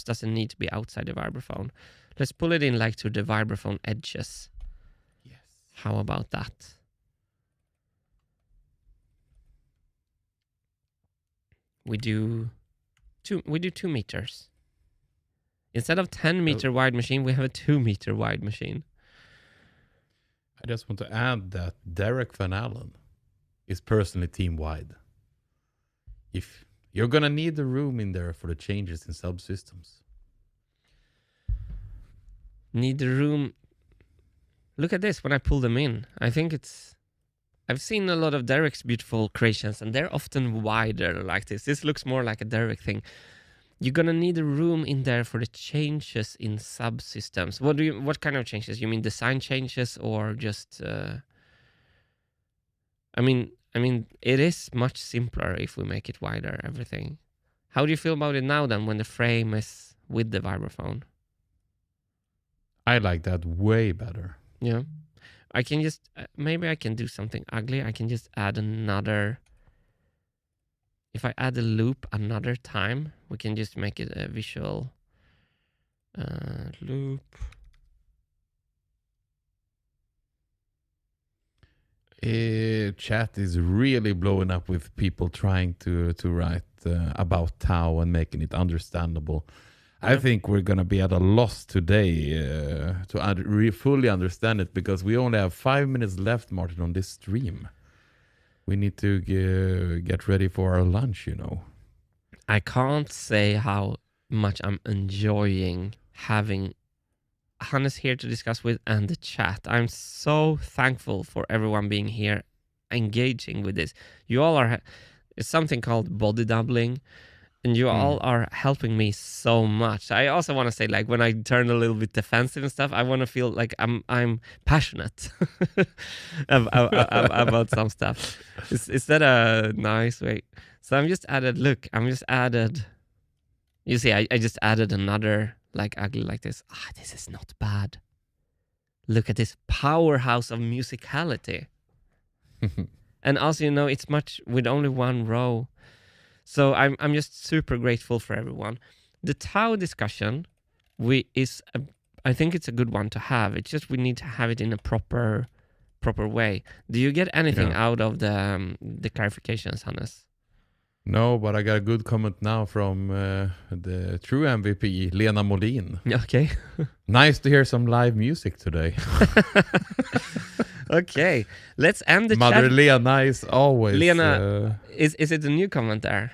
doesn't need to be outside the vibraphone. Let's pull it in like to the vibraphone edges. Yes. How about that? We do 2 meters. Instead of 10-meter wide machine, we have a 2-meter wide machine. I just want to add that Derek Van Allen is personally team wide. If you're gonna need the room in there for the changes in subsystems. Need the room. Look at this when I pull them in. I think I've seen a lot of Derek's beautiful creations and they're often wider like this. This looks more like a Derek thing. You're gonna need a room in there for the changes in subsystems. What kind of changes? You mean design changes or just? I mean, it is much simpler if we make it wider. Everything. How do you feel about it now then, when the frame is with the vibraphone? I like that way better. Yeah, I can just maybe I can do something ugly. I can just add another. If I add a loop another time, we can just make it a visual loop. Chat is really blowing up with people trying to write about tau and making it understandable. Yeah. I think we're going to be at a loss today to fully understand it because we only have 5 minutes left, Martin, on this stream. We need to get ready for our lunch, you know. I can't say how much I'm enjoying having Hannes here to discuss with and the chat. I'm so thankful for everyone being here, engaging with this. You all are, it's something called body doubling, and you all are helping me so much. I also want to say, like, when I turn a little bit defensive and stuff, I want to feel like I'm passionate about some stuff. Is that a nice way? So I'm just added. You see, I just added another like ugly like this. This is not bad. Look at this powerhouse of musicality. And also, you know, it's much with only one row. So I'm just super grateful for everyone. The tau discussion, I think it's a good one to have. It's just we need to have it in a proper way. Do you get anything out of the clarifications, Hannes? No, but I got a good comment now from the true MVP, Lena Molin. Okay. Nice to hear some live music today. Okay, let's end the Mother chat. Lena is always... Lena, is it a new comment there?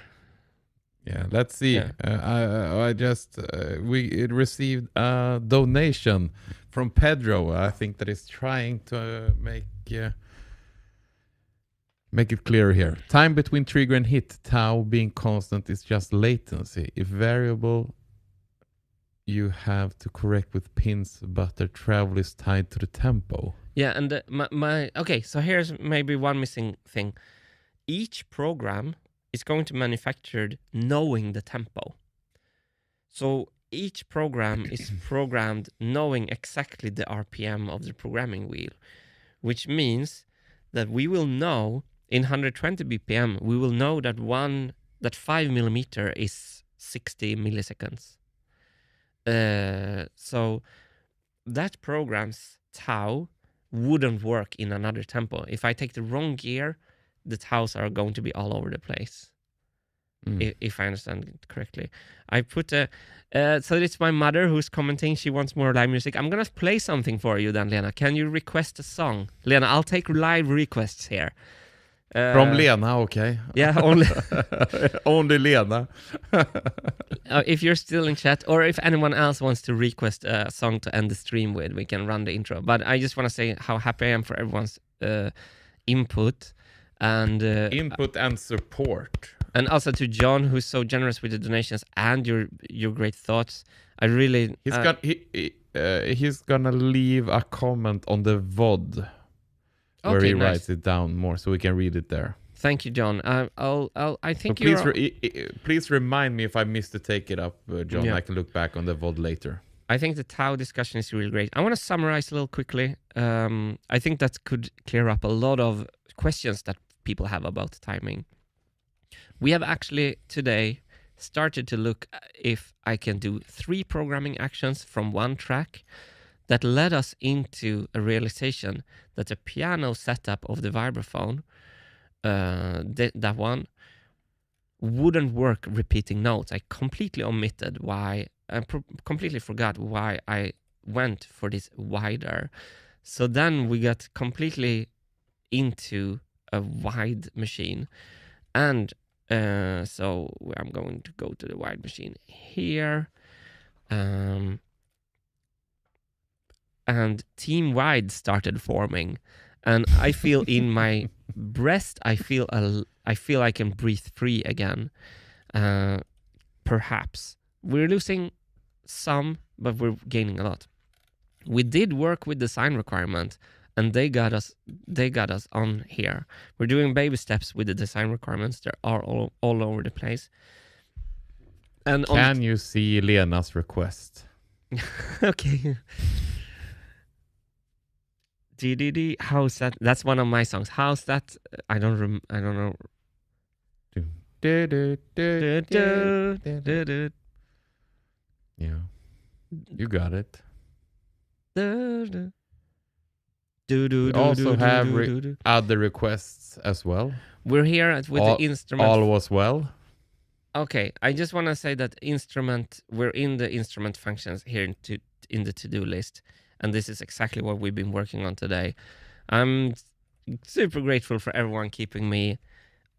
Yeah, let's see. Yeah. I just... we received a donation from Pedro. I think that is trying to make it clear here. Time between trigger and hit, tau being constant, is just latency. If variable, you have to correct with pins, but their travel is tied to the tempo. Yeah, and okay, so here's maybe one missing thing. Each program is going to be manufactured knowing the tempo. So each program is programmed knowing exactly the RPM of the programming wheel, which means that we will know in 120 BPM, we will know that 5 millimeter is 60 milliseconds. So that program's tau wouldn't work in another tempo. If I take the wrong gear, the taus are going to be all over the place. If I understand it correctly. I put so it's my mother who's commenting. She wants more live music. I'm gonna play something for you then, Lena. Can you request a song? Lena, I'll take live requests here. From Lena, okay. Yeah, only only Lena. If you're still in chat, or if anyone else wants to request a song to end the stream with, we can run the intro. But I just want to say how happy I am for everyone's input and input and support. And also to John, who's so generous with the donations and your great thoughts. I really... He's gonna leave a comment on the VOD where he writes it down more, so we can read it there. Thank you, John. I think so please remind me if I missed to take it up, John. Yeah. I can look back on the VOD later. I think the tau discussion is really great. I want to summarize a little quickly. I think that could clear up a lot of questions that people have about timing. We have actually today started to look if I can do 3 programming actions from one track that led us into a realization that the piano setup of the Vibraphone, that one, wouldn't work repeating notes. I completely omitted why, I completely forgot why I went for this wider. So then we got completely into a wide machine. And so I'm going to go to the wide machine here. And team wide started forming. And I feel in my breast, I feel I can breathe free again. Perhaps. We're losing some, but we're gaining a lot. We did work with design requirement, and they got us on here. We're doing baby steps with the design requirements. They are all over the place. And can you see Lena's request? Okay. How's that? That's one of my songs. How's that? I don't know. Yeah, you got it. We also have other requests as well. We're here with the instrument. All was well. Okay, I just want to say that we're in the instrument functions here in the to-do list. And this is exactly what we've been working on today. I'm super grateful for everyone keeping me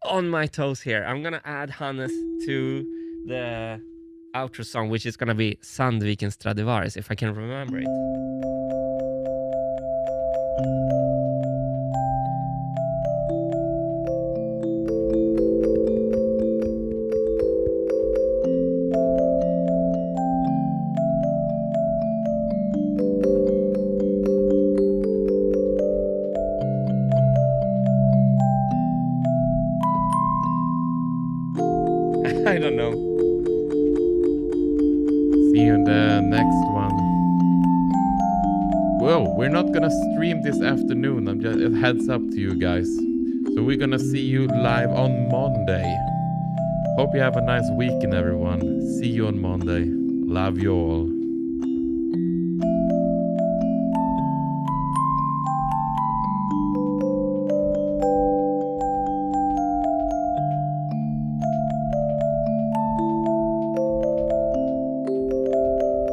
on my toes here. I'm going to add Hannes to the outro song, which is going to be Sandviken Stradivarius, if I can remember it. I don't know. See you in the next one. Well, we're not gonna stream this afternoon. I'm just a heads up to you guys. So we're gonna see you live on Monday. Hope you have a nice weekend, everyone. See you on Monday. Love you all.